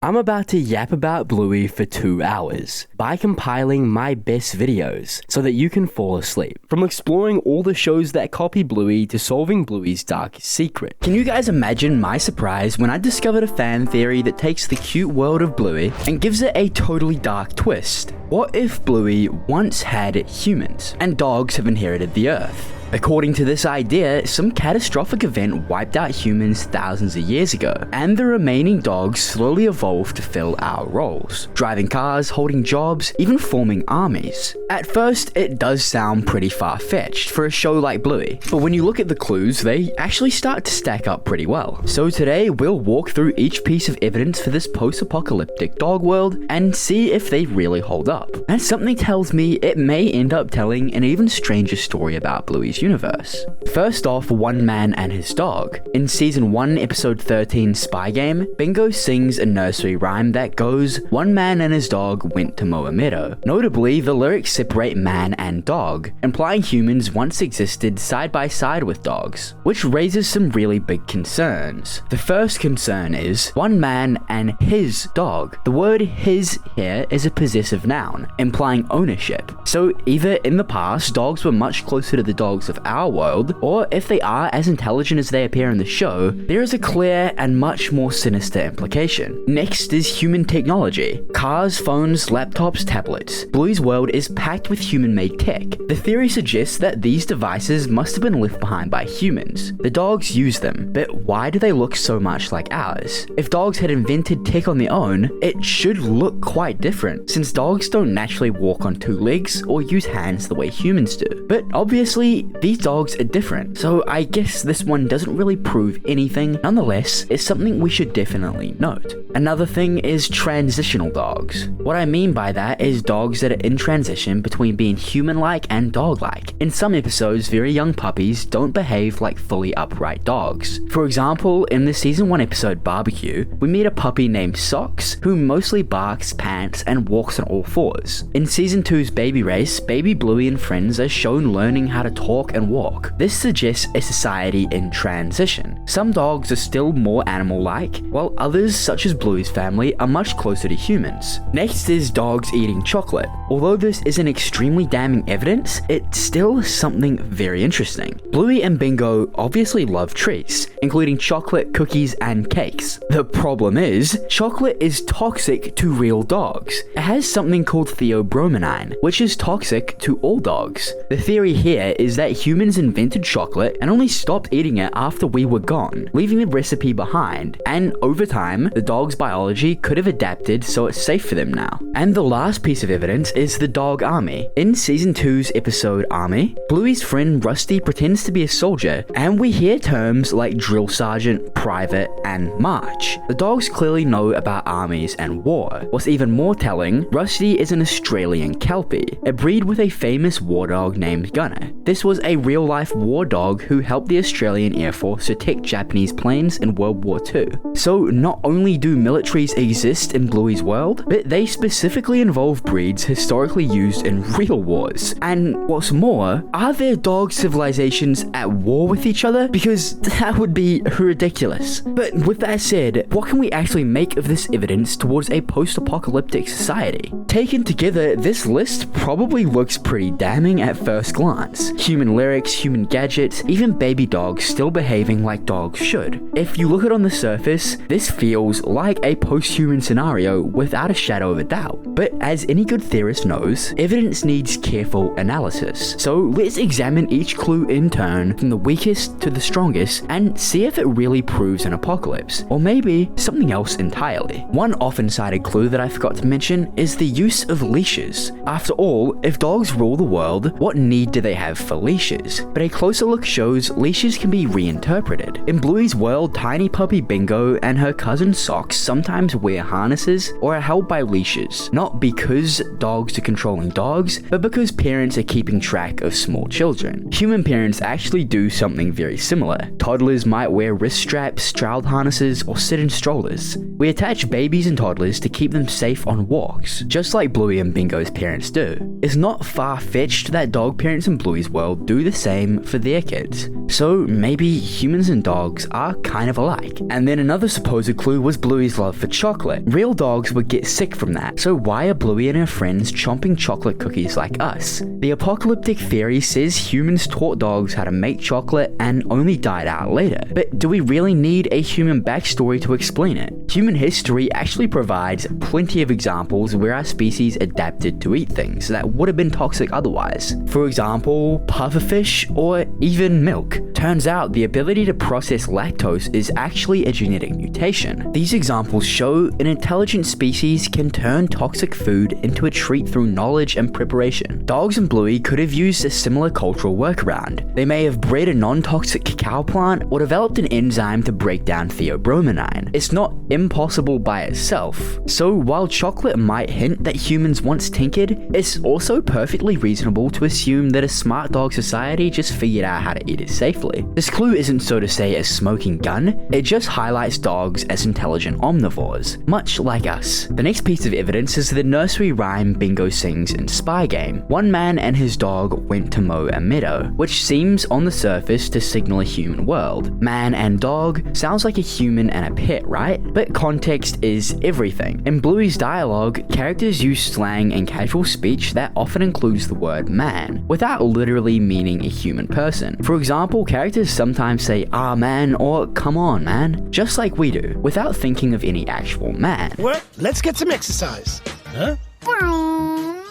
I'm about to yap about Bluey for 2 hours by compiling my best videos so that you can fall asleep. From exploring all the shows that copy Bluey to solving Bluey's darkest secret. Can you guys imagine my surprise when I discovered a fan theory that takes the cute world of Bluey and gives it a totally dark twist? What if Bluey once had humans and dogs have inherited the earth? According to this idea, some catastrophic event wiped out humans thousands of years ago, and the remaining dogs slowly evolved to fill our roles, driving cars, holding jobs, even forming armies. At first, it does sound pretty far-fetched for a show like Bluey, but when you look at the clues, they actually start to stack up pretty well. So today, we'll walk through each piece of evidence for this post-apocalyptic dog world and see if they really hold up. And something tells me it may end up telling an even stranger story about Bluey's universe. First off, One Man and His Dog. In Season 1, Episode 13, Spy Game, Bingo sings a nursery rhyme that goes, "One man and his dog went to mow a meadow." Notably, the lyrics separate man and dog, implying humans once existed side by side with dogs, which raises some really big concerns. The first concern is, one man and his dog. The word his here is a possessive noun, implying ownership. So either in the past, dogs were much closer to the dogs of our world, or if they are as intelligent as they appear in the show, there is a clear and much more sinister implication. Next is human technology. Cars, phones, laptops, tablets. Bluey's world is packed with human-made tech. The theory suggests that these devices must have been left behind by humans. The dogs use them, but why do they look so much like ours? If dogs had invented tech on their own, it should look quite different, since dogs don't naturally walk on 2 legs or use hands the way humans do. But obviously, these dogs are different, so I guess this one doesn't really prove anything. Nonetheless, it's something we should definitely note. Another thing is transitional dogs. What I mean by that is dogs that are in transition between being human-like and dog-like. In some episodes, very young puppies don't behave like fully upright dogs. For example, in the Season 1 episode Barbecue, we meet a puppy named Socks, who mostly barks, pants, and walks on all 4s. In Season 2's Baby Race, baby Bluey and friends are shown learning how to talk and walk. This suggests a society in transition. Some dogs are still more animal-like, while others, such as Bluey's family, are much closer to humans. Next is dogs eating chocolate. Although this isn't extremely damning evidence, it's still something very interesting. Bluey and Bingo obviously love treats, including chocolate, cookies, and cakes. The problem is, chocolate is toxic to real dogs. It has something called theobromine, which is toxic to all dogs. The theory here is that humans invented chocolate and only stopped eating it after we were gone, leaving the recipe behind, and over time, the dog's biology could have adapted so it's safe for them now. And the last piece of evidence is the dog army. In Season 2's episode Army, Bluey's friend Rusty pretends to be a soldier, and we hear terms like drill sergeant, private, and march. The dogs clearly know about armies and war. What's even more telling, Rusty is an Australian Kelpie, a breed with a famous war dog named Gunner. This was a real-life war dog who helped the Australian Air Force detect Japanese planes in World War II. So not only do militaries exist in Bluey's world, but they specifically involve breeds historically used in real wars. And what's more, are there dog civilizations at war with each other? Because that would be ridiculous. But with that said, what can we actually make of this evidence towards a post-apocalyptic society? Taken together, this list probably looks pretty damning at first glance. Human lyrics, human gadgets, even baby dogs still behaving like dogs should. If you look at it on the surface, this feels like a post-human scenario without a shadow of a doubt. But as any good theorist knows, evidence needs careful analysis. So let's examine each clue in turn, from the weakest to the strongest, and see if it really proves an apocalypse, or maybe something else entirely. One often cited clue that I forgot to mention is the use of leashes. After all, if dogs rule the world, what need do they have for leashes? But a closer look shows leashes can be reinterpreted. In Bluey's world, tiny puppy Bingo and her cousin Socks sometimes wear harnesses or are held by leashes, not because dogs are controlling dogs, but because parents are keeping track of small children. Human parents actually do something very similar. Toddlers might wear wrist straps, child harnesses, or sit in strollers. We attach babies and toddlers to keep them safe on walks, just like Bluey and Bingo's parents do. It's not far-fetched that dog parents in Bluey's world do the same for their kids. So maybe humans and dogs are kind of alike. And then another supposed clue was Bluey's love for chocolate. Real dogs would get sick from that, so why are Bluey and her friends chomping chocolate cookies like us? The apocalyptic theory says humans taught dogs how to make chocolate and only died out later. But do we really need a human backstory to explain it? Human history actually provides plenty of examples where our species adapted to eat things that would have been toxic otherwise. For example, pufferfish or even milk. Turns out the ability to process lactose is actually a genetic mutation. These examples show an intelligent species can turn toxic food into a treat through knowledge and preparation. Dogs and Bluey could have used a similar cultural workaround. They may have bred a non-toxic cacao plant or developed an enzyme to break down theobromine. It's not impossible by itself. So while chocolate might hint that humans once tinkered, it's also perfectly reasonable to assume that a smart dog society just figured out how to eat it safely. This clue isn't, so to say, a smoking gun, it just highlights dogs as intelligent omnivores, much like us. The next piece of evidence is the nursery rhyme Bingo sings in Spy Game. One man and his dog went to mow a meadow, which seems on the surface to signal a human world. Man and dog sounds like a human and a pet, right? But context is everything. In Bluey's dialogue, characters use slang and casual speech that often includes the word man, without literally meaning a human person. For example, characters sometimes say, "Ah man," or "come on man," just like we do, without thinking of any actual man. What? Let's get some exercise. Huh? Oh,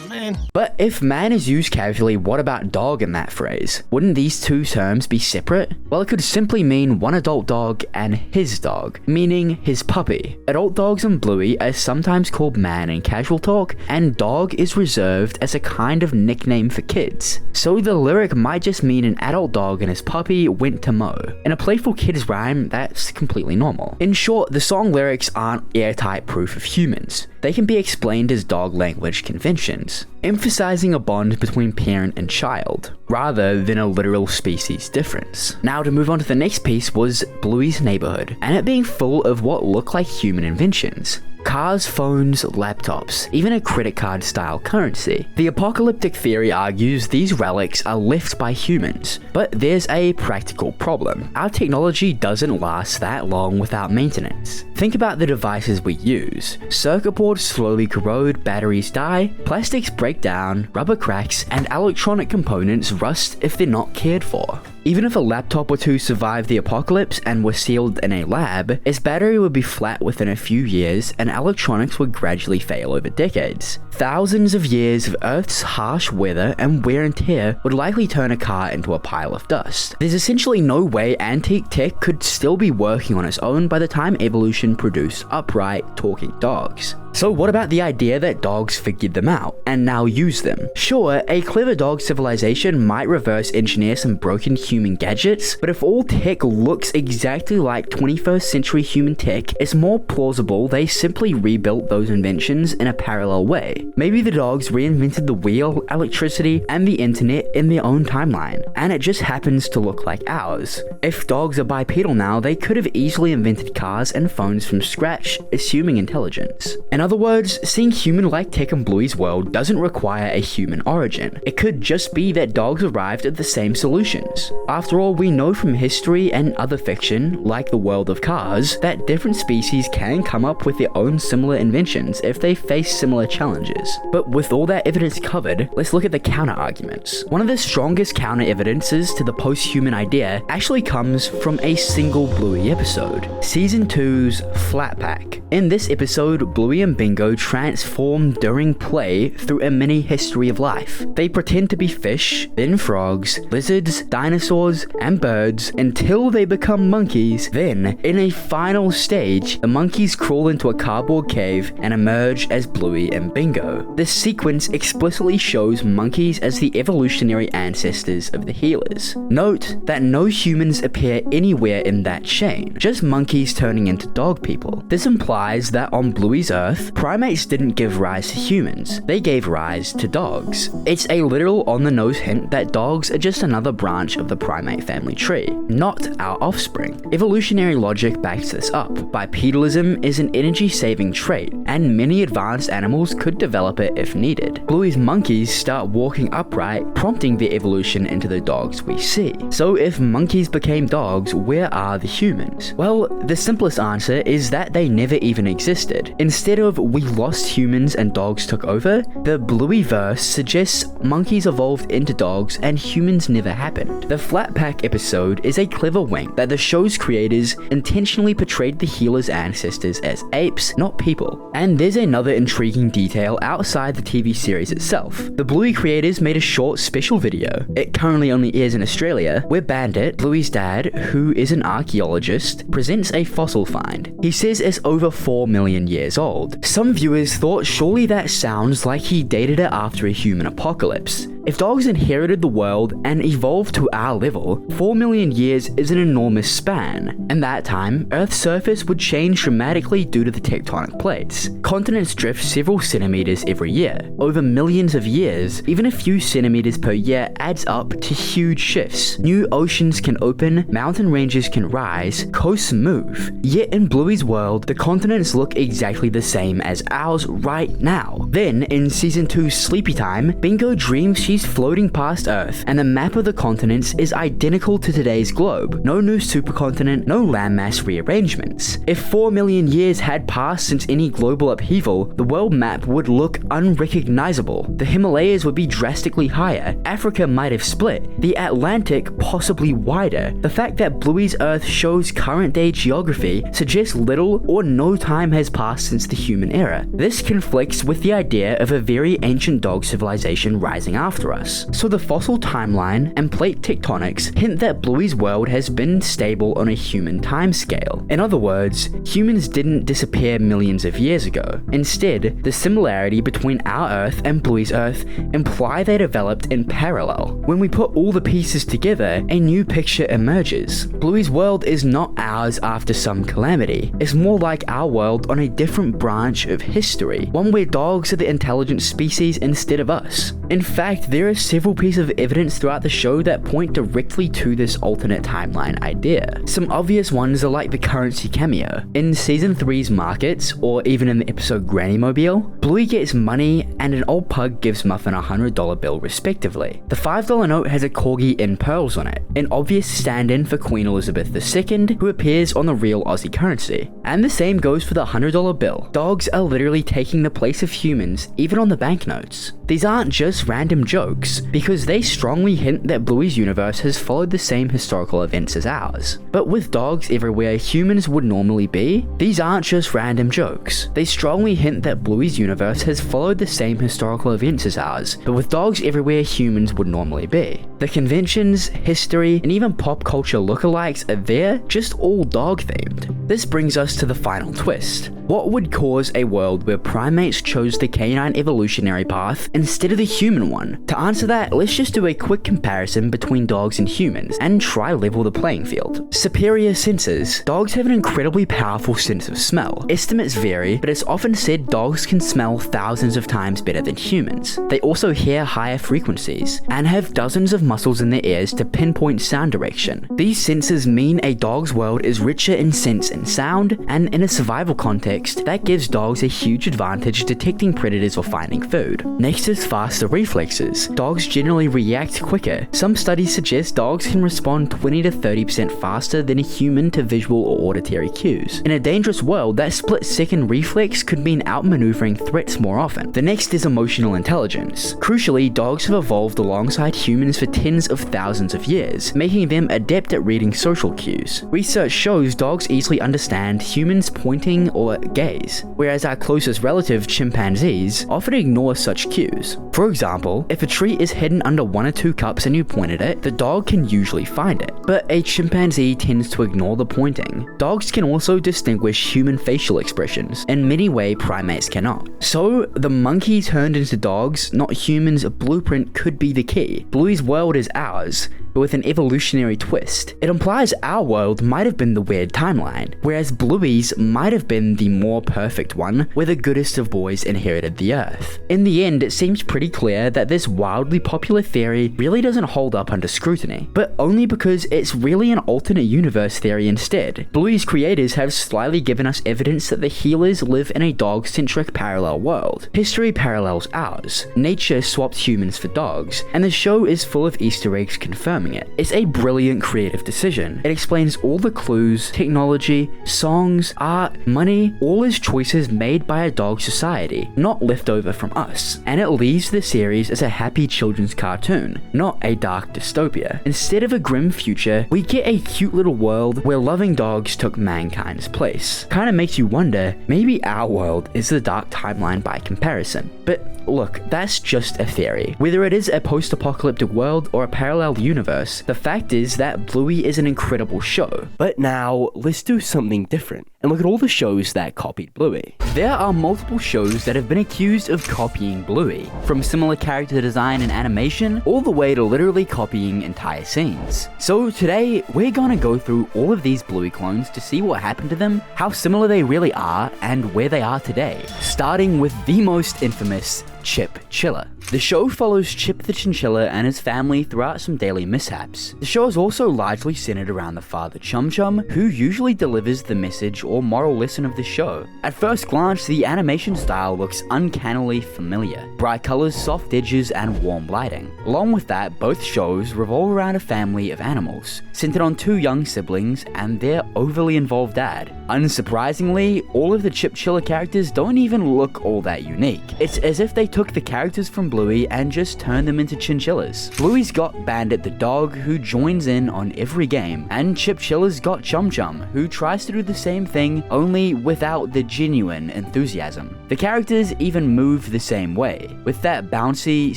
man. But if man is used casually, what about dog in that phrase? Wouldn't these two terms be separate? Well, it could simply mean one adult dog and his dog, meaning his puppy. Adult dogs and Bluey are sometimes called man in casual talk, and dog is reserved as a kind of nickname for kids. So the lyric might just mean an adult dog and his puppy went to mow. In a playful kid's rhyme, that's completely normal. In short, the song lyrics aren't airtight proof of humans. They can be explained as dog language conventions, emphasizing a bond between parent and child, rather than a literal species difference. Now to move on to the next piece was Bluey's neighborhood, and it being full of what look like human inventions. Cars, phones, laptops, even a credit card style currency. The apocalyptic theory argues these relics are left by humans, but there's a practical problem. Our technology doesn't last that long without maintenance. Think about the devices we use. Circuit boards slowly corrode, batteries die, plastics break down, rubber cracks, and electronic components rust if they're not cared for. Even if a laptop were to survive the apocalypse and were sealed in a lab, its battery would be flat within a few years and electronics would gradually fail over decades. Thousands of years of Earth's harsh weather and wear and tear would likely turn a car into a pile of dust. There's essentially no way antique tech could still be working on its own by the time evolution produced upright, talking dogs. So what about the idea that dogs figured them out and now use them? Sure, a clever dog civilization might reverse engineer some broken human gadgets, but if all tech looks exactly like 21st century human tech, it's more plausible they simply rebuilt those inventions in a parallel way. Maybe the dogs reinvented the wheel, electricity, and the internet in their own timeline, and it just happens to look like ours. If dogs are bipedal now, they could have easily invented cars and phones from scratch, assuming intelligence. In other words, seeing human-like tech in Bluey's world doesn't require a human origin. It could just be that dogs arrived at the same solutions. After all, we know from history and other fiction, like the world of Cars, that different species can come up with their own similar inventions if they face similar challenges. But with all that evidence covered, let's look at the counter-arguments. One of the strongest counter-evidences to the post-human idea actually comes from a single Bluey episode, Season 2's Flat Pack. In this episode, Bluey and Bingo transform during play through a mini history of life. They pretend to be fish, then frogs, lizards, dinosaurs, and birds until they become monkeys. Then, in a final stage, the monkeys crawl into a cardboard cave and emerge as Bluey and Bingo. This sequence explicitly shows monkeys as the evolutionary ancestors of the healers. Note that no humans appear anywhere in that chain, just monkeys turning into dog people. This implies that on Bluey's Earth, Earth, primates didn't give rise to humans, they gave rise to dogs. It's a literal on-the-nose hint that dogs are just another branch of the primate family tree, not our offspring. Evolutionary logic backs this up. Bipedalism is an energy-saving trait, and many advanced animals could develop it if needed. Bluey's monkeys start walking upright, prompting the evolution into the dogs we see. So if monkeys became dogs, where are the humans? Well, the simplest answer is that they never even existed. Instead of we lost humans and dogs took over, the Bluey-verse suggests monkeys evolved into dogs and humans never happened. The Flat Pack episode is a clever wink that the show's creators intentionally portrayed the healer's ancestors as apes, not people. And there's another intriguing detail outside the TV series itself. The Bluey creators made a short special video. It currently only airs in Australia, where Bandit, Bluey's dad, who is an archaeologist, presents a fossil find. He says it's over 4 million years old. Some viewers thought surely that sounds like he dated it after a human apocalypse. If dogs inherited the world and evolved to our level, 4 million years is an enormous span. In that time, Earth's surface would change dramatically due to the tectonic plates. Continents drift several centimeters every year. Over millions of years, even a few centimeters per year adds up to huge shifts. New oceans can open, mountain ranges can rise, coasts move. Yet in Bluey's world, the continents look exactly the same as ours right now. Then, in Season 2's Sleepy Time, Bingo dreams she's floating past Earth, and the map of the continents is identical to today's globe. No new supercontinent, no landmass rearrangements. If 4 million years had passed since any global upheaval, the world map would look unrecognizable. The Himalayas would be drastically higher, Africa might have split, the Atlantic possibly wider. The fact that Bluey's Earth shows current day geography suggests little or no time has passed since the human era. This conflicts with the idea of a very ancient dog civilization rising after us. So the fossil timeline and plate tectonics hint that Bluey's world has been stable on a human timescale. In other words, humans didn't disappear millions of years ago. Instead, the similarity between our Earth and Bluey's Earth imply they developed in parallel. When we put all the pieces together, a new picture emerges. Bluey's world is not ours after some calamity. It's more like our world on a different branch of history, one where dogs are the intelligent species instead of us. In fact, there are several pieces of evidence throughout the show that point directly to this alternate timeline idea. Some obvious ones are like the currency cameo. In Season 3's Markets, or even in the episode Granny Mobile, Bluey gets money and an old pug gives Muffin a $100 bill respectively. The $5 note has a corgi in pearls on it, an obvious stand-in for Queen Elizabeth II, who appears on the real Aussie currency. And the same goes for the $100 bill. Dogs are literally taking the place of humans, even on the banknotes. These aren't just random jokes, because they strongly hint that Bluey's universe has followed the same historical events as ours. But with dogs everywhere humans would normally be, these aren't just random jokes. They strongly hint that Bluey's universe has followed the same historical events as ours, but with dogs everywhere humans would normally be. The conventions, history, and even pop culture lookalikes are there, just all dog themed. This brings us to the final twist. What would cause a world where primates chose the canine evolutionary path instead of the human one? To answer that, let's just do a quick comparison between dogs and humans and try level the playing field. Superior senses. Dogs have an incredibly powerful sense of smell. Estimates vary, but it's often said dogs can smell thousands of times better than humans. They also hear higher frequencies and have dozens of muscles in their ears to pinpoint sound direction. These senses mean a dog's world is richer in sense and sound, and in a survival context, that gives dogs a huge advantage detecting predators or finding food. Next is faster reflexes. Dogs generally react quicker. Some studies suggest dogs can respond 20 to 30% faster than a human to visual or auditory cues. In a dangerous world, that split-second reflex could mean outmaneuvering threats more often. The next is emotional intelligence. Crucially, dogs have evolved alongside humans for tens of thousands of years, making them adept at reading social cues. Research shows dogs easily understand humans pointing or gaze, whereas our closest relative, chimpanzees, often ignore such cues. For example, if a treat is hidden under 1 or 2 cups and you point at it, the dog can usually find it. But a chimpanzee tends to ignore the pointing. Dogs can also distinguish human facial expressions, in many ways primates cannot. So, the monkey turned into dogs, not humans' blueprint could be the key. Bluey's world is ours, but with an evolutionary twist. It implies our world might have been the weird timeline, whereas Bluey's might have been the more perfect one, where the goodest of boys inherited the earth. In the end, it seems pretty clear that this wildly popular theory really doesn't hold up under scrutiny, but only because it's really an alternate universe theory instead. Bluey's creators have slyly given us evidence that the healers live in a dog-centric parallel world. History parallels ours. Nature swapped humans for dogs, and the show is full of Easter eggs confirming it. It's a brilliant creative decision. It explains all the clues, technology, songs, art, money, all as choices made by a dog society, not left over from us. And it leaves the series as a happy children's cartoon, not a dark dystopia. Instead of a grim future, we get a cute little world where loving dogs took mankind's place. Kinda makes you wonder, maybe our world is the dark timeline by comparison. But look, that's just a theory. Whether it is a post-apocalyptic world or a parallel universe, the fact is that Bluey is an incredible show. But now, let's do something different and look at all the shows that copied Bluey. There are multiple shows that have been accused of copying Bluey, from similar character design and animation, all the way to literally copying entire scenes. So today, we're gonna go through all of these Bluey clones to see what happened to them, how similar they really are, and where they are today. Starting with the most infamous, Chip Chilla. The show follows Chip the Chinchilla and his family throughout some daily mishaps. The show is also largely centered around the father Chum Chum, who usually delivers the message or moral lesson of the show. At first glance, the animation style looks uncannily familiar. Bright colors, soft edges, and warm lighting. Along with that, both shows revolve around a family of animals, centered on 2 young siblings and their overly involved dad. Unsurprisingly, all of the Chip Chilla characters don't even look all that unique. It's as if they took the characters from Bluey and just turned them into chinchillas. Bluey's got Bandit the dog, who joins in on every game, and Chip Chilla's got Chum Chum, who tries to do the same thing, only without the genuine enthusiasm. The characters even move the same way, with that bouncy,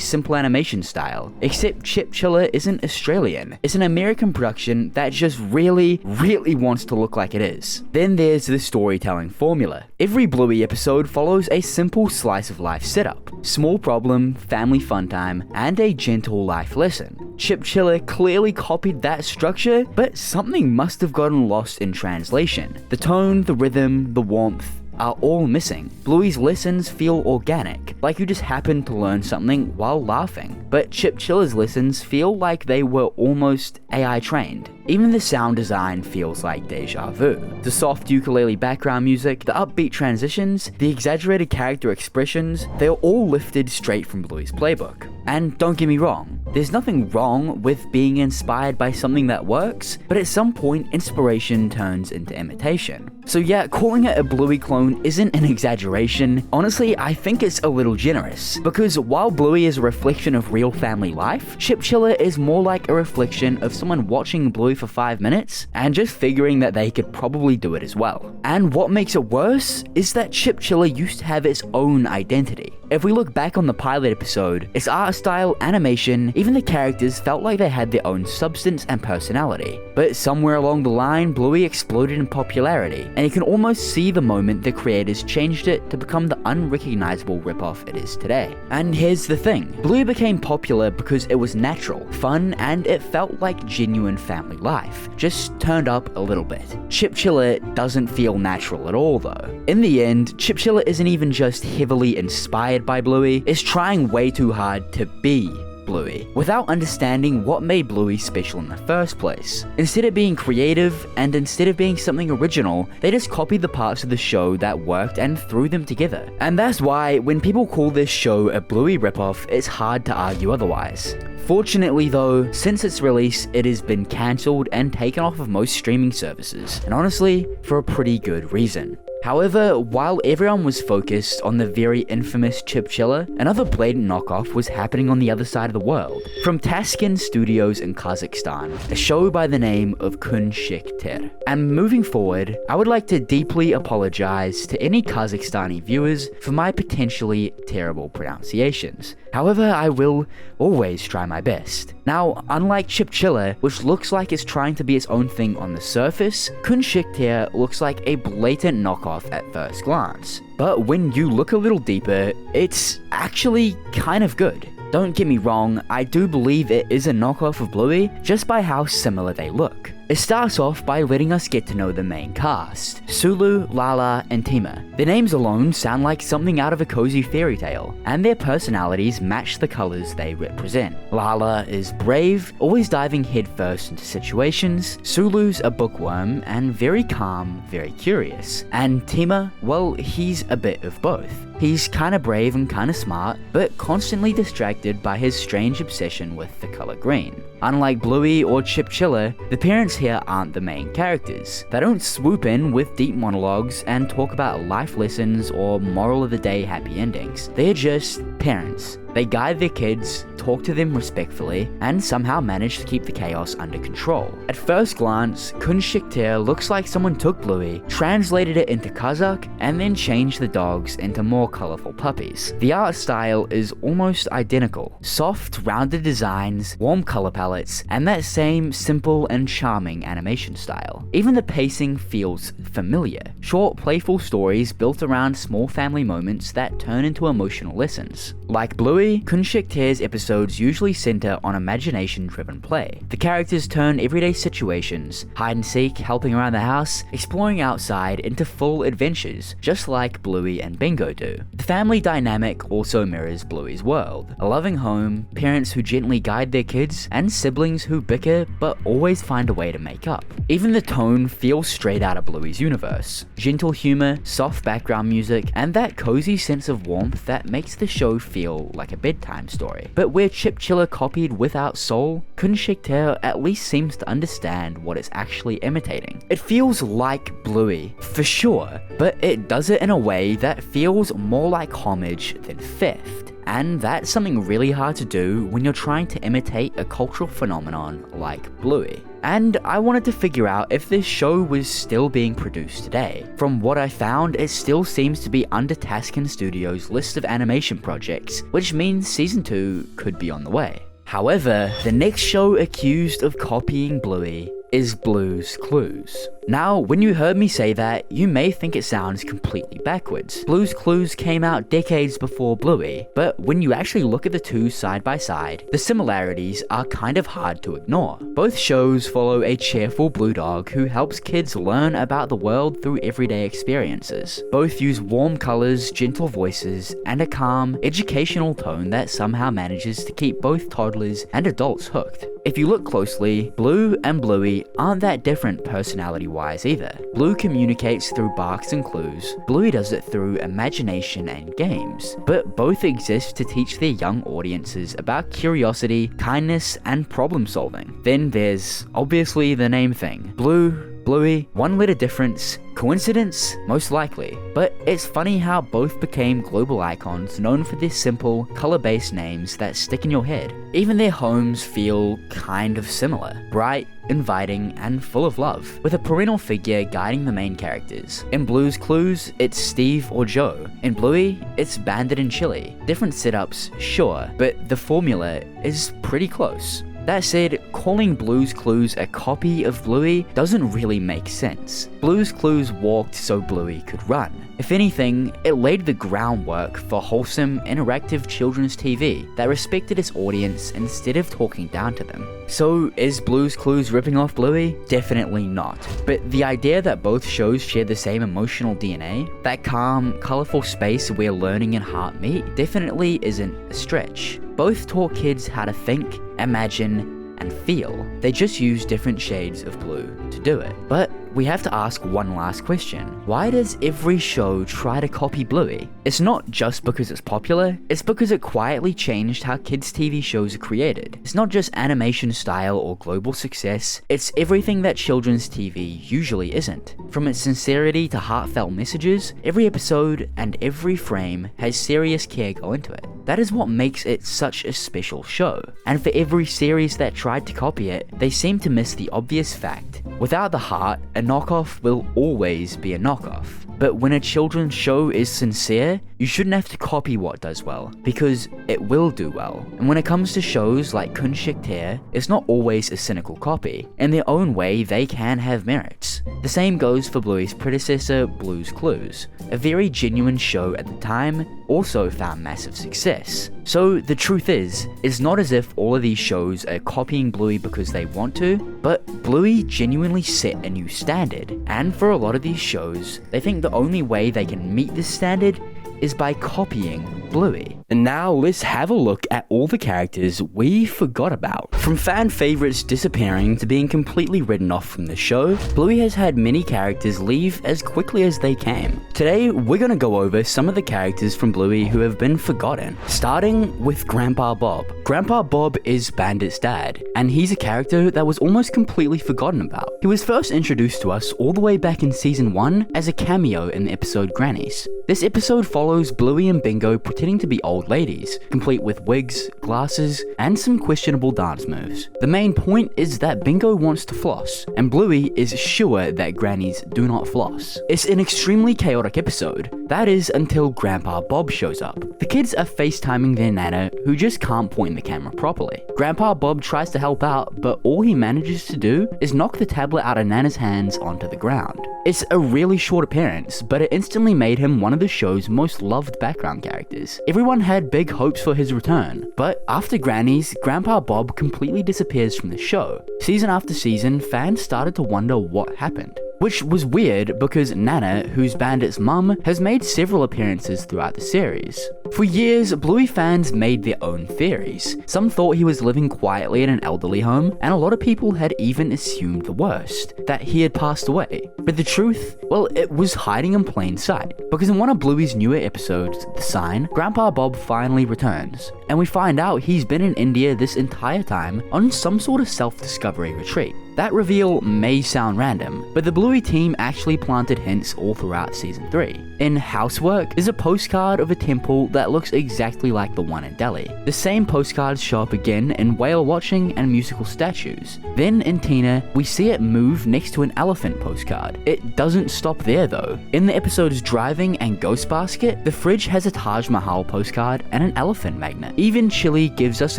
simple animation style, except Chip Chilla isn't Australian. It's an American production that just really wants to look like it is. Then there's the storytelling formula. Every Bluey episode follows a simple slice of life setup. Small problem, family fun time, and a gentle life lesson. Chip Chilla clearly copied that structure, but something must have gotten lost in translation. The tone, the rhythm, the warmth are all missing. Bluey's lessons feel organic, like you just happened to learn something while laughing. But Chip Chilla's lessons feel like they were almost AI trained. Even the sound design feels like deja vu. The soft ukulele background music, the upbeat transitions, the exaggerated character expressions, they're all lifted straight from Bluey's playbook. And don't get me wrong, there's nothing wrong with being inspired by something that works, but at some point inspiration turns into imitation. So yeah, calling it a Bluey clone isn't an exaggeration. Honestly, I think it's a little generous, because while Bluey is a reflection of real family life, Chip Chilla is more like a reflection of someone watching Bluey for 5 minutes and just figuring that they could probably do it as well. And what makes it worse is that Chip Chilla used to have its own identity. If we look back on the pilot episode, its art style, animation, even the characters felt like they had their own substance and personality. But somewhere along the line, Bluey exploded in popularity, and you can almost see the moment the creators changed it to become the unrecognizable ripoff it is today. And here's the thing, Bluey became popular because it was natural, fun, and it felt like genuine family life, just turned up a little bit. Chip Chilla doesn't feel natural at all though. In the end, Chip Chilla isn't even just heavily inspired by Bluey, it's trying way too hard to be Bluey, without understanding what made Bluey special in the first place. Instead of being creative, and instead of being something original, they just copied the parts of the show that worked and threw them together. And that's why, when people call this show a Bluey ripoff, it's hard to argue otherwise. Fortunately though, since its release, it has been cancelled and taken off of most streaming services, and honestly, for a pretty good reason. However, while everyone was focused on the very infamous Chip Chilla, another blatant knockoff was happening on the other side of the world. From Taskin Studios in Kazakhstan, a show by the name of Kun Shik Ter. And moving forward, I would like to deeply apologize to any Kazakhstani viewers for my potentially terrible pronunciations. However, I will always try my best. Now, unlike Chipchilla, which looks like it's trying to be its own thing on the surface, Kunshiktir looks like a blatant knockoff at first glance. But when you look a little deeper, it's actually kind of good. Don't get me wrong, I do believe it is a knockoff of Bluey, just by how similar they look. It starts off by letting us get to know the main cast, Sulu, Lala, and Tima. Their names alone sound like something out of a cozy fairy tale, and their personalities match the colors they represent. Lala is brave, always diving headfirst into situations. Sulu's a bookworm, and very calm, very curious. And Tima, well, he's a bit of both. He's kinda brave and kinda smart, but constantly distracted by his strange obsession with the color green. Unlike Bluey or Chipchilla, the parents here aren't the main characters. They don't swoop in with deep monologues and talk about life lessons or moral of the day happy endings. They're just parents. They guide their kids, talk to them respectfully, and somehow manage to keep the chaos under control. At first glance, Kunshiktir looks like someone took Bluey, translated it into Kazakh, and then changed the dogs into more colorful puppies. The art style is almost identical. Soft, rounded designs, warm color palettes, and that same simple and charming animation style. Even the pacing feels familiar. Short, playful stories built around small family moments that turn into emotional lessons. Like Bluey, Kunshiktir's episodes usually center on imagination-driven play. The characters turn everyday situations, hide and seek, helping around the house, exploring outside into full adventures, just like Bluey and Bingo do. The family dynamic also mirrors Bluey's world. A loving home, parents who gently guide their kids, and siblings who bicker but always find a way to make up. Even the tone feels straight out of Bluey's universe. Gentle humor, soft background music, and that cozy sense of warmth that makes the show feel like a bedtime story. But where Chipchilla copied without soul, Kunshiktir at least seems to understand what it's actually imitating. It feels like Bluey, for sure, but it does it in a way that feels more like Homage than theft. And that's something really hard to do when you're trying to imitate a cultural phenomenon like Bluey. And I wanted to figure out if this show was still being produced today. From what I found, it still seems to be under Taskin Studios' list of animation projects, which means season 2 could be on the way. However, the next show accused of copying Bluey is Blue's Clues. Now, when you heard me say that, you may think it sounds completely backwards. Blue's Clues came out decades before Bluey, but when you actually look at the two side by side, the similarities are kind of hard to ignore. Both shows follow a cheerful blue dog who helps kids learn about the world through everyday experiences. Both use warm colors, gentle voices, and a calm, educational tone that somehow manages to keep both toddlers and adults hooked. If you look closely, Blue and Bluey aren't that different personality-wise either. Blue communicates through barks and clues, Bluey does it through imagination and games, but both exist to teach their young audiences about curiosity, kindness, and problem solving. Then there's obviously the name thing. Blue, Bluey, one letter difference. Coincidence? Most likely. But it's funny how both became global icons known for their simple, color-based names that stick in your head. Even their homes feel kind of similar. Bright, inviting, and full of love, with a parental figure guiding the main characters. In Blue's Clues, it's Steve or Joe. In Bluey, it's Bandit and Chili. Different setups, sure, but the formula is pretty close. That said, calling Blue's Clues a copy of Bluey doesn't really make sense. Blue's Clues walked so Bluey could run. If anything, it laid the groundwork for wholesome, interactive children's TV that respected its audience instead of talking down to them. So, is Blue's Clues ripping off Bluey? Definitely not. But the idea that both shows share the same emotional DNA, that calm, colorful space where learning and heart meet, definitely isn't a stretch. Both taught kids how to think, imagine, and feel. They just use different shades of blue to do it. But we have to ask one last question. Why does every show try to copy Bluey? It's not just because it's popular, it's because it quietly changed how kids' TV shows are created. It's not just animation style or global success, it's everything that children's TV usually isn't. From its sincerity to heartfelt messages, every episode and every frame has serious care go into it. That is what makes it such a special show. And for every series that tried to copy it, they seem to miss the obvious fact. Without the heart, a knockoff will always be a knockoff. But when a children's show is sincere, you shouldn't have to copy what does well, because it will do well. And when it comes to shows like Kunshikter, it's not always a cynical copy. In their own way, they can have merits. The same goes for Bluey's predecessor, Blue's Clues. A very genuine show at the time, also found massive success. So the truth is, it's not as if all of these shows are copying Bluey because they want to, but Bluey genuinely set a new standard. And for a lot of these shows, they think the only way they can meet this standard is by copying Bluey. And now let's have a look at all the characters we forgot about. From fan favorites disappearing to being completely written off from the show, Bluey has had many characters leave as quickly as they came. Today, we're gonna go over some of the characters from Bluey who have been forgotten, starting with Grandpa Bob. Grandpa Bob is Bandit's dad, and he's a character that was almost completely forgotten about. He was first introduced to us all the way back in season 1 as a cameo in the episode Grannies. This episode follows Bluey and Bingo pretending to be old ladies, complete with wigs, glasses, and some questionable dance moves. The main point is that Bingo wants to floss, and Bluey is sure that grannies do not floss. It's an extremely chaotic episode. That is until Grandpa Bob shows up. The kids are FaceTiming their Nana, who just can't point the camera properly. Grandpa Bob tries to help out, but all he manages to do is knock the tablet out of Nana's hands onto the ground. It's a really short appearance, but it instantly made him one of the show's most loved background characters. Everyone had big hopes for his return, but after Grannies, Grandpa Bob completely disappears from the show. Season after season, fans started to wonder what happened. Which was weird because Nana, who's Bandit's mum, has made several appearances throughout the series. For years, Bluey fans made their own theories. Some thought he was living quietly in an elderly home, and a lot of people had even assumed the worst, that he had passed away. But the truth, well, it was hiding in plain sight. Because in one of Bluey's newer episodes, The Sign, Grandpa Bob finally returns, and we find out he's been in India this entire time on some sort of self-discovery retreat. That reveal may sound random, but the Bluey team actually planted hints all throughout season 3. In Housework, there's a postcard of a temple that looks exactly like the one in Delhi. The same postcards show up again in whale watching and musical statues. Then in Tina, we see it move next to an elephant postcard. It doesn't stop there though. In the episodes Driving and Ghost Basket, the fridge has a Taj Mahal postcard and an elephant magnet. Even Chili gives us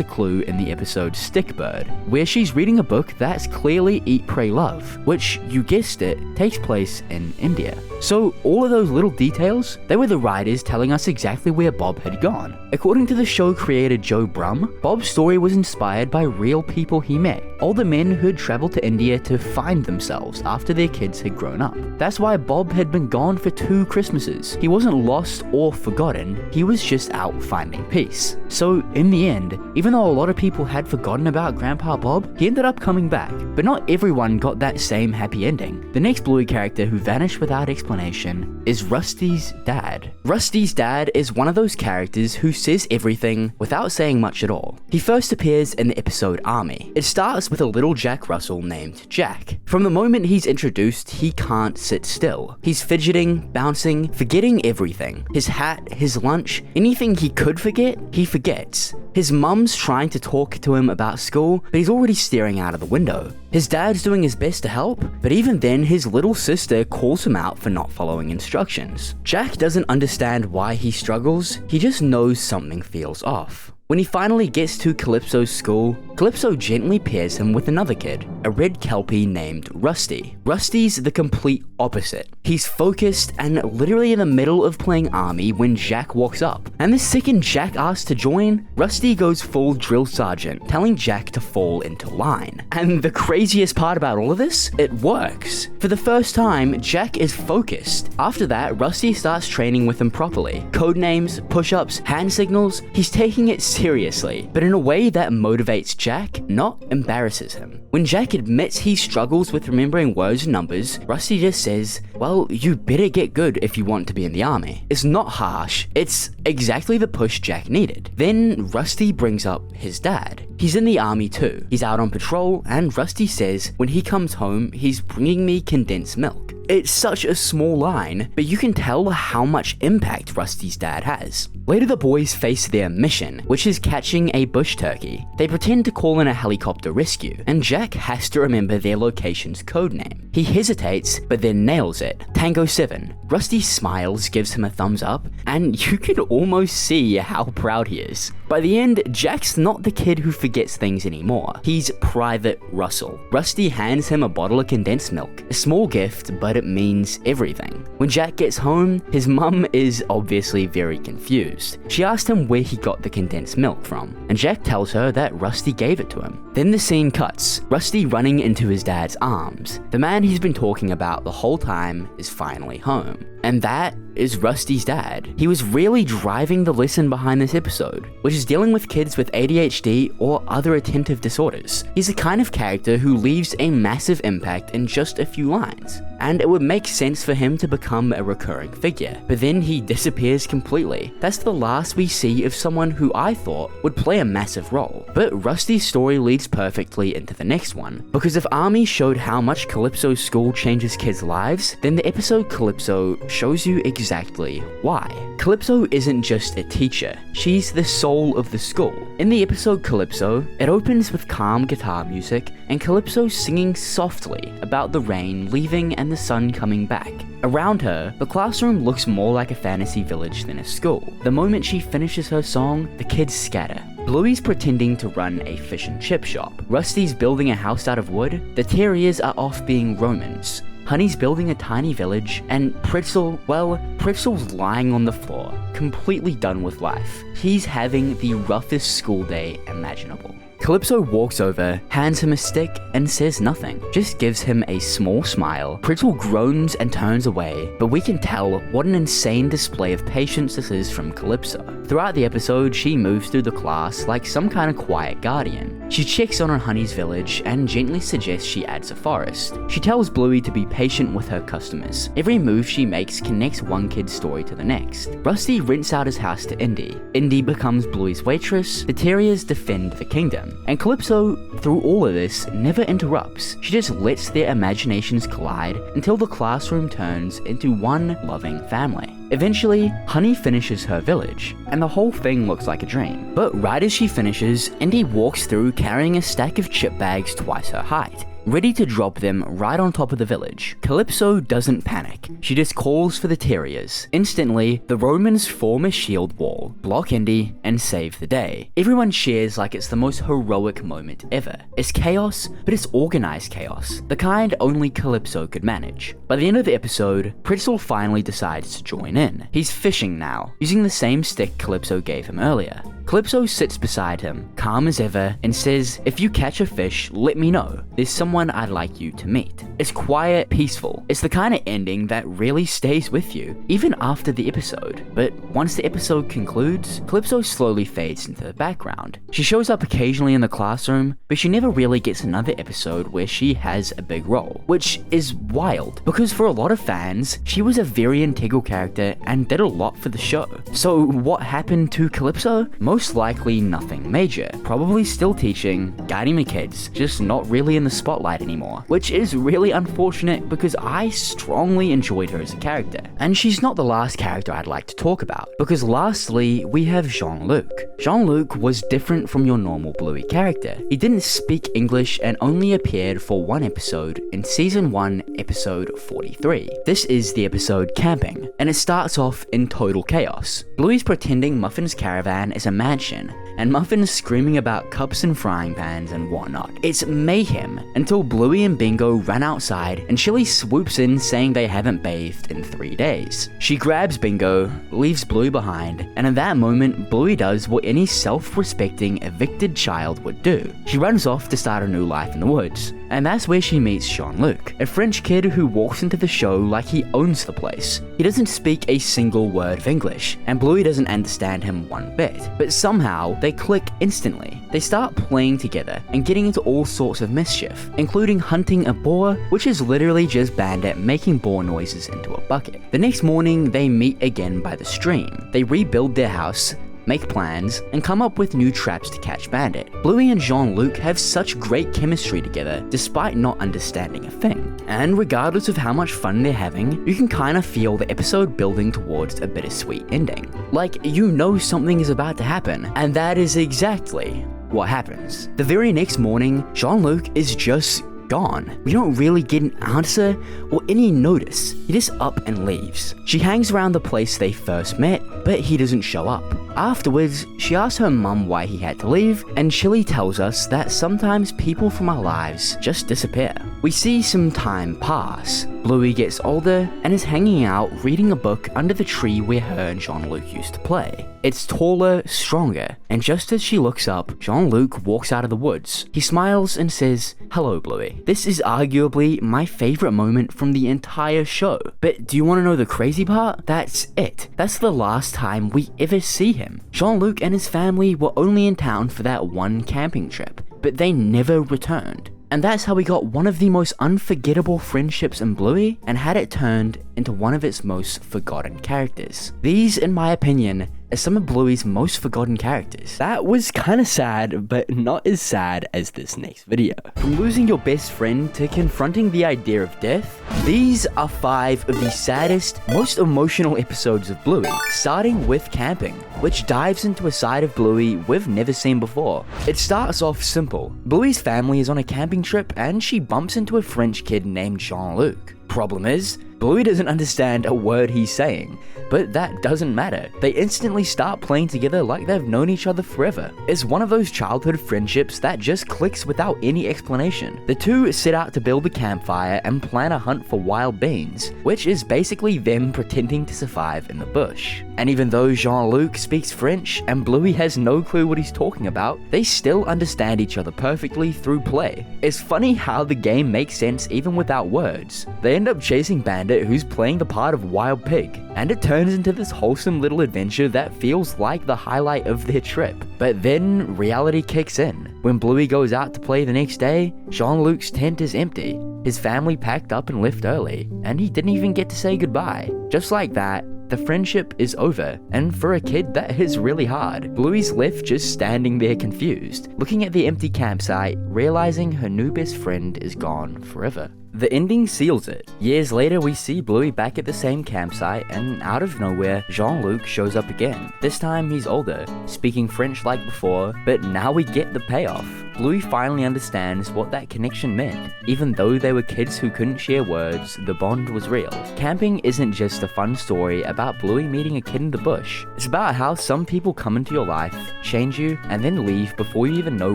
a clue in the episode Stickbird, where she's reading a book that's clearly Eat, Pray, Love, which, you guessed it, takes place in India. So all of those little details, they were the writers telling us exactly where Bob had gone. According to the show creator Joe Brum, Bob's story was inspired by real people he met, older men who had traveled to India to find themselves after their kids had grown up. That's why Bob had been gone for 2 Christmases. He wasn't lost or forgotten, he was just out finding peace. So in the end, even though a lot of people had forgotten about Grandpa Bob, he ended up coming back. But not everyone got that same happy ending. The next Bluey character who vanished without explanation is Rusty's dad. Rusty's dad is one of those characters who says everything without saying much at all. He first appears in the episode Army. It starts with a little Jack Russell named Jack. From the moment he's introduced, he can't sit still. He's fidgeting, bouncing, forgetting everything. His hat, his lunch, anything he could forget, he forgets. His mum's trying to talk to him about school, but he's already staring out of the window. His dad's doing his best to help, but even then his little sister calls him out for not following instructions. Jack doesn't understand why he struggles, he just knows something feels off. When he finally gets to Calypso's school, Calypso gently pairs him with another kid, a red Kelpie named Rusty. Rusty's the complete opposite. He's focused and literally in the middle of playing Army when Jack walks up. And the second Jack asks to join, Rusty goes full drill sergeant, telling Jack to fall into line. And the craziest part about all of this, it works. For the first time, Jack is focused. After that, Rusty starts training with him properly. Code names, push-ups, hand signals, he's taking it seriously, but in a way that motivates Jack, not embarrasses him. When Jack admits he struggles with remembering words and numbers, Rusty just says, well, you better get good if you want to be in the army. It's not harsh, it's exactly the push Jack needed. Then Rusty brings up his dad. He's in the army too. He's out on patrol, and Rusty says when he comes home, he's bringing me condensed milk. It's such a small line, but you can tell how much impact Rusty's dad has. Later the boys face their mission, which is catching a bush turkey. They pretend to call in a helicopter rescue, and Jack has to remember their location's code name. He hesitates, but then nails it. Tango 7. Rusty smiles, gives him a thumbs up, and you can almost see how proud he is. By the end, Jack's not the kid who forgets things anymore. He's Private Russell. Rusty hands him a bottle of condensed milk. A small gift, but it means everything. When Jack gets home, his mum is obviously very confused. She asked him where he got the condensed milk from, and Jack tells her that Rusty gave it to him. Then the scene cuts. Rusty running into his dad's arms. The man he's been talking about the whole time is finally home. And that is Rusty's dad. He was really driving the lesson behind this episode, which is dealing with kids with ADHD or other attentive disorders. He's the kind of character who leaves a massive impact in just a few lines, and it would make sense for him to become a recurring figure, but then he disappears completely. That's the last we see of someone who I thought would play a massive role. But Rusty's story leads perfectly into the next one, because if Army showed how much Calypso's school changes kids' lives, then the episode Calypso shows you exactly why. Calypso isn't just a teacher, she's the soul of the school. In the episode Calypso, it opens with calm guitar music and Calypso singing softly about the rain leaving and the sun coming back. Around her, the classroom looks more like a fantasy village than a school. The moment she finishes her song, the kids scatter. Bluey's pretending to run a fish and chip shop. Rusty's building a house out of wood. The terriers are off being Romans. Honey's building a tiny village, and Pretzel's lying on the floor, completely done with life. He's having the roughest school day imaginable. Calypso walks over, hands him a stick, and says nothing, just gives him a small smile. Pretzel groans and turns away, but we can tell what an insane display of patience this is from Calypso. Throughout the episode, she moves through the class like some kind of quiet guardian. She checks on her Honey's village and gently suggests she adds a forest. She tells Bluey to be patient with her customers. Every move she makes connects one kid's story to the next. Rusty rents out his house to Indy. Indy becomes Bluey's waitress. The terriers defend the kingdom. And Calypso, through all of this, never interrupts. She just lets their imaginations collide until the classroom turns into one loving family. Eventually, Honey finishes her village, and the whole thing looks like a dream. But right as she finishes, Indy walks through carrying a stack of chip bags twice her height, ready to drop them right on top of the village. Calypso doesn't panic. She just calls for the terriers. Instantly, the Romans form a shield wall, block Indy, and save the day. Everyone cheers like it's the most heroic moment ever. It's chaos, but it's organized chaos, the kind only Calypso could manage. By the end of the episode, Pretzel finally decides to join in. He's fishing now, using the same stick Calypso gave him earlier. Calypso sits beside him, calm as ever, and says, "If you catch a fish, let me know. There's someone I'd like you to meet." It's quiet, peaceful. It's the kind of ending that really stays with you, even after the episode. But once the episode concludes, Calypso slowly fades into the background. She shows up occasionally in the classroom, but she never really gets another episode where she has a big role, which is wild, because for a lot of fans, she was a very integral character and did a lot for the show. So what happened to Calypso? Most likely nothing major. Probably still teaching, guiding the kids, just not really in the spotlight anymore. Which is really unfortunate because I strongly enjoyed her as a character. And she's not the last character I'd like to talk about, because lastly, we have Jean-Luc. Jean-Luc was different from your normal Bluey character. He didn't speak English and only appeared for one episode in Season 1, Episode 43. This is the episode Camping, and it starts off in total chaos. Bluey's pretending Muffin's caravan is a mansion, and Muffin's screaming about cups and frying pans and whatnot. It's mayhem until Bluey and Bingo run outside and Chili swoops in saying they haven't bathed in 3 days. She grabs Bingo, leaves Bluey behind, and in that moment, Bluey does what any self-respecting evicted child would do. She runs off to start a new life in the woods. And that's where she meets Jean-Luc, a French kid who walks into the show like he owns the place. He doesn't speak a single word of English, and Bluey doesn't understand him one bit. But somehow, they click instantly. They start playing together and getting into all sorts of mischief, including hunting a boar, which is literally just Bandit making boar noises into a bucket. The next morning, they meet again by the stream. They rebuild their house, make plans, and come up with new traps to catch Bandit. Bluey and Jean-Luc have such great chemistry together despite not understanding a thing. and regardless of how much fun they're having, you can kinda feel the episode building towards a bittersweet ending. Like, you know something is about to happen, and that is exactly what happens. The very next morning, Jean-Luc is just gone. We don't really get an answer or any notice. He just up and leaves. She hangs around the place they first met, but he doesn't show up. Afterwards, she asks her mum why he had to leave, and Chili tells us that sometimes people from our lives just disappear. We see some time pass. Bluey gets older and is hanging out reading a book under the tree where her and Jean-Luc used to play. It's taller, stronger, and just as she looks up, Jean-Luc walks out of the woods. He smiles and says, "Hello, Bluey." This is arguably my favorite moment from the entire show. But do you want to know the crazy part? That's it. That's the last time we ever see him. Jean-Luc and his family were only in town for that one camping trip, but they never returned. And that's how we got one of the most unforgettable friendships in Bluey and had it turned into one of its most forgotten characters. These, in my opinion, are some of Bluey's most forgotten characters. That was kinda sad, but not as sad as this next video. From losing your best friend to confronting the idea of death, these are 5 of the saddest, most emotional episodes of Bluey, starting with camping, which dives into a side of Bluey we've never seen before. It starts off simple. Bluey's family is on a camping trip and she bumps into a French kid named Jean-Luc. Problem is, Bluey doesn't understand a word he's saying, but that doesn't matter. They instantly start playing together like they've known each other forever. It's one of those childhood friendships that just clicks without any explanation. The two set out to build a campfire and plan a hunt for wild beans, which is basically them pretending to survive in the bush. And even though Jean-Luc speaks French and Bluey has no clue what he's talking about, they still understand each other perfectly through play. It's funny how the game makes sense even without words. They end up chasing Bandit, who's playing the part of Wild Pig, and it turns into this wholesome little adventure that feels like the highlight of their trip. But then reality kicks in. When Bluey goes out to play the next day, Jean-Luc's tent is empty. His family packed up and left early, and he didn't even get to say goodbye. Just like that, the friendship is over, and for a kid that is really hard. Bluey's left just standing there confused, looking at the empty campsite, realizing her new best friend is gone forever. The ending seals it. Years later, we see Bluey back at the same campsite, and out of nowhere, Jean-Luc shows up again. This time he's older, speaking French like before, but now we get the payoff. Bluey finally understands what that connection meant. Even though they were kids who couldn't share words, the bond was real. Camping isn't just a fun story about Bluey meeting a kid in the bush. It's about how some people come into your life, change you, and then leave before you even know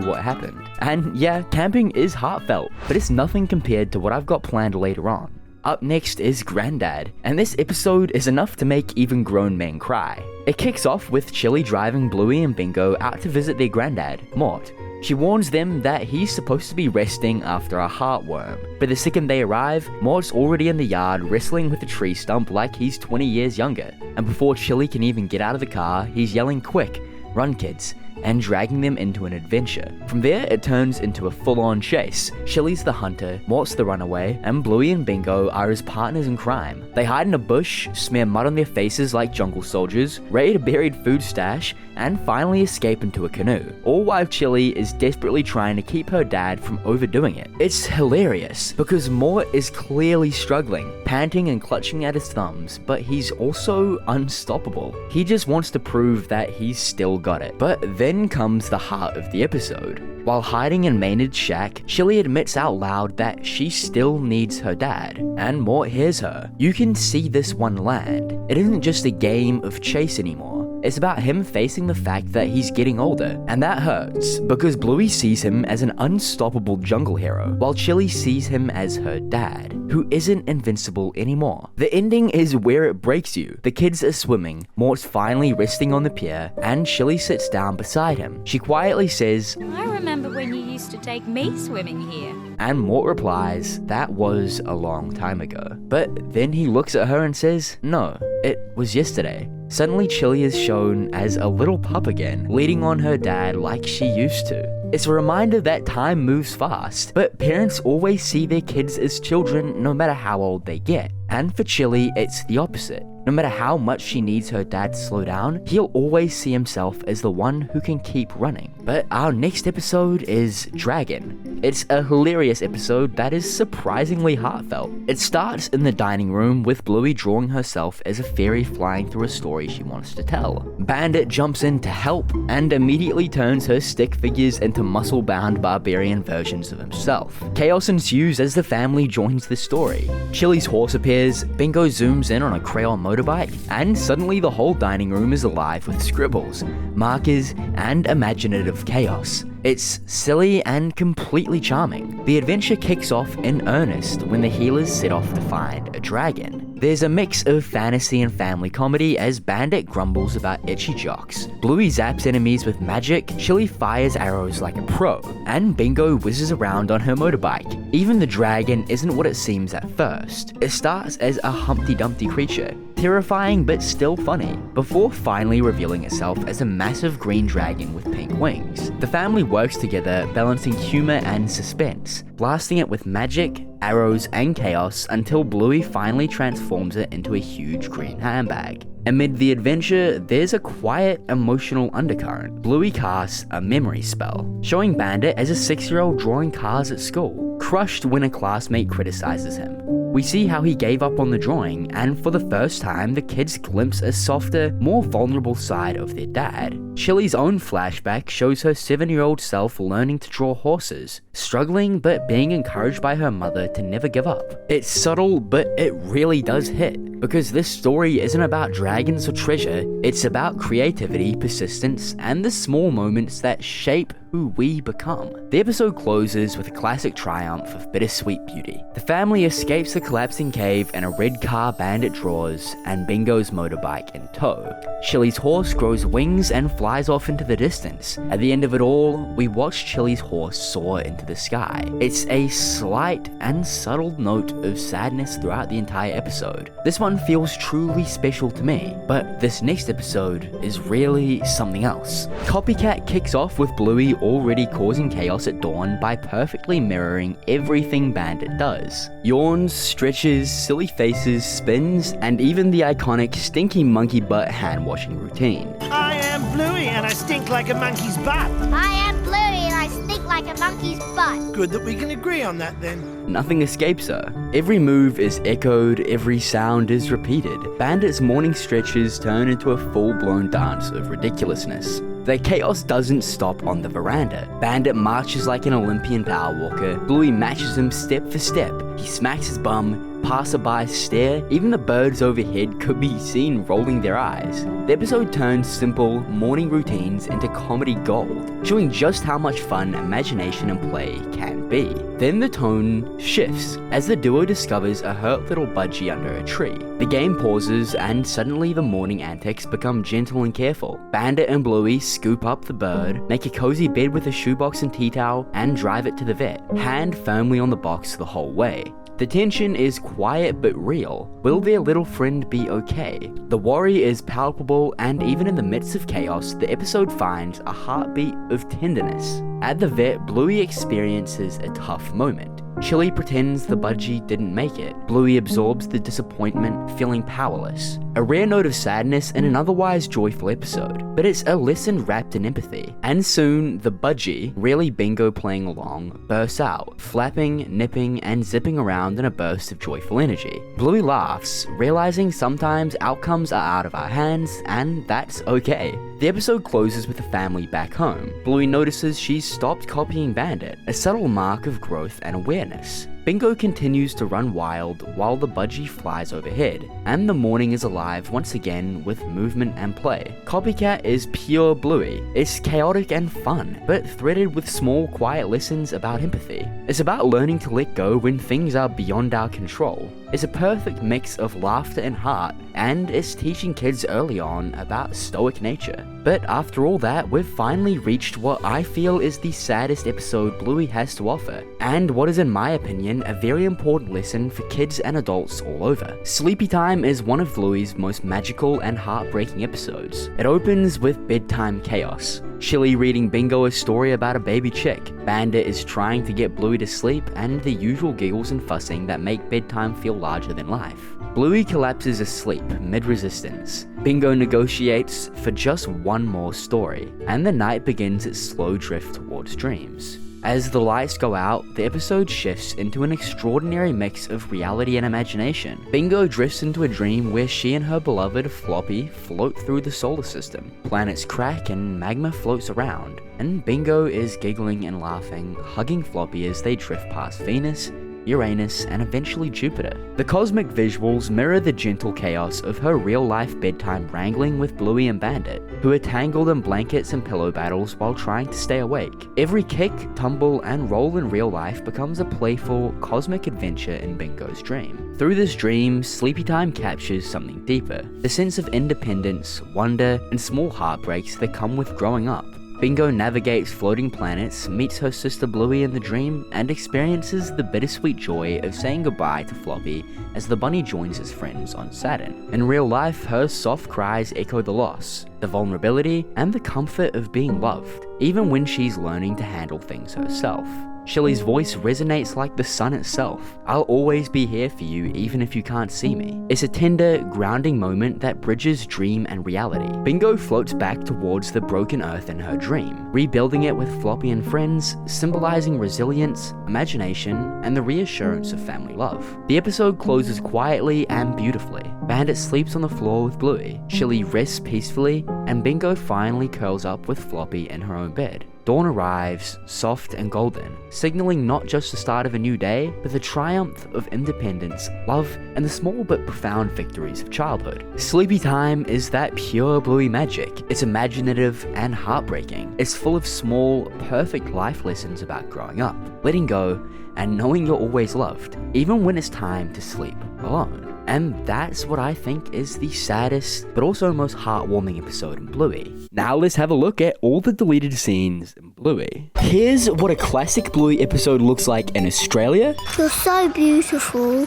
what happened. And yeah, camping is heartfelt, but it's nothing compared to what I've got planned later on. Up next is Granddad, and this episode is enough to make even grown men cry. It kicks off with Chili driving Bluey and Bingo out to visit their granddad, Mort. She warns them that he's supposed to be resting after a heartworm, but the second they arrive, Mort's already in the yard wrestling with a tree stump like he's 20 years younger. And before Chili can even get out of the car, he's yelling, "Quick, run kids," and dragging them into an adventure. From there, it turns into a full-on chase. Chili's the hunter, Mort's the runaway, and Bluey and Bingo are his partners in crime. They hide in a bush, smear mud on their faces like jungle soldiers, raid a buried food stash, and finally escape into a canoe, all while Chili is desperately trying to keep her dad from overdoing it. It's hilarious, because Mort is clearly struggling, panting and clutching at his thumbs, but he's also unstoppable. He just wants to prove that he's still got it. But then comes the heart of the episode. While hiding in Maynard's shack, Chili admits out loud that she still needs her dad, and Mort hears her. You can see this one land. It isn't just a game of chase anymore. It's about him facing the fact that he's getting older, and that hurts, because Bluey sees him as an unstoppable jungle hero, while Chili sees him as her dad, who isn't invincible anymore. The ending is where it breaks you. The kids are swimming, Mort's finally resting on the pier, and Chili sits down beside him. She quietly says, "I remember when you used to take me swimming here." And Mort replies, "That was a long time ago." But then he looks at her and says, "No, it was yesterday." Suddenly Chili is shown as a little pup again, leading on her dad like she used to. It's a reminder that time moves fast, but parents always see their kids as children no matter how old they get. And for Chili, it's the opposite. No matter how much she needs her dad to slow down, he'll always see himself as the one who can keep running. But our next episode is Dragon. It's a hilarious episode that is surprisingly heartfelt. It starts in the dining room with Bluey drawing herself as a fairy flying through a story she wants to tell. Bandit jumps in to help and immediately turns her stick figures into muscle-bound barbarian versions of himself. Chaos ensues as the family joins the story. Chili's horse appears, Bingo zooms in on a crayon motorbike, and suddenly the whole dining room is alive with scribbles, markers, and imaginative chaos. It's silly and completely charming. The adventure kicks off in earnest when the healers set off to find a dragon. There's a mix of fantasy and family comedy as Bandit grumbles about itchy jocks. Bluey zaps enemies with magic, Chili fires arrows like a pro, and Bingo whizzes around on her motorbike. Even the dragon isn't what it seems at first. It starts as a Humpty Dumpty creature, terrifying but still funny, before finally revealing itself as a massive green dragon with pink wings. The family works together, balancing humor and suspense, blasting it with magic, arrows, and chaos until Bluey finally transforms it into a huge green handbag. Amid the adventure, there's a quiet, emotional undercurrent. Bluey casts a memory spell, showing Bandit as a 6-year-old drawing cars at school, crushed when a classmate criticizes him. We see how he gave up on the drawing, and for the first time, the kids glimpse a softer, more vulnerable side of their dad. Chili's own flashback shows her 7-year-old self learning to draw horses, struggling but being encouraged by her mother to never give up. It's subtle, but it really does hit, because this story isn't about dragons or treasure, it's about creativity, persistence, and the small moments that shape who we become. The episode closes with a classic triumph of bittersweet beauty. The family escapes the collapsing cave in a red car Bandit draws, and Bingo's motorbike in tow. Chili's horse grows wings and flies off into the distance. At the end of it all, we watch Chili's horse soar into the sky. It's a slight and subtle note of sadness throughout the entire episode. This one feels truly special to me, but this next episode is really something else. Copycat kicks off with Bluey already causing chaos at dawn by perfectly mirroring everything Bandit does. Yawns, stretches, silly faces, spins, and even the iconic stinky monkey butt hand washing routine. I am Bluey and I stink like a monkey's butt. I am Bluey and I stink like a monkey's butt. Good that we can agree on that then. Nothing escapes her. Every move is echoed, every sound is repeated. Bandit's morning stretches turn into a full-blown dance of ridiculousness. The chaos doesn't stop on the veranda. Bandit marches like an Olympian power walker. Bluey matches him step for step. He smacks his bum. Passerbys stare. Even the birds overhead could be seen rolling their eyes. The episode turns simple morning routines into comedy gold, showing just how much fun imagination and play can be. Then the tone shifts as the duo discovers a hurt little budgie under a tree. The game pauses and suddenly the morning antics become gentle and careful. Bandit and Bluey scoop up the bird, make a cozy bed with a shoebox and tea towel, and drive it to the vet, hand firmly on the box the whole way. The tension is quiet but real. Will their little friend be okay? The worry is palpable, and even in the midst of chaos, the episode finds a heartbeat of tenderness. At the vet, Bluey experiences a tough moment. Chili pretends the budgie didn't make it. Bluey absorbs the disappointment, feeling powerless. A rare note of sadness in an otherwise joyful episode, but it's a lesson wrapped in empathy. And soon, the budgie, really Bingo playing along, bursts out, flapping, nipping, and zipping around in a burst of joyful energy. Bluey laughs, realizing sometimes outcomes are out of our hands, and that's okay. The episode closes with the family back home. Bluey notices she's stopped copying Bandit, a subtle mark of growth and awareness. Bingo continues to run wild while the budgie flies overhead, and the morning is alive once again with movement and play. Copycat is pure Bluey. It's chaotic and fun, but threaded with small, quiet lessons about empathy. It's about learning to let go when things are beyond our control. It's a perfect mix of laughter and heart, and it's teaching kids early on about stoic nature. But after all that, we've finally reached what I feel is the saddest episode Bluey has to offer, and what is in my opinion a very important lesson for kids and adults all over. Sleepy Time is one of Bluey's most magical and heartbreaking episodes. It opens with bedtime chaos. Chili reading Bingo a story about a baby chick. Bandit is trying to get Bluey to sleep, and the usual giggles and fussing that make bedtime feel larger than life. Bluey collapses asleep mid-resistance. Bingo negotiates for just one more story, and the night begins its slow drift towards dreams. As the lights go out, the episode shifts into an extraordinary mix of reality and imagination. Bingo drifts into a dream where she and her beloved Floppy float through the solar system. Planets crack and magma floats around, and Bingo is giggling and laughing, hugging Floppy as they drift past Venus, Uranus, and eventually Jupiter. The cosmic visuals mirror the gentle chaos of her real-life bedtime wrangling with Bluey and Bandit, who are tangled in blankets and pillow battles while trying to stay awake. Every kick, tumble, and roll in real life becomes a playful, cosmic adventure in Bingo's dream. Through this dream, Sleepy Time captures something deeper, the sense of independence, wonder, and small heartbreaks that come with growing up. Bingo navigates floating planets, meets her sister Bluey in the dream, and experiences the bittersweet joy of saying goodbye to Floppy as the bunny joins his friends on Saturn. In real life, her soft cries echo the loss, the vulnerability, and the comfort of being loved, even when she's learning to handle things herself. Shelly's voice resonates like the sun itself. I'll always be here for you even if you can't see me. It's a tender, grounding moment that bridges dream and reality. Bingo floats back towards the broken earth in her dream, rebuilding it with Floppy and friends, symbolizing resilience, imagination, and the reassurance of family love. The episode closes quietly and beautifully. Bandit sleeps on the floor with Bluey, Shelly rests peacefully, and Bingo finally curls up with Floppy in her own bed. Dawn arrives, soft and golden, signaling not just the start of a new day, but the triumph of independence, love, and the small but profound victories of childhood. Sleepy Time is that pure Bluey magic. It's imaginative and heartbreaking. It's full of small, perfect life lessons about growing up, letting go, and knowing you're always loved, even when it's time to sleep alone. And that's what I think is the saddest, but also most heartwarming episode in Bluey. Now let's have a look at all the deleted scenes in Bluey. Here's what a classic Bluey episode looks like in Australia. You're so beautiful.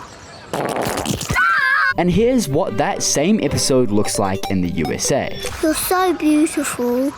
And here's what that same episode looks like in the USA. You're so beautiful.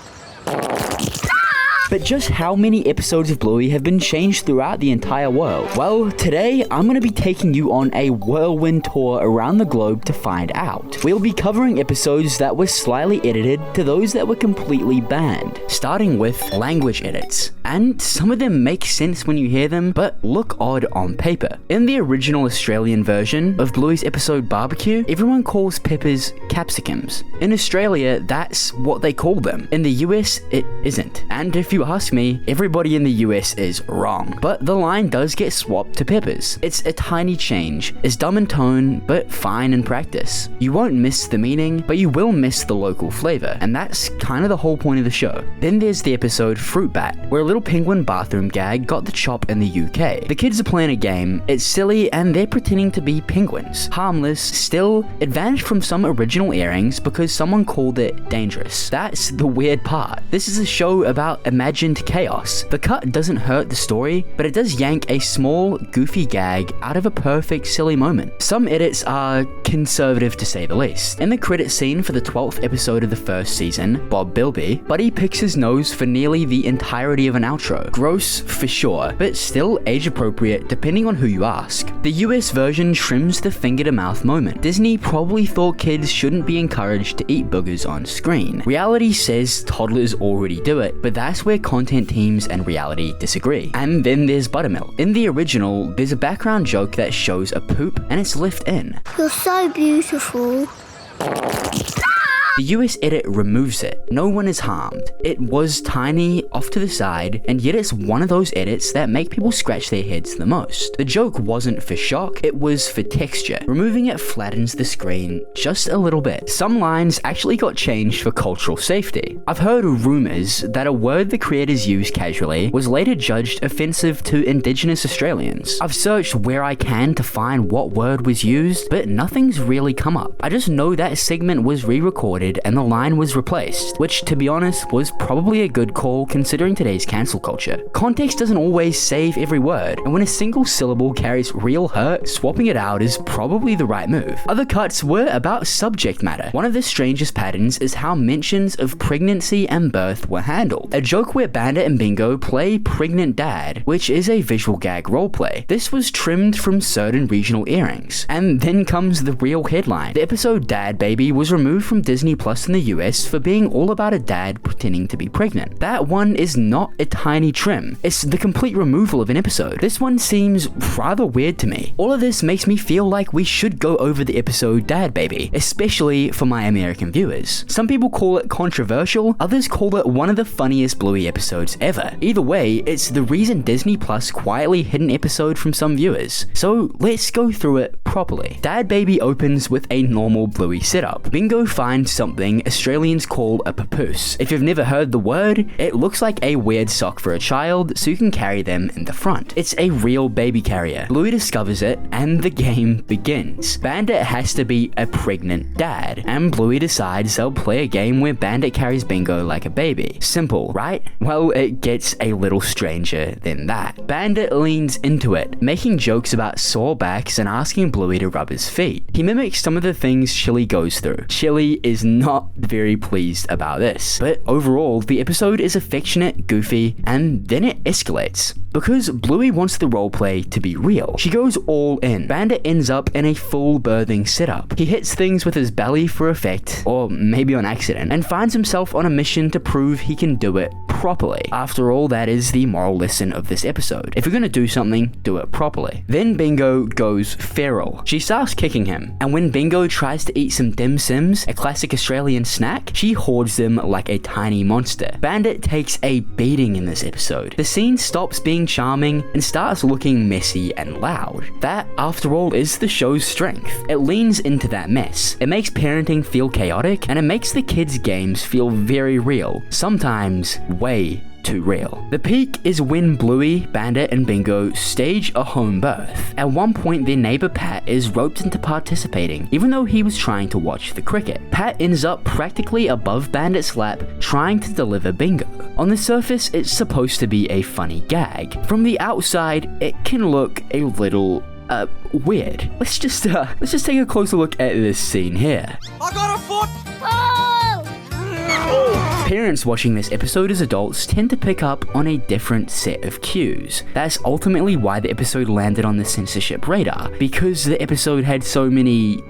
But just how many episodes of Bluey have been changed throughout the entire world? Well, today I'm going to be taking you on a whirlwind tour around the globe to find out. We'll be covering episodes that were slightly edited to those that were completely banned, starting with language edits. And some of them make sense when you hear them, but look odd on paper. In the original Australian version of Bluey's episode Barbecue, everyone calls peppers capsicums. In Australia, that's what they call them. In the US, it isn't. And if you ask me, everybody in the US is wrong. But the line does get swapped to peppers. It's a tiny change. It's dumb in tone, but fine in practice. You won't miss the meaning, but you will miss the local flavor. And that's kind of the whole point of the show. Then there's the episode Fruit Bat, where a little penguin bathroom gag got the chop in the UK. The kids are playing a game, it's silly, and they're pretending to be penguins. Harmless, still, it vanished from some original airings because someone called it dangerous. That's the weird part. This is a show about imagined chaos. The cut doesn't hurt the story, but it does yank a small, goofy gag out of a perfect, silly moment. Some edits are conservative to say the least. In the credit scene for the 12th episode of the first season, Bob Bilby, Buddy picks his nose for nearly the entirety of an outro. Gross for sure, but still age appropriate depending on who you ask. The US version trims the finger to mouth moment. Disney probably thought kids shouldn't be encouraged to eat boogers on screen. Reality says toddlers already do it, but that's where content teams and reality disagree. And then there's buttermilk. In the original, there's a background joke that shows a poop and it's left in. You're so beautiful. The US edit removes it. No one is harmed. It was tiny, off to the side, and yet it's one of those edits that make people scratch their heads the most. The joke wasn't for shock, it was for texture. Removing it flattens the screen just a little bit. Some lines actually got changed for cultural safety. I've heard rumors that a word the creators used casually was later judged offensive to Indigenous Australians. I've searched where I can to find what word was used, but nothing's really come up. I just know that segment was re-recorded deleted and the line was replaced, which to be honest was probably a good call considering today's cancel culture. Context doesn't always save every word, and when a single syllable carries real hurt, swapping it out is probably the right move. Other cuts were about subject matter. One of the strangest patterns is how mentions of pregnancy and birth were handled. A joke where Bandit and Bingo play pregnant dad, which is a visual gag roleplay. This was trimmed from certain regional airings. And then comes the real headline. The episode Dad Baby was removed from Disney Plus in the US for being all about a dad pretending to be pregnant. That one is not a tiny trim. It's the complete removal of an episode. This one seems rather weird to me. All of this makes me feel like we should go over the episode Dad Baby, especially for my American viewers. Some people call it controversial, others call it one of the funniest Bluey episodes ever. Either way, it's the reason Disney Plus quietly hid an episode from some viewers. So let's go through it properly. Dad Baby opens with a normal Bluey setup. Bingo finds something Australians call a papoose. If you've never heard the word, it looks like a weird sock for a child so you can carry them in the front. It's a real baby carrier. Bluey discovers it and the game begins. Bandit has to be a pregnant dad, and Bluey decides they'll play a game where Bandit carries Bingo like a baby. Simple, right? Well, it gets a little stranger than that. Bandit leans into it, making jokes about sore backs and asking Bluey to rub his feet. He mimics some of the things Chili goes through. Chili is not very pleased about this, but overall, the episode is affectionate, goofy, and then it escalates. Because Bluey wants the roleplay to be real, she goes all in. Bandit ends up in a full birthing setup. He hits things with his belly for effect, or maybe on accident, and finds himself on a mission to prove he can do it properly. After all, that is the moral lesson of this episode. If you're gonna do something, do it properly. Then Bingo goes feral. She starts kicking him, and when Bingo tries to eat some dim sims, a classic Australian snack, she hoards them like a tiny monster. Bandit takes a beating in this episode. The scene stops being charming and starts looking messy and loud. That, after all, is the show's strength. It leans into that mess. It makes parenting feel chaotic, and it makes the kids' games feel very real. Sometimes way too real. The peak is when Bluey, Bandit, and Bingo stage a home birth. At one point, their neighbor Pat is roped into participating, even though he was trying to watch the cricket. Pat ends up practically above Bandit's lap, trying to deliver Bingo. On the surface, it's supposed to be a funny gag. From the outside, it can look a little weird. Let's just take a closer look at this scene here. I got a foot! Parents watching this episode as adults tend to pick up on a different set of cues. That's ultimately why the episode landed on the censorship radar, because the episode had so many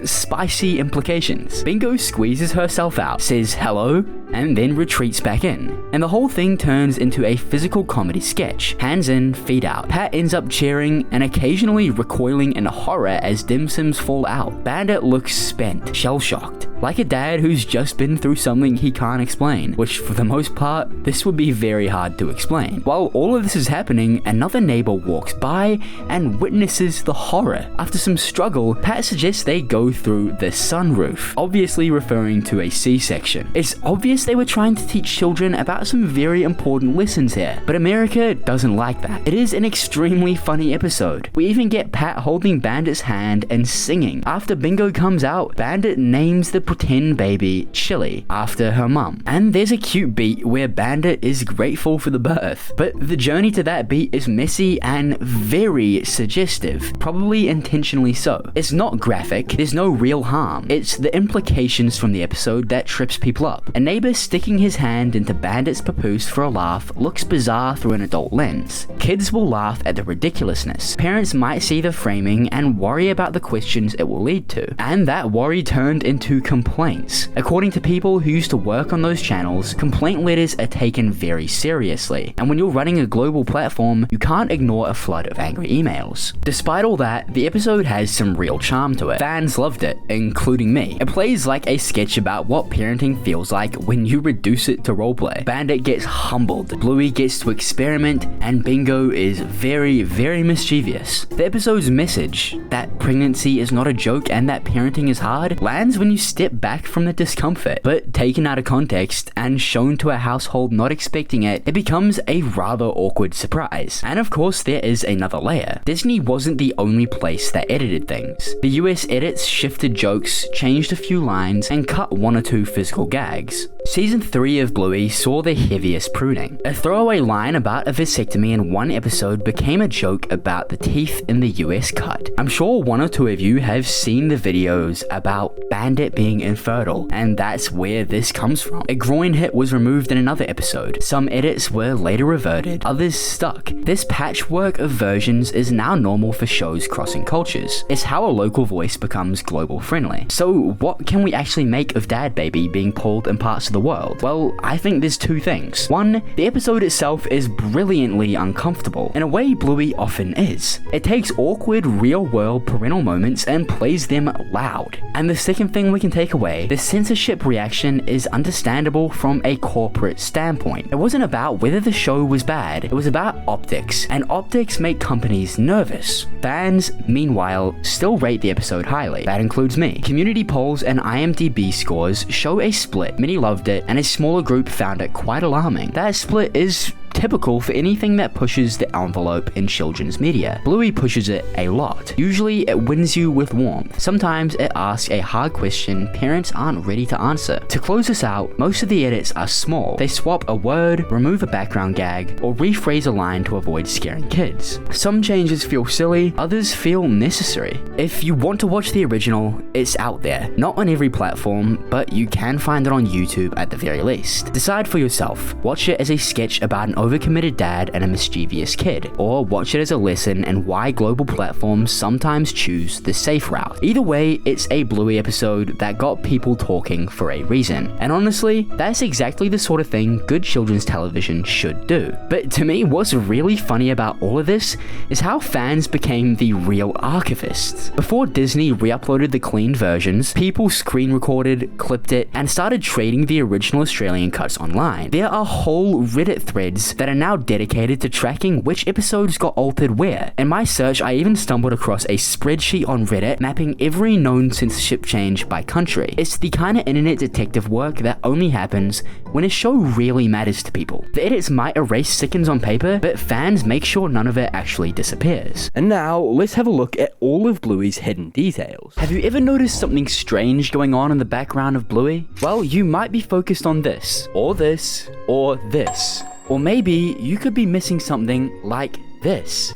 spicy implications. Bingo squeezes herself out, says hello, and then retreats back in. And the whole thing turns into a physical comedy sketch. Hands in, feet out. Pat ends up cheering and occasionally recoiling in horror as dim sims fall out. Bandit looks spent, shell-shocked, like a dad who's just been through something he can't explain, which for the most part, this would be very hard to explain. While all of this is happening, another neighbor walks by and witnesses the horror. After some struggle, Pat suggests they go through the sunroof, obviously referring to a C-section. It's obvious they were trying to teach children about some very important lessons here, but America doesn't like that. It is an extremely funny episode. We even get Pat holding Bandit's hand and singing. After Bingo comes out, Bandit names the pretend baby Chili after her mum. And there's a cute beat where Bandit is grateful for the birth, but the journey to that beat is messy and very suggestive, probably intentionally so. It's not graphic, there's no real harm. It's the implications from the episode that trips people up. A neighbor sticking his hand into Bandit's papoose for a laugh looks bizarre through an adult lens. Kids will laugh at the ridiculousness. Parents might see the framing and worry about the questions it will lead to. And that worry turned into complaints. According to people who used to work on those channels, complaint letters are taken very seriously. And when you're running a global platform, you can't ignore a flood of angry emails. Despite all that, the episode has some real charm to it. Fans loved it, including me. It plays like a sketch about what parenting feels like when you reduce it to roleplay. Bandit gets humbled, Bluey gets to experiment, and Bingo is very, very mischievous. The episode's message, that pregnancy is not a joke and that parenting is hard, lands when you step sit back from the discomfort, but taken out of context and shown to a household not expecting it, it becomes a rather awkward surprise. And of course there is another layer. Disney wasn't the only place that edited things. The US edits shifted jokes, changed a few lines, and cut one or two physical gags. Season 3 of Bluey saw the heaviest pruning. A throwaway line about a vasectomy in one episode became a joke about the teeth in the US cut. I'm sure one or two of you have seen the videos about Bandit being infertile, and that's where this comes from. A groin hit was removed in another episode. Some edits were later reverted, others stuck. This patchwork of versions is now normal for shows crossing cultures. It's how a local voice becomes global friendly. So what can we actually make of Dad Baby being pulled in parts of the world? Well, I think there's two things. One, the episode itself is brilliantly uncomfortable, in a way Bluey often is. It takes awkward, real-world parental moments and plays them loud. And the second thing we can take away, the censorship reaction is understandable from a corporate standpoint. It wasn't about whether the show was bad, it was about optics, and optics make companies nervous. Fans, meanwhile, still rate the episode highly. That includes me. Community polls and IMDb scores show a split. Many loved it, and a smaller group found it quite alarming. That split is typical for anything that pushes the envelope in children's media. Bluey pushes it a lot. Usually it wins you with warmth. Sometimes it asks a hard question parents aren't ready to answer. To close this out, most of the edits are small. They swap a word, remove a background gag, or rephrase a line to avoid scaring kids. Some changes feel silly, others feel necessary. If you want to watch the original, it's out there. Not on every platform, but you can find it on YouTube at the very least. Decide for yourself. Watch it as a sketch about an overcommitted dad and a mischievous kid, or watch it as a lesson in why global platforms sometimes choose the safe route. Either way, it's a Bluey episode that got people talking for a reason. And honestly, that's exactly the sort of thing good children's television should do. But to me, what's really funny about all of this is how fans became the real archivists. Before Disney re-uploaded the clean versions, people screen recorded, clipped it, and started trading the original Australian cuts online. There are whole Reddit threads that are now dedicated to tracking which episodes got altered where. In my search, I even stumbled across a spreadsheet on Reddit mapping every known censorship change by country. It's the kind of internet detective work that only happens when a show really matters to people. The edits might erase seconds on paper, but fans make sure none of it actually disappears. And now, let's have a look at all of Bluey's hidden details. Have you ever noticed something strange going on in the background of Bluey? Well, you might be focused on this, or this, or this. Or maybe you could be missing something like this.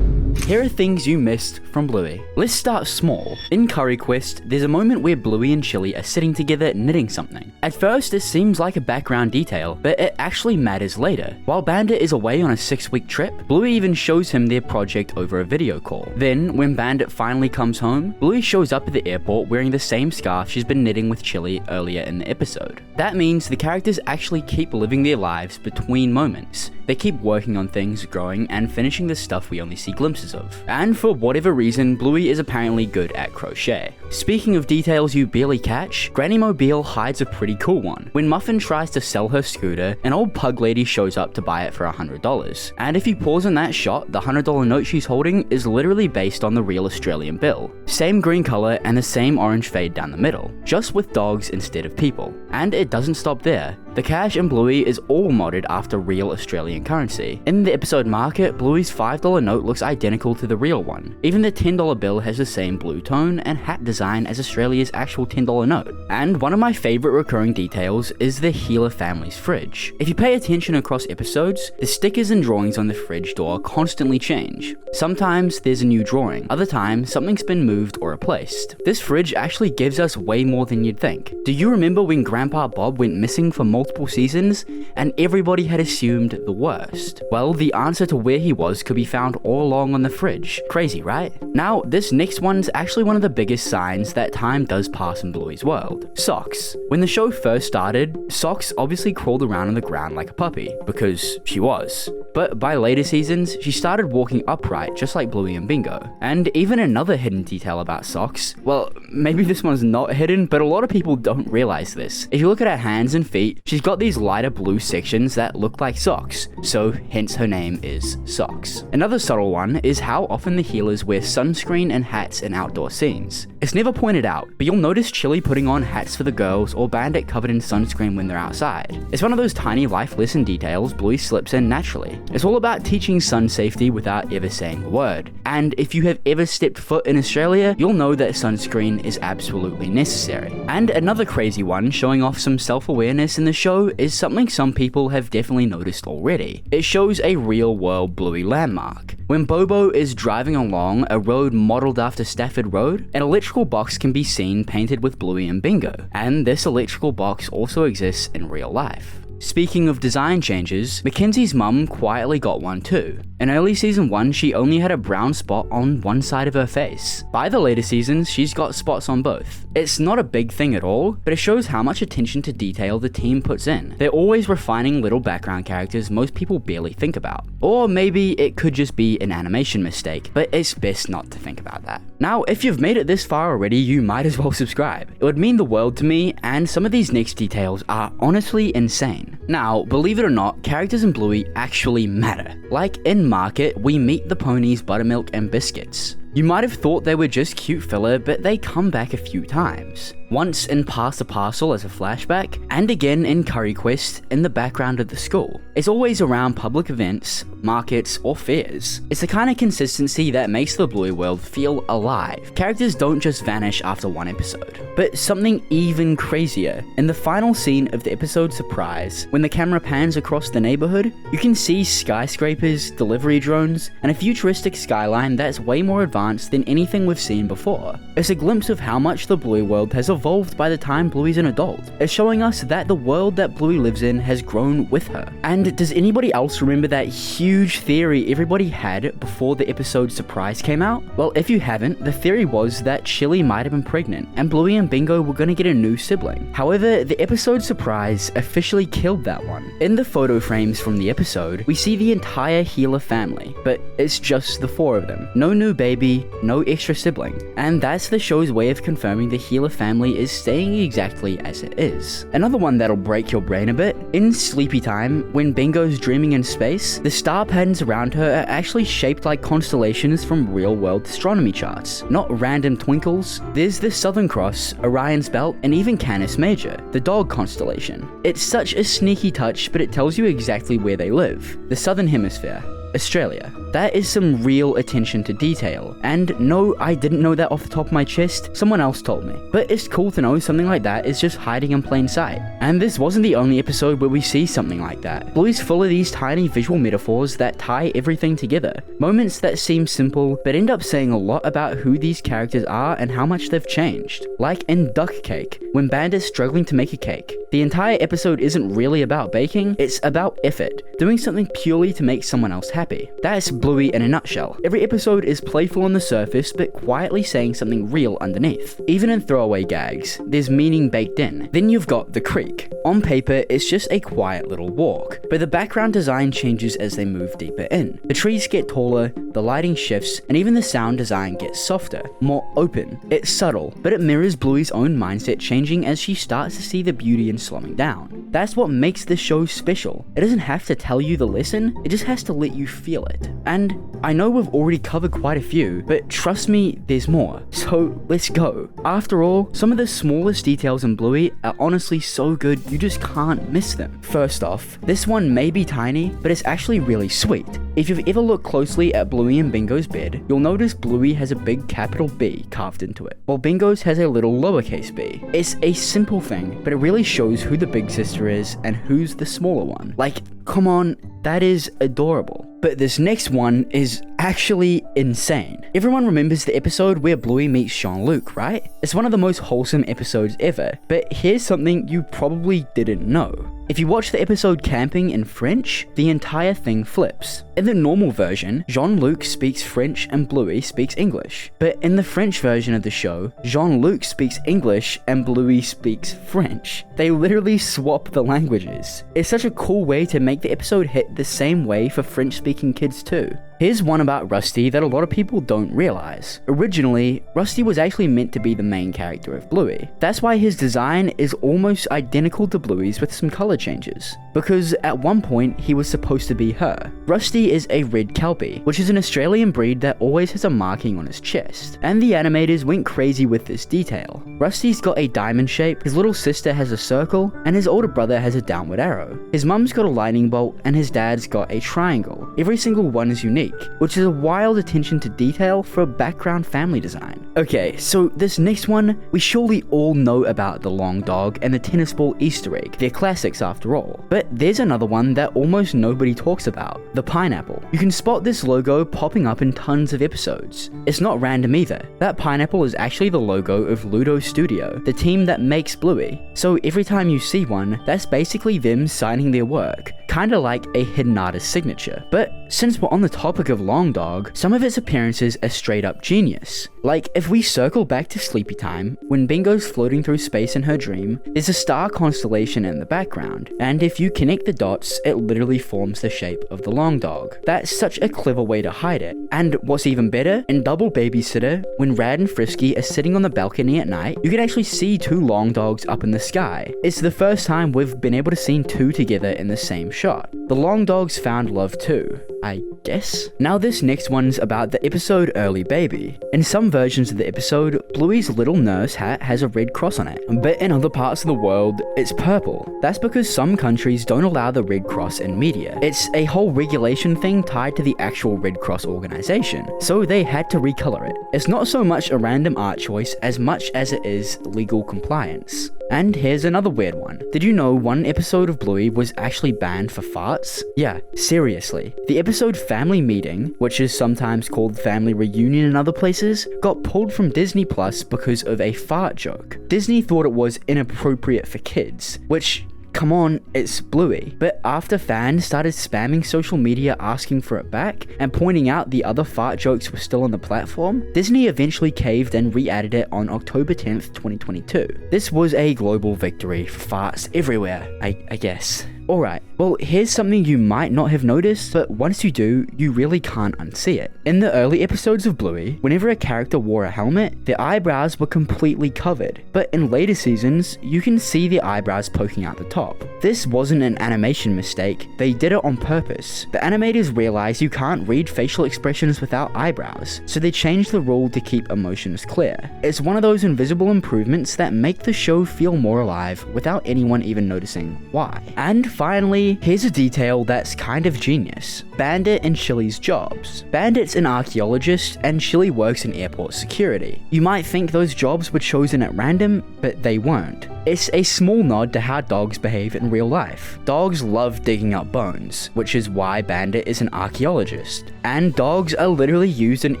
Here are things you missed from Bluey. Let's start small. In Curry Quest, there's a moment where Bluey and Chili are sitting together knitting something. At first, it seems like a background detail, but it actually matters later. While Bandit is away on a 6-week trip, Bluey even shows him their project over a video call. Then, when Bandit finally comes home, Bluey shows up at the airport wearing the same scarf she's been knitting with Chili earlier in the episode. That means the characters actually keep living their lives between moments. They keep working on things, growing, and finishing the stuff we only see glimpses of. And for whatever reason, Bluey is apparently good at crochet. Speaking of details you barely catch, Granny Mobile hides a pretty cool one. When Muffin tries to sell her scooter, an old pug lady shows up to buy it for $100. And if you pause on that shot, the $100 note she's holding is literally based on the real Australian bill. Same green color and the same orange fade down the middle, just with dogs instead of people. And it doesn't stop there. The cash in Bluey is all modded after real Australian currency. In the episode market, Bluey's $5 note looks identical to the real one. Even the $10 bill has the same blue tone and hat design as Australia's actual $10 note. And one of my favorite recurring details is the Healer family's fridge. If you pay attention across episodes, the stickers and drawings on the fridge door constantly change. Sometimes there's a new drawing, other times something's been moved or replaced. This fridge actually gives us way more than you'd think. Do you remember when Grandpa Bob went missing for multiple seasons and everybody had assumed the worst? Well, the answer to where he was could be found all along on the fridge. Crazy, right? Now, this next one's actually one of the biggest signs that time does pass in Bluey's world. Socks. When the show first started, Socks obviously crawled around on the ground like a puppy, because she was. But by later seasons, she started walking upright just like Bluey and Bingo. And even another hidden detail about Socks, well, maybe this one's not hidden, but a lot of people don't realize this. If you look at her hands and feet, she's got these lighter blue sections that look like socks. so hence her name is Socks. Another subtle one is how often the healers wear sunscreen and hats in outdoor scenes. It's never pointed out, but you'll notice Chili putting on hats for the girls or Bandit covered in sunscreen when they're outside. It's one of those tiny life lesson details Bluey slips in naturally. It's all about teaching sun safety without ever saying a word. And if you have ever stepped foot in Australia, you'll know that sunscreen is absolutely necessary. And another crazy one showing off some self-awareness in the show is something some people have definitely noticed already. It shows a real-world Bluey landmark. When Bobo is driving along a road modeled after Stafford Road, an electrical box can be seen painted with Bluey and Bingo, and this electrical box also exists in real life. Speaking of design changes, Mackenzie's mum quietly got one too. In early season 1, she only had a brown spot on one side of her face. By the later seasons, she's got spots on both. It's not a big thing at all, but it shows how much attention to detail the team puts in. They're always refining little background characters most people barely think about. Or maybe it could just be an animation mistake, but it's best not to think about that. Now, if you've made it this far already, you might as well subscribe. It would mean the world to me, and some of these next details are honestly insane. Now, believe it or not, characters in Bluey actually matter. Like in Market, we meet the ponies Buttermilk and Biscuits. You might have thought they were just cute filler, but they come back a few times. Once in Pass the Parcel as a flashback, and again in Curry Quest in the background of the school. It's always around public events, markets, or fairs. It's the kind of consistency that makes the Bluey world feel alive. Characters don't just vanish after one episode. But something even crazier, in the final scene of the episode Surprise, when the camera pans across the neighborhood, you can see skyscrapers, delivery drones, and a futuristic skyline that's way more advanced than anything we've seen before. It's a glimpse of how much the Bluey world has evolved by the time Bluey's an adult. It's showing us that the world that Bluey lives in has grown with her. And does anybody else remember that huge theory everybody had before the episode Surprise came out? Well, if you haven't, the theory was that Chili might have been pregnant, and Bluey and Bingo were gonna get a new sibling. However, the episode Surprise officially killed that one. In the photo frames from the episode, we see the entire Healer family, but it's just the 4 of them. No new baby, no extra sibling. And that's the show's way of confirming the Healer family is staying exactly as it is. Another one that'll break your brain a bit, in Sleepy Time, when Bingo's dreaming in space, the star patterns around her are actually shaped like constellations from real-world astronomy charts, not random twinkles. There's the Southern Cross, Orion's Belt, and even Canis Major, the dog constellation. It's such a sneaky touch, but it tells you exactly where they live. The Southern Hemisphere. Australia. That is some real attention to detail. And no, I didn't know that off the top of my chest, someone else told me. But it's cool to know something like that is just hiding in plain sight. And this wasn't the only episode where we see something like that. Bluey's full of these tiny visual metaphors that tie everything together. Moments that seem simple, but end up saying a lot about who these characters are and how much they've changed. Like in Duck Cake, when Bandit's struggling to make a cake. The entire episode isn't really about baking, it's about effort, doing something purely to make someone else happy. That's Bluey in a nutshell. Every episode is playful on the surface, but quietly saying something real underneath. Even in throwaway gags, there's meaning baked in. Then you've got The Creek. On paper, it's just a quiet little walk, but the background design changes as they move deeper in. The trees get taller, the lighting shifts, and even the sound design gets softer, more open. It's subtle, but it mirrors Bluey's own mindset changing as she starts to see the beauty in slowing down. That's what makes this show special. It doesn't have to tell you the lesson, it just has to let you feel it. And I know we've already covered quite a few, but trust me, there's more. So let's go. After all, some of the smallest details in Bluey are honestly so good you just can't miss them. First off, this one may be tiny, but it's actually really sweet. If you've ever looked closely at Bluey and Bingo's bed, you'll notice Bluey has a big capital B carved into it, while Bingo's has a little lowercase b. It's a simple thing, but it really shows who the big sister is and who's the smaller one. Like, come on, that is adorable. But this next one is actually insane. Everyone remembers the episode where Bluey meets Jean-Luc, right? It's one of the most wholesome episodes ever, but here's something you probably didn't know. If you watch the episode Camping in French, the entire thing flips. In the normal version, Jean-Luc speaks French and Bluey speaks English. But in the French version of the show, Jean-Luc speaks English and Bluey speaks French. They literally swap the languages. It's such a cool way to make the episode hit the same way for French-speaking kids too. Here's one about Rusty that a lot of people don't realize. Originally, Rusty was actually meant to be the main character of Bluey. That's why his design is almost identical to Bluey's with some color changes, because at one point he was supposed to be her. Rusty is a red kelpie, which is an Australian breed that always has a marking on his chest, and the animators went crazy with this detail. Rusty's got a diamond shape, his little sister has a circle, and his older brother has a downward arrow. His mum's got a lightning bolt, and his dad's got a triangle. Every single one is unique, which is a wild attention to detail for a background family design. Okay, so this next one, we surely all know about the long dog and the tennis ball Easter egg. They're classics after all. But there's another one that almost nobody talks about, the pineapple. You can spot this logo popping up in tons of episodes. It's not random either. That pineapple is actually the logo of Ludo Studio, the team that makes Bluey. So every time you see one, that's basically them signing their work, kinda like a hidden artist signature. But since we're on the topic of Long Dog, some of its appearances are straight up genius. Like, if we circle back to Sleepy Time, when Bingo's floating through space in her dream, there's a star constellation in the background, and if you connect the dots, it literally forms the shape of the Long Dog. That's such a clever way to hide it. And what's even better, in Double Babysitter, when Rad and Frisky are sitting on the balcony at night, you can actually see two long dogs up in the sky. It's the first time we've been able to see two together in the same shot. The long dogs found love too, I guess? Now this next one's about the episode Early Baby. In some versions of the episode, Bluey's little nurse hat has a red cross on it, but in other parts of the world, it's purple. That's because some countries don't allow the Red Cross in media. It's a whole regulation thing tied to the actual Red Cross organization, so they had to recolor it. It's not so much a random art choice as much as it is legal compliance. And here's another weird one. Did you know one episode of Bluey was actually banned for farts? Yeah, seriously. The episode Family Meeting, which is sometimes called Family Reunion in other places, got pulled from Disney Plus because of a fart joke. Disney thought it was inappropriate for kids, which, come on, it's Bluey. But after fans started spamming social media asking for it back and pointing out the other fart jokes were still on the platform, Disney eventually caved and re-added it on October 10th, 2022. This was a global victory for farts everywhere, I guess. Alright, well here's something you might not have noticed, but once you do, you really can't unsee it. In the early episodes of Bluey, whenever a character wore a helmet, their eyebrows were completely covered, but in later seasons, you can see the eyebrows poking out the top. This wasn't an animation mistake, they did it on purpose. The animators realized you can't read facial expressions without eyebrows, so they changed the rule to keep emotions clear. It's one of those invisible improvements that make the show feel more alive without anyone even noticing why. And finally, here's a detail that's kind of genius. Bandit and Chili's jobs. Bandit's an archaeologist and Chili works in airport security. You might think those jobs were chosen at random, but they weren't. It's a small nod to how dogs behave in real life. Dogs love digging up bones, which is why Bandit is an archaeologist. And dogs are literally used in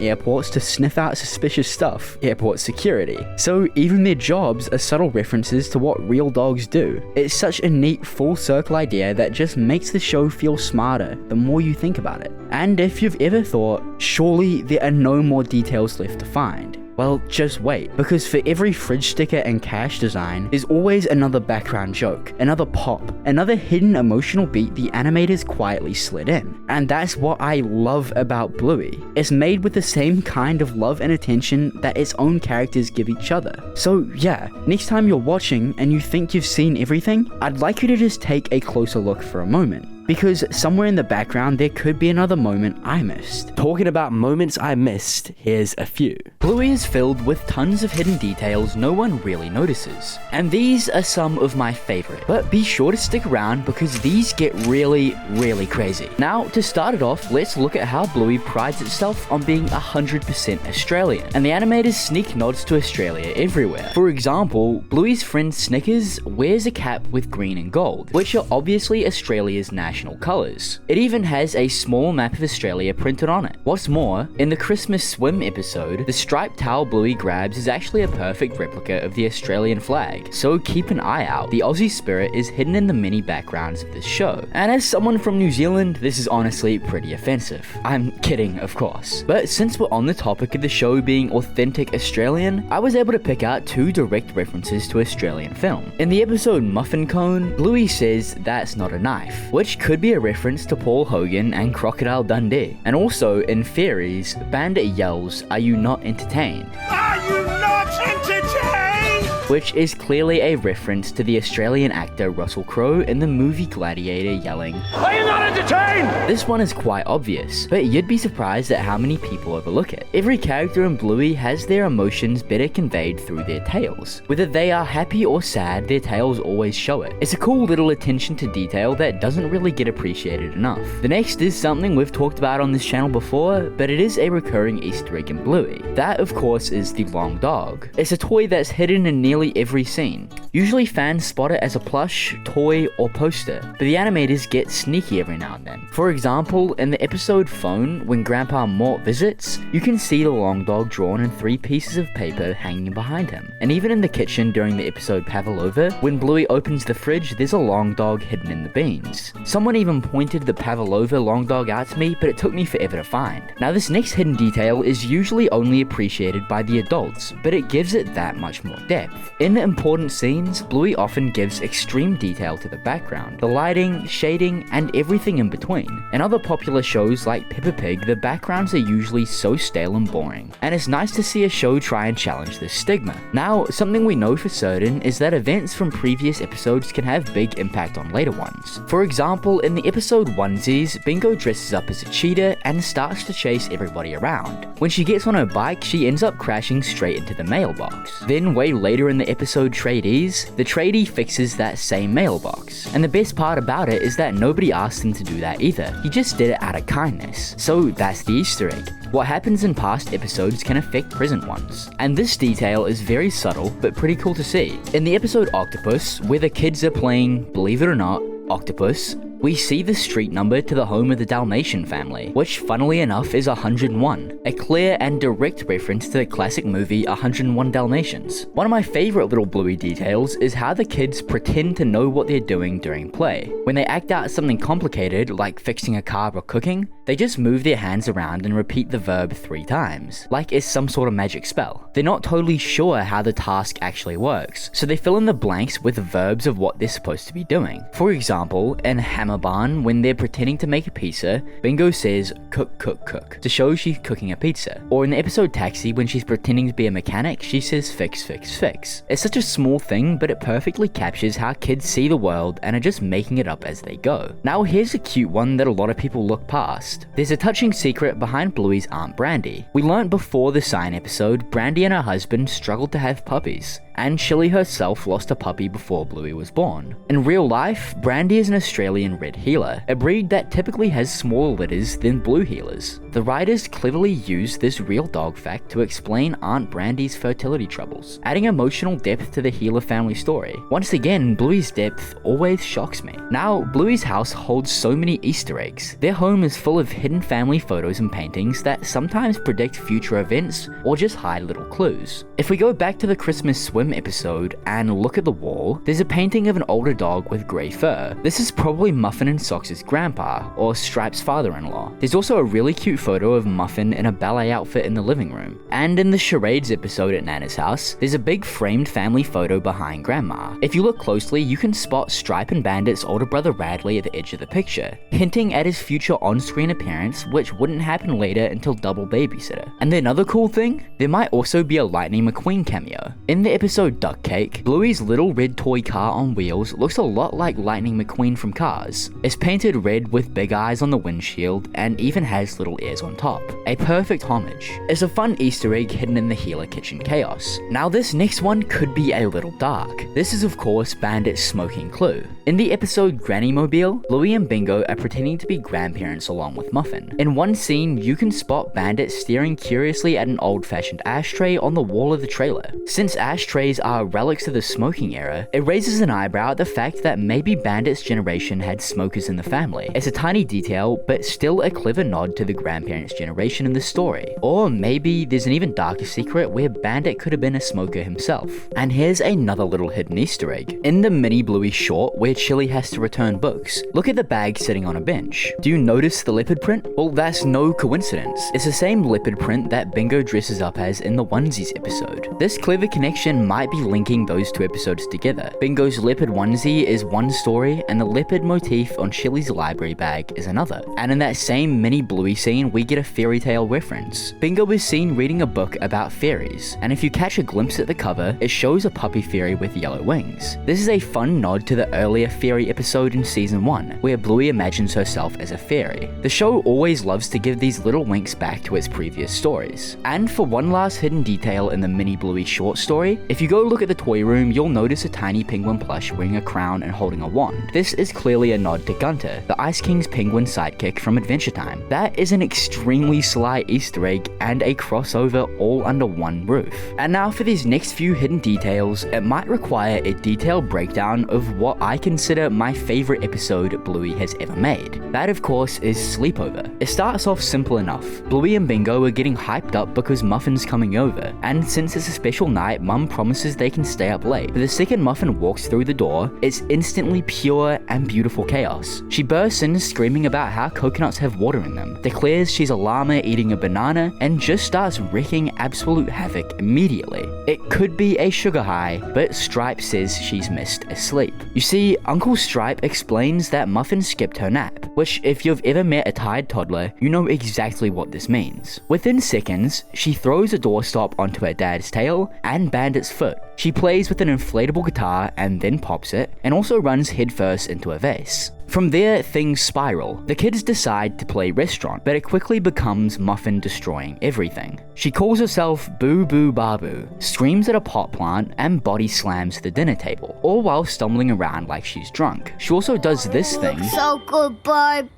airports to sniff out suspicious stuff, airport security. So even their jobs are subtle references to what real dogs do. It's such a neat full circle idea that just makes the show feel smarter the more you think about it. And if you've ever thought, surely there are no more details left to find, well, just wait, because for every fridge sticker and cash design, there's always another background joke, another pop, another hidden emotional beat the animators quietly slid in. And that's what I love about Bluey. It's made with the same kind of love and attention that its own characters give each other. So yeah, next time you're watching and you think you've seen everything, I'd like you to just take a closer look for a moment. Because somewhere in the background there could be another moment I missed. Talking about moments I missed, here's a few. Bluey is filled with tons of hidden details no one really notices. And these are some of my favorite. But be sure to stick around because these get really, really crazy. Now, to start it off, let's look at how Bluey prides itself on being 100% Australian. And the animators sneak nods to Australia everywhere. For example, Bluey's friend Snickers wears a cap with green and gold, which are obviously Australia's national colours. It even has a small map of Australia printed on it. What's more, in the Christmas swim episode, the striped towel Bluey grabs is actually a perfect replica of the Australian flag, so keep an eye out. The Aussie spirit is hidden in the many backgrounds of this show. And as someone from New Zealand, this is honestly pretty offensive. I'm kidding, of course. But since we're on the topic of the show being authentic Australian, I was able to pick out two direct references to Australian film. In the episode Muffin Cone, Bluey says that's not a knife, which could be a reference to Paul Hogan and Crocodile Dundee. And also, in theories, Bandit yells, "Are you not entertained?" Are you not entertained? Which is clearly a reference to the Australian actor Russell Crowe in the movie Gladiator yelling, "Are you not entertained?" This one is quite obvious, but you'd be surprised at how many people overlook it. Every character in Bluey has their emotions better conveyed through their tails. Whether they are happy or sad, their tails always show it. It's a cool little attention to detail that doesn't really get appreciated enough. The next is something we've talked about on this channel before, but it is a recurring Easter egg in Bluey. That, of course, is the long dog. It's a toy that's hidden in nearly every scene. Usually fans spot it as a plush, toy, or poster, but the animators get sneaky every now and then. For example, in the episode Phone, when Grandpa Mort visits, you can see the long dog drawn in 3 pieces of paper hanging behind him. And even in the kitchen during the episode Pavlova, when Bluey opens the fridge, there's a long dog hidden in the beans. Someone even pointed the Pavlova long dog out to me, but it took me forever to find. Now this next hidden detail is usually only appreciated by the adults, but it gives it that much more depth. In the important scenes, Bluey often gives extreme detail to the background, the lighting, shading, and everything in between. In other popular shows like Peppa Pig, the backgrounds are usually so stale and boring, and it's nice to see a show try and challenge this stigma. Now, something we know for certain is that events from previous episodes can have big impact on later ones. For example, in the episode Onesies, Bingo dresses up as a cheetah and starts to chase everybody around. When she gets on her bike, she ends up crashing straight into the mailbox. Then way later in the episode Tradies, the tradie fixes that same mailbox. And the best part about it is that nobody asked him to do that either. He just did it out of kindness. So that's the Easter egg. What happens in past episodes can affect present ones. And this detail is very subtle, but pretty cool to see. In the episode Octopus, where the kids are playing, believe it or not, Octopus, we see the street number to the home of the Dalmatian family, which funnily enough is 101, a clear and direct reference to the classic movie 101 Dalmatians. One of my favorite little Bluey details is how the kids pretend to know what they're doing during play. When they act out something complicated, like fixing a car or cooking, they just move their hands around and repeat the verb 3 times, like it's some sort of magic spell. They're not totally sure how the task actually works, so they fill in the blanks with verbs of what they're supposed to be doing. For example, in Hammer Barn, when they're pretending to make a pizza, Bingo says cook, cook, cook, to show she's cooking a pizza. Or in the episode Taxi, when she's pretending to be a mechanic, she says fix, fix, fix. It's such a small thing, but it perfectly captures how kids see the world and are just making it up as they go. Now here's a cute one that a lot of people look past. There's a touching secret behind Bluey's Aunt Brandy. We learned before the sign episode, Brandy and her husband struggled to have puppies, and Shilly herself lost a puppy before Bluey was born. In real life, Brandy is an Australian red heeler, a breed that typically has smaller litters than blue heelers. The writers cleverly used this real dog fact to explain Aunt Brandy's fertility troubles, adding emotional depth to the heeler family story. Once again, Bluey's depth always shocks me. Now, Bluey's house holds so many Easter eggs. Their home is full of hidden family photos and paintings that sometimes predict future events or just hide little clues. If we go back to the Christmas swim episode and look at the wall, there's a painting of an older dog with grey fur. This is probably Muffin and Socks's grandpa, or Stripe's father-in-law. There's also a really cute photo of Muffin in a ballet outfit in the living room. And in the charades episode at Nana's house, there's a big framed family photo behind Grandma. If you look closely, you can spot Stripe and Bandit's older brother Radley at the edge of the picture, hinting at his future on-screen appearance, which wouldn't happen later until Double Babysitter. And then another cool thing, there might also be a Lightning McQueen cameo. In the episode Duck Cake, Bluey's little red toy car on wheels looks a lot like Lightning McQueen from Cars. It's painted red with big eyes on the windshield and even has little ears on top. A perfect homage. It's a fun Easter egg hidden in the Healer kitchen chaos. Now this next one could be a little dark. This is of course Bandit's smoking clue. In the episode Granny Mobile, Bluey and Bingo are pretending to be grandparents along with Muffin. In one scene, you can spot Bandit staring curiously at an old-fashioned ashtray on the wall of the trailer. Since ashtrays are relics of the smoking era, it raises an eyebrow at the fact that maybe Bandit's generation had smokers in the family. It's a tiny detail, but still a clever nod to the grandparents' generation in the story. Or maybe there's an even darker secret where Bandit could have been a smoker himself. And here's another little hidden Easter egg. In the mini Bluey short where Chili has to return books, look at the bag sitting on a bench. Do you notice the leopard print? Well, that's no coincidence. It's the same leopard print that Bingo dresses up as in the Onesies episode. This clever connection might be linking those two episodes together. Bingo's leopard onesie is one story, and the leopard motif motif on Chili's library bag is another. And in that same mini Bluey scene, we get a fairy tale reference. Bingo is seen reading a book about fairies, and if you catch a glimpse at the cover, it shows a puppy fairy with yellow wings. This is a fun nod to the earlier fairy episode in season 1, where Bluey imagines herself as a fairy. The show always loves to give these little winks back to its previous stories. And for one last hidden detail in the mini Bluey short story, if you go look at the toy room, you'll notice a tiny penguin plush wearing a crown and holding a wand. This is clearly a nod to Gunter, the Ice King's penguin sidekick from Adventure Time. That is an extremely sly Easter egg and a crossover all under one roof. And now for these next few hidden details, it might require a detailed breakdown of what I consider my favorite episode Bluey has ever made. That of course is Sleepover. It starts off simple enough. Bluey and Bingo are getting hyped up because Muffin's coming over, and since it's a special night, Mum promises they can stay up late. But the second Muffin walks through the door, it's instantly pure and beautiful chaos. She bursts in screaming about how coconuts have water in them, declares she's a llama eating a banana, and just starts wreaking absolute havoc immediately. It could be a sugar high, but Stripe says she's missed a sleep. You see, Uncle Stripe explains that Muffin skipped her nap, which if you've ever met a tired toddler, you know exactly what this means. Within seconds, she throws a doorstop onto her dad's tail and Bandit's foot. She plays with an inflatable guitar and then pops it, and also runs headfirst into a vase. From there, things spiral. The kids decide to play restaurant, but it quickly becomes Muffin destroying everything. She calls herself Boo Boo Babu, screams at a pot plant, and body slams the dinner table, all while stumbling around like she's drunk. She also does this thing, So good, babe.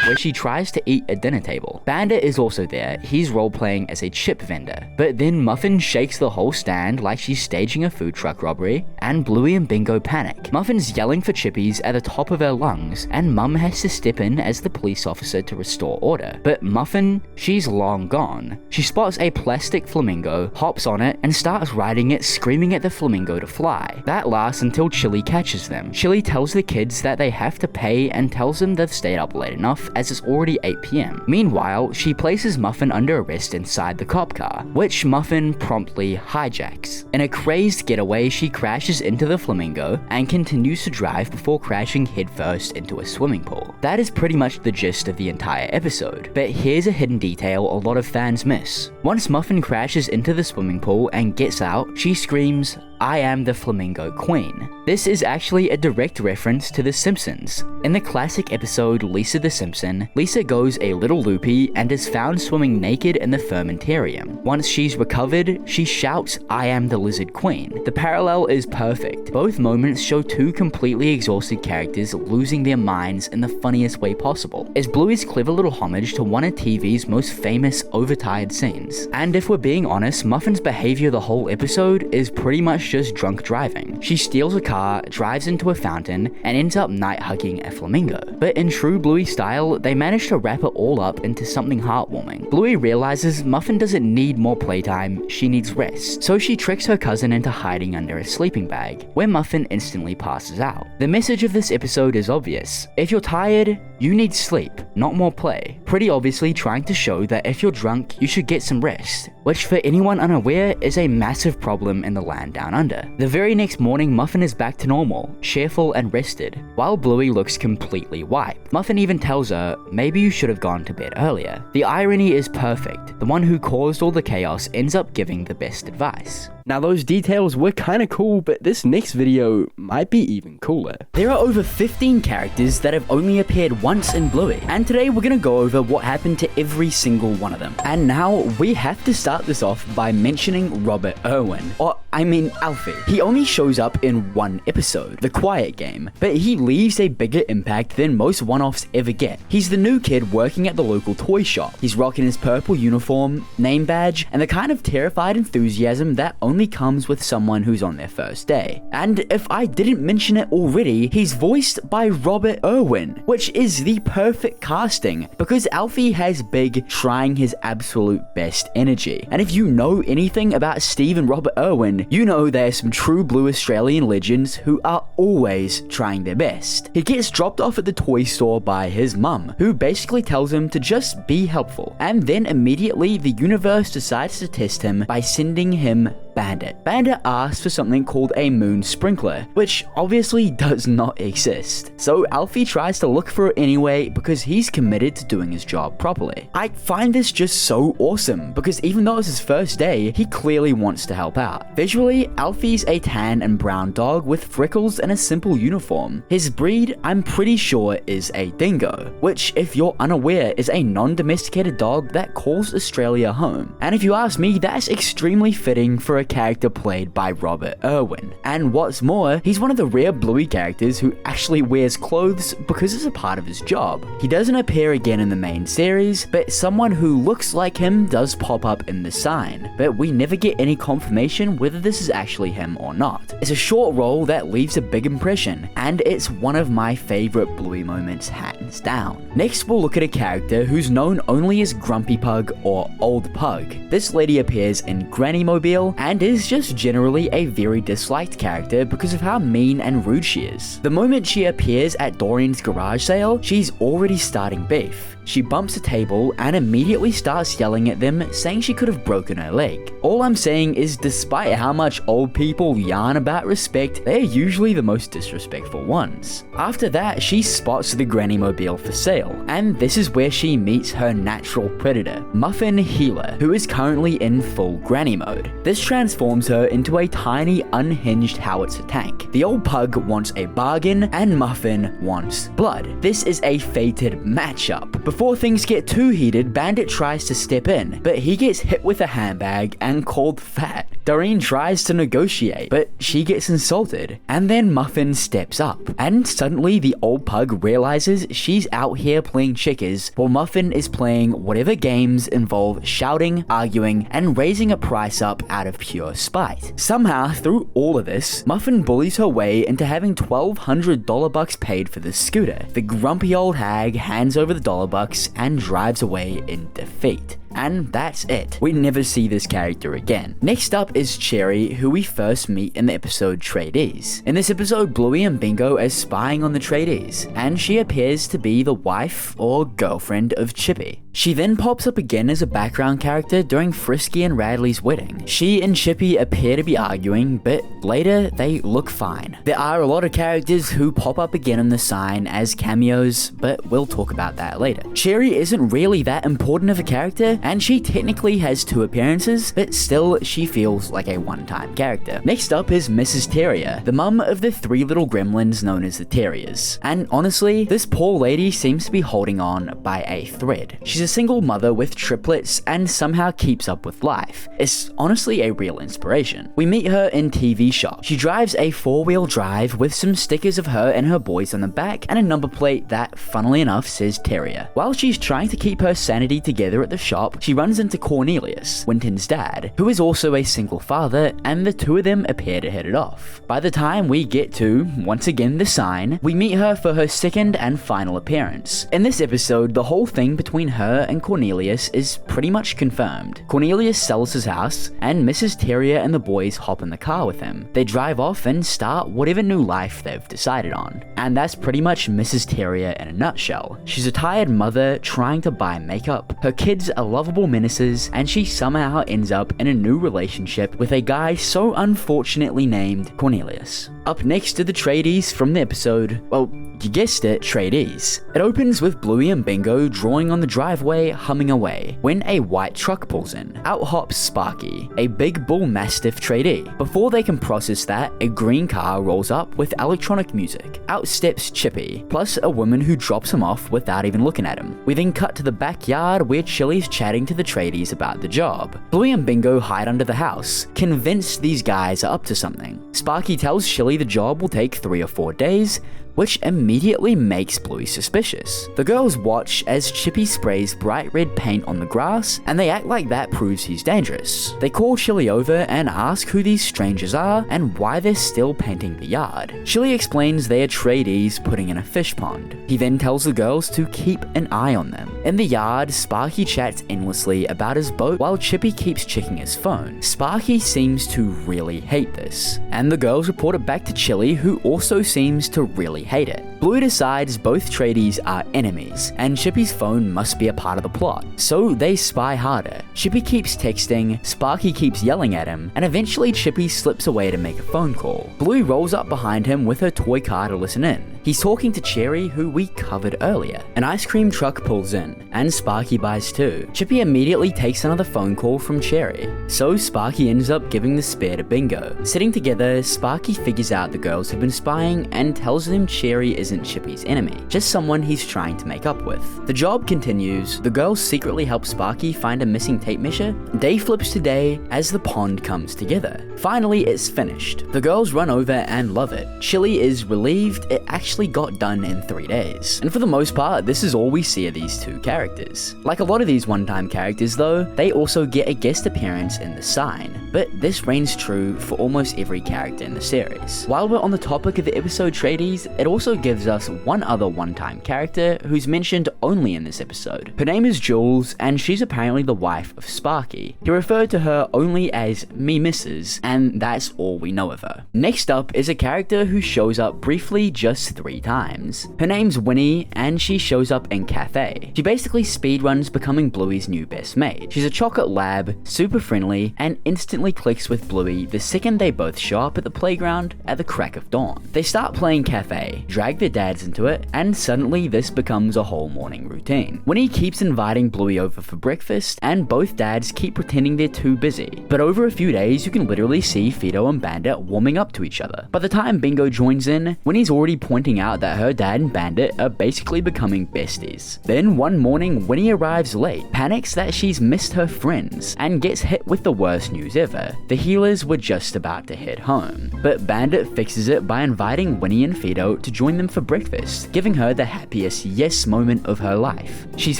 where she tries to eat a dinner table. Bandit is also there, he's role-playing as a chip vendor. But then Muffin shakes the whole stand like she's staging a food truck robbery, and Bluey and Bingo panic. Muffin's yelling for chippies at the top of her lungs, and Mum has to step in as the police officer to restore order. But Muffin, she's long gone. She spots a plastic flamingo, hops on it, and starts riding it, screaming at the flamingo to fly. That lasts until Chili catches them. Chili tells the kids that they have to pay and tells them they've stayed up late enough as it's already 8 p.m. Meanwhile, she places Muffin under arrest inside the cop car, which Muffin promptly hijacks. In a crazed getaway, she crashes into the flamingo and continues to drive before crashing headfirst into a swimming pool. That is pretty much the gist of the entire episode, but here's a hidden detail a lot of fans miss. Once Muffin crashes into the swimming pool and gets out, she screams, "I am the Flamingo Queen." This is actually a direct reference to The Simpsons. In the classic episode Lisa the Simpson, Lisa goes a little loopy and is found swimming naked in the fermentarium. Once she's recovered, she shouts, "I am the Lizard Queen." The parallel is perfect. Both moments show two completely exhausted characters losing their minds in the funniest way possible. It's Bluey's clever little homage to one of TV's most famous overtired scenes. And if we're being honest, Muffin's behavior the whole episode is pretty much just drunk driving. She steals a car, drives into a fountain, and ends up night hugging a flamingo. But in true Bluey style, they manage to wrap it all up into something heartwarming. Bluey realizes Muffin doesn't need more playtime, she needs rest. So she tricks her cousin into hiding under a sleeping bag, where Muffin instantly passes out. The message of this episode is obvious. If you're tired, you need sleep, not more play. Pretty obviously trying to show that if you're drunk, you should get some rest, which for anyone unaware is a massive problem in the land down under. The very next morning, Muffin is back to normal, cheerful and rested, while Bluey looks completely wiped. Muffin even tells her, maybe you should have gone to bed earlier. The irony is perfect. The one who caused all the chaos ends up giving the best advice. Now those details were kinda cool, but this next video might be even cooler. There are over 15 characters that have only appeared once in Bluey, and today we're gonna go over what happened to every single one of them. And now we have to start this off by mentioning Robert Irwin, or I mean Alfie. He only shows up in one episode, The Quiet Game, but he leaves a bigger impact than most one-offs ever get. He's the new kid working at the local toy shop. He's rocking his purple uniform, name badge, and the kind of terrified enthusiasm that only comes with someone who's on their first day. And if I didn't mention it already, he's voiced by Robert Irwin, which is the perfect casting because Alfie has big, trying his absolute best energy. And if you know anything about Steve and Robert Irwin, you know they're some true blue Australian legends who are always trying their best. He gets dropped off at the toy store by his mum, who basically tells him to just be helpful. And then immediately the universe decides to test him by sending him Bandit. Bandit asks for something called a moon sprinkler, which obviously does not exist. So Alfie tries to look for it anyway because he's committed to doing his job properly. I find this just so awesome because even though it's his first day, he clearly wants to help out. Visually, Alfie's a tan and brown dog with freckles and a simple uniform. His breed, I'm pretty sure, is a dingo, which, if you're unaware, is a non-domesticated dog that calls Australia home. And if you ask me, that's extremely fitting for a character played by Robert Irwin. And what's more, he's one of the rare Bluey characters who actually wears clothes because it's a part of his job. He doesn't appear again in the main series, but someone who looks like him does pop up in the sign, but we never get any confirmation whether this is actually him or not. It's a short role that leaves a big impression, and it's one of my favorite Bluey moments hands down. Next, we'll look at a character who's known only as Grumpy Pug or Old Pug. This lady appears in Granny Mobile and is just generally a very disliked character because of how mean and rude she is. The moment she appears at Dorian's garage sale, she's already starting beef. She bumps a table and immediately starts yelling at them, saying she could have broken her leg. All I'm saying is, despite how much old people yarn about respect, they're usually the most disrespectful ones. After that, she spots the Granny Mobile for sale, and this is where she meets her natural predator, Muffin Healer, who is currently in full Granny mode. This transforms her into a tiny, unhinged howitzer tank. The old pug wants a bargain, and Muffin wants blood. This is a fated matchup. Before things get too heated, Bandit tries to step in, but he gets hit with a handbag and called fat. Doreen tries to negotiate, but she gets insulted, and then Muffin steps up, and suddenly the old pug realizes she's out here playing checkers while Muffin is playing whatever games involve shouting, arguing, and raising a price up out of pure spite. Somehow, through all of this, Muffin bullies her way into having $1,200 paid for the scooter. The grumpy old hag hands over the $1 and drives away in defeat. And that's it. We never see this character again. Next up is Cherry, who we first meet in the episode Tradies. In this episode, Bluey and Bingo are spying on the Tradies, and she appears to be the wife or girlfriend of Chippy. She then pops up again as a background character during Frisky and Radley's wedding. She and Chippy appear to be arguing, but later they look fine. There are a lot of characters who pop up again in the sign as cameos, but we'll talk about that later. Cherry isn't really that important of a character, and she technically has 2 appearances, but still she feels like a one-time character. Next up is Mrs. Terrier, the mum of the 3 little gremlins known as the Terriers. And honestly, this poor lady seems to be holding on by a thread. She's a single mother with triplets and somehow keeps up with life. It's honestly a real inspiration. We meet her in TV Shop. She drives a 4-wheel drive with some stickers of her and her boys on the back and a number plate that, funnily enough, says Terrier. While she's trying to keep her sanity together at the shop, she runs into Cornelius, Winton's dad, who is also a single father, and the 2 of them appear to hit it off. By the time we get to, once again, the sign, we meet her for her second and final appearance. In this episode, the whole thing between her and Cornelius is pretty much confirmed. Cornelius sells his house, and Mrs. Terrier and the boys hop in the car with him. They drive off and start whatever new life they've decided on. And that's pretty much Mrs. Terrier in a nutshell. She's a tired mother trying to buy makeup. Her kids are lovable menaces, and she somehow ends up in a new relationship with a guy so unfortunately named Cornelius. Up next are the Tradies from the episode, well, you guessed it, Tradies. It opens with Bluey and Bingo drawing on the driveway, humming away, when a white truck pulls in. Out hops Sparky, a big bull mastiff Tradie. Before they can process that, a green car rolls up with electronic music. Out steps Chippy, plus a woman who drops him off without even looking at him. We then cut to the backyard where Chili's chatting to the Tradies about the job. Bluey and Bingo hide under the house, convinced these guys are up to something. Sparky tells Chili the job will take 3 or 4 days, which immediately makes Bluey suspicious. The girls watch as Chippy sprays bright red paint on the grass, and they act like that proves he's dangerous. They call Chili over and ask who these strangers are and why they're still painting the yard. Chili explains they are Tradies putting in a fish pond. He then tells the girls to keep an eye on them. In the yard, Sparky chats endlessly about his boat while Chippy keeps checking his phone. Sparky seems to really hate this, and the girls report it back back to Chili, who also seems to really hate it. Bluey decides both tradies are enemies, and Chippy's phone must be a part of the plot, so they spy harder. Chippy keeps texting, Sparky keeps yelling at him, and eventually Chippy slips away to make a phone call. Bluey rolls up behind him with her toy car to listen in. He's talking to Cherry, who we covered earlier. An ice cream truck pulls in, and Sparky buys too. Chippy immediately takes another phone call from Cherry, so Sparky ends up giving the spare to Bingo. Sitting together, Sparky figures out the girls have been spying and tells them Cherry isn't Chippy's enemy, just someone he's trying to make up with. The job continues. The girls secretly help Sparky find a missing tape measure. Day flips to day as the pond comes together. Finally, it's finished. The girls run over and love it. Chili is relieved it actually got done in 3 days. And for the most part, this is all we see of these two characters. Like a lot of these one-time characters though, they also get a guest appearance in The Sign, but this reigns true for almost every character in the series. While we're on the topic of the episode tradies, it also gives us one other one-time character who's mentioned only in this episode. Her name is Jules, and she's apparently the wife of Sparky. He referred to her only as me Mrs., and that's all we know of her. Next up is a character who shows up briefly just 3 times. Her name's Winnie, and she shows up in Cafe. She basically speedruns becoming Bluey's new best mate. She's a chocolate lab, super friendly, and instantly clicks with Bluey the second they both show up at the playground at the crack of dawn. They start playing Cafe, drag their dads into it, and suddenly this becomes a whole morning routine. Winnie keeps inviting Bluey over for breakfast, and both dads keep pretending they're too busy. But over a few days, you can literally see Fido and Bandit warming up to each other. By the time Bingo joins in, Winnie's already pointing out that her dad and Bandit are basically becoming besties. Then one morning, Winnie arrives late, panics that she's missed her friends, and gets hit with the worst news ever. The healers were just about to head home. But Bandit fixes it by inviting Winnie and Fido to join them for breakfast, giving her the happiest yes moment of her life. She's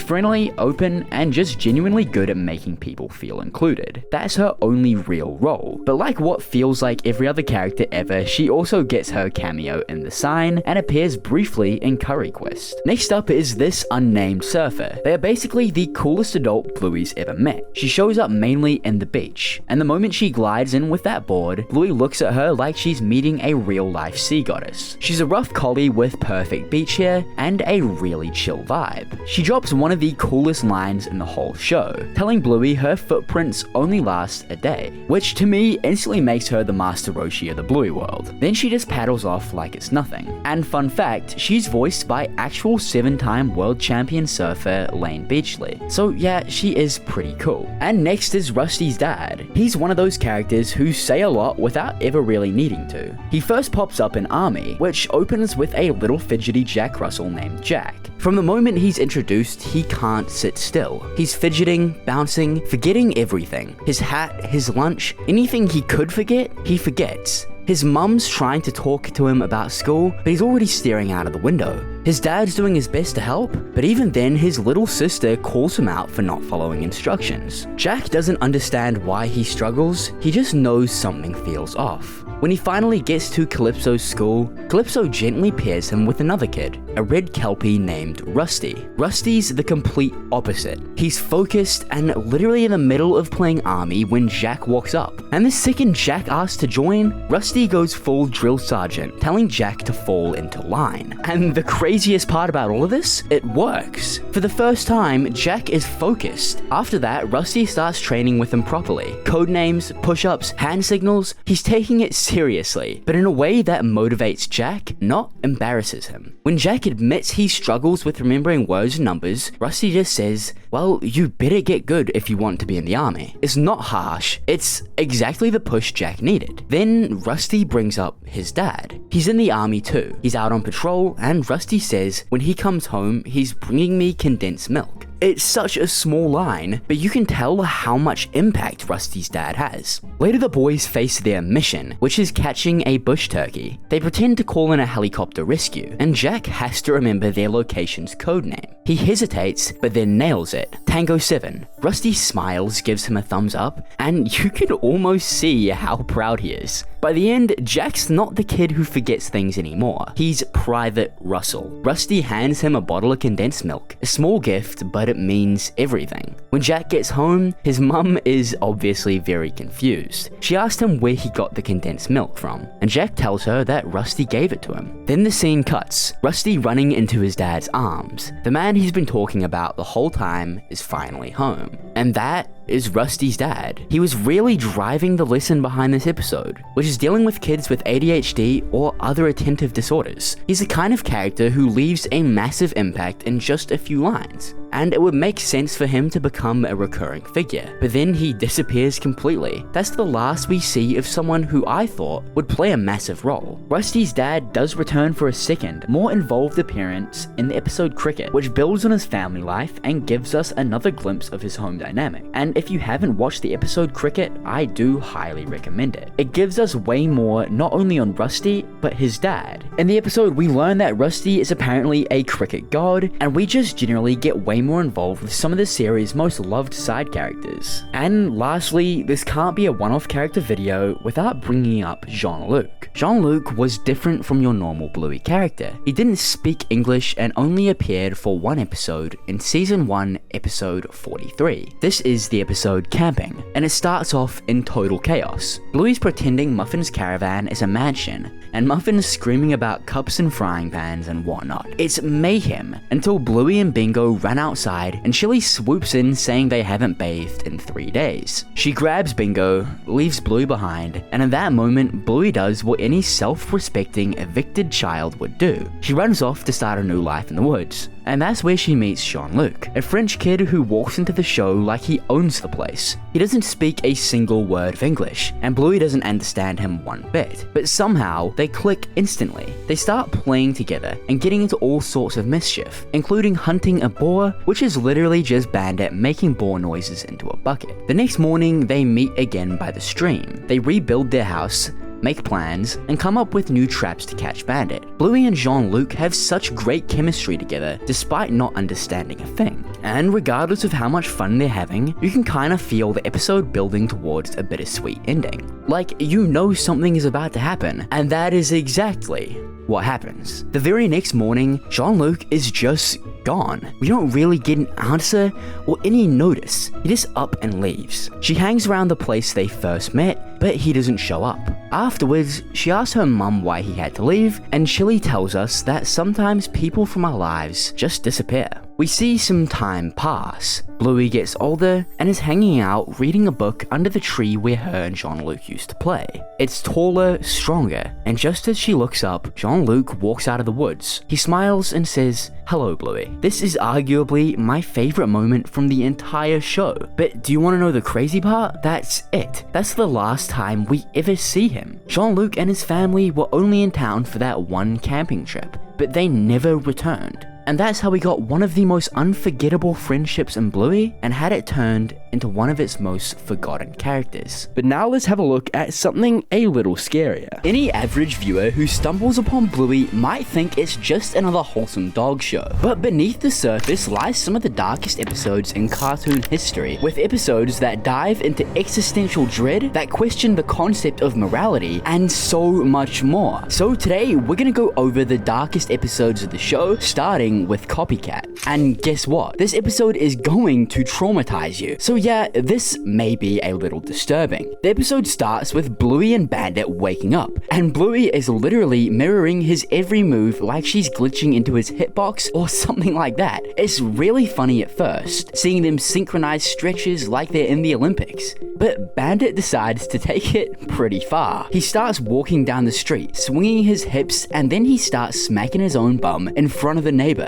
friendly, open, and just genuinely good at making people feel included. That's her only real role. But like what feels like every other character ever, she also gets her cameo in The Sign and appears briefly in Curry Quest. Next up is this unnamed surfer. They are basically the coolest adult Bluey's ever met. She shows up mainly in the beach, and the moment she glides in with that board, Bluey looks at her like she's meeting a real-life sea goddess. She's a rough collie with perfect beach hair and a really chill vibe. She drops one of the coolest lines in the whole show, telling Bluey her footprints only last a day, which to me instantly makes her the Master Roshi of the Bluey world. Then she just paddles off like it's nothing. And fun fact, she's voiced by actual 7-time world champion surfer Lane Beachley. So yeah, she is pretty cool. And next is Rusty's dad. He's one of those characters who say a lot without ever really needing to. He first pops up in Army, which opens with a little fidgety Jack Russell named Jack. From the moment he's introduced, he can't sit still. He's fidgeting, bouncing, forgetting everything. His hat, his lunch, anything he could forget, he forgets. His mum's trying to talk to him about school, but he's already staring out of the window. His dad's doing his best to help, but even then his little sister calls him out for not following instructions. Jack doesn't understand why he struggles, he just knows something feels off. When he finally gets to Calypso's school, Calypso gently pairs him with another kid, a red kelpie named Rusty. Rusty's the complete opposite. He's focused and literally in the middle of playing Army when Jack walks up. And the second Jack asks to join, Rusty goes full drill sergeant, telling Jack to fall into line. And the craziest part about all of this? It works. For the first time, Jack is focused. After that, Rusty starts training with him properly. Code names, push-ups, hand signals, he's taking it seriously, but in a way that motivates Jack, not embarrasses him. When Jack admits he struggles with remembering words and numbers, Rusty just says, well, you better get good if you want to be in the army. It's not harsh, it's exactly the push Jack needed. Then Rusty brings up his dad. He's in the army too. He's out on patrol, and Rusty says when he comes home, he's bringing me condensed milk. It's such a small line, but you can tell how much impact Rusty's dad has. Later the boys face their mission, which is catching a bush turkey. They pretend to call in a helicopter rescue, and Jack has to remember their location's code name. He hesitates, but then nails it. Tango 7. Rusty smiles, gives him a thumbs up, and you can almost see how proud he is. By the end, Jack's not the kid who forgets things anymore. He's Private Russell. Rusty hands him a bottle of condensed milk. A small gift, but it means everything. When Jack gets home, his mum is obviously very confused. She asked him where he got the condensed milk from, and Jack tells her that Rusty gave it to him. Then the scene cuts. Rusty running into his dad's arms. The man he's been talking about the whole time is finally home. And that is Rusty's dad. He was really driving the lesson behind this episode, which is dealing with kids with ADHD or other attentive disorders. He's the kind of character who leaves a massive impact in just a few lines, and it would make sense for him to become a recurring figure, but then he disappears completely. That's the last we see of someone who I thought would play a massive role. Rusty's dad does return for a second, more involved appearance in the episode Cricket, which builds on his family life and gives us another glimpse of his home dynamic. And if you haven't watched the episode Cricket, I do highly recommend it. It gives us way more not only on Rusty, but his dad. In the episode, we learn that Rusty is apparently a cricket god, and we just generally get way more involved with some of the series' most loved side characters. And lastly, this can't be a one-off character video without bringing up Jean-Luc. Jean-Luc was different from your normal Bluey character. He didn't speak English and only appeared for one episode in season 1, episode 43. This is the episode Camping, and it starts off in total chaos. Bluey's pretending Muffin's caravan is a mansion, and Muffin's screaming about cups and frying pans and whatnot. It's mayhem until Bluey and Bingo run outside and Chili swoops in saying they haven't bathed in 3 days. She grabs Bingo, leaves Bluey behind, and in that moment, Bluey does what any self-respecting evicted child would do. She runs off to start a new life in the woods. And that's where she meets Jean-Luc, a French kid who walks into the show like he owns the place. He doesn't speak a single word of English, and Bluey doesn't understand him one bit, but somehow they click instantly. They start playing together and getting into all sorts of mischief, including hunting a boar, which is literally just Bandit making boar noises into a bucket. The next morning, they meet again by the stream. They rebuild their house, make plans, and come up with new traps to catch Bandit. Bluey and Jean-Luc have such great chemistry together despite not understanding a thing. And regardless of how much fun they're having, you can kind of feel the episode building towards a bittersweet ending. Like, you know something is about to happen, and that is exactly what happens. The very next morning, Jean-Luc is just gone. We don't really get an answer or any notice. He just up and leaves. She hangs around the place they first met, but he doesn't show up. Afterwards, she asks her mum why he had to leave, and Chili tells us that sometimes people from our lives just disappear. We see some time pass. Bluey gets older and is hanging out reading a book under the tree where her and Jean-Luc used to play. It's taller, stronger, and just as she looks up, Jean-Luc walks out of the woods. He smiles and says, "Hello, Bluey." This is arguably my favorite moment from the entire show. But do you want to know the crazy part? That's it. That's the last time we ever see him. Jean-Luc and his family were only in town for that one camping trip, but they never returned. And that's how we got one of the most unforgettable friendships in Bluey and had it turned into one of its most forgotten characters. But now let's have a look at something a little scarier. Any average viewer who stumbles upon Bluey might think it's just another wholesome dog show. But beneath the surface lies some of the darkest episodes in cartoon history, with episodes that dive into existential dread, that question the concept of morality, and so much more. So today, we're gonna go over the darkest episodes of the show, starting with Copycat. And guess what? This episode is going to traumatize you. So yeah, this may be a little disturbing. The episode starts with Bluey and Bandit waking up, and Bluey is literally mirroring his every move like she's glitching into his hitbox or something like that. It's really funny at first, seeing them synchronize stretches like they're in the Olympics. But Bandit decides to take it pretty far. He starts walking down the street, swinging his hips, and then he starts smacking his own bum in front of the neighbor.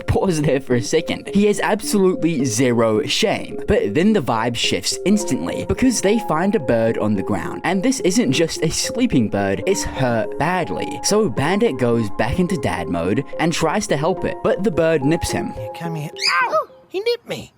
Pause there for a second. He has absolutely zero shame. But then the vibe shifts instantly because they find a bird on the ground. And this isn't just a sleeping bird, it's hurt badly. So Bandit goes back into dad mode and tries to help it, but the bird nips him. Come here. Ow! He nipped me.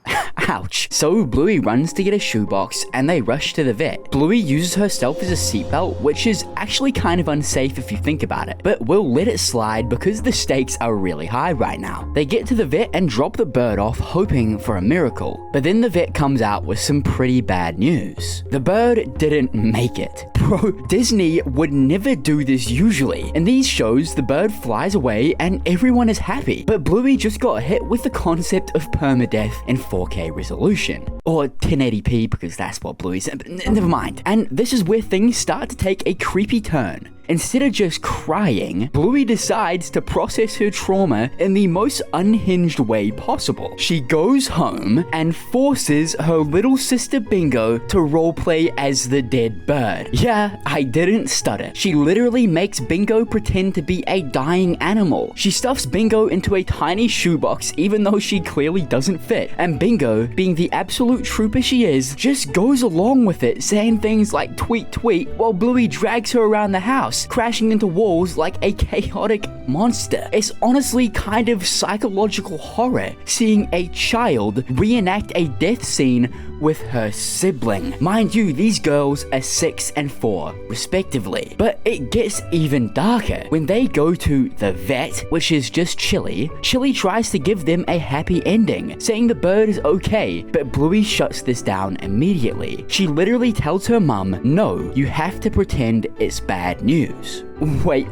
Ouch. So Bluey runs to get a shoebox and they rush to the vet. Bluey uses herself as a seatbelt, which is actually kind of unsafe if you think about it, but we'll let it slide because the stakes are really high right now. They get to the vet and drop the bird off, hoping for a miracle. But then the vet comes out with some pretty bad news. The bird didn't make it. Bro, Disney would never do this usually. In these shows, the bird flies away and everyone is happy. But Bluey just got hit with the concept of permadeath in 4K resolution. Or 1080p because that's what Bluey's... Never mind. And this is where things start to take a creepy turn. Instead of just crying, Bluey decides to process her trauma in the most unhinged way possible. She goes home and forces her little sister Bingo to roleplay as the dead bird. Yeah, I didn't stutter. She literally makes Bingo pretend to be a dying animal. She stuffs Bingo into a tiny shoebox even though she clearly doesn't fit. And Bingo, being the absolute trooper she is, just goes along with it, saying things like tweet tweet while Bluey drags her around the house, crashing into walls like a chaotic monster. It's honestly kind of psychological horror seeing a child reenact a death scene with her sibling. Mind you, these girls are 6 and 4 respectively. But it gets even darker when they go to the vet, which is just Chili. Chili tries to give them a happy ending, saying the bird is okay, but Bluey shuts this down immediately. She literally tells her mum, no, you have to pretend it's bad news. Wait,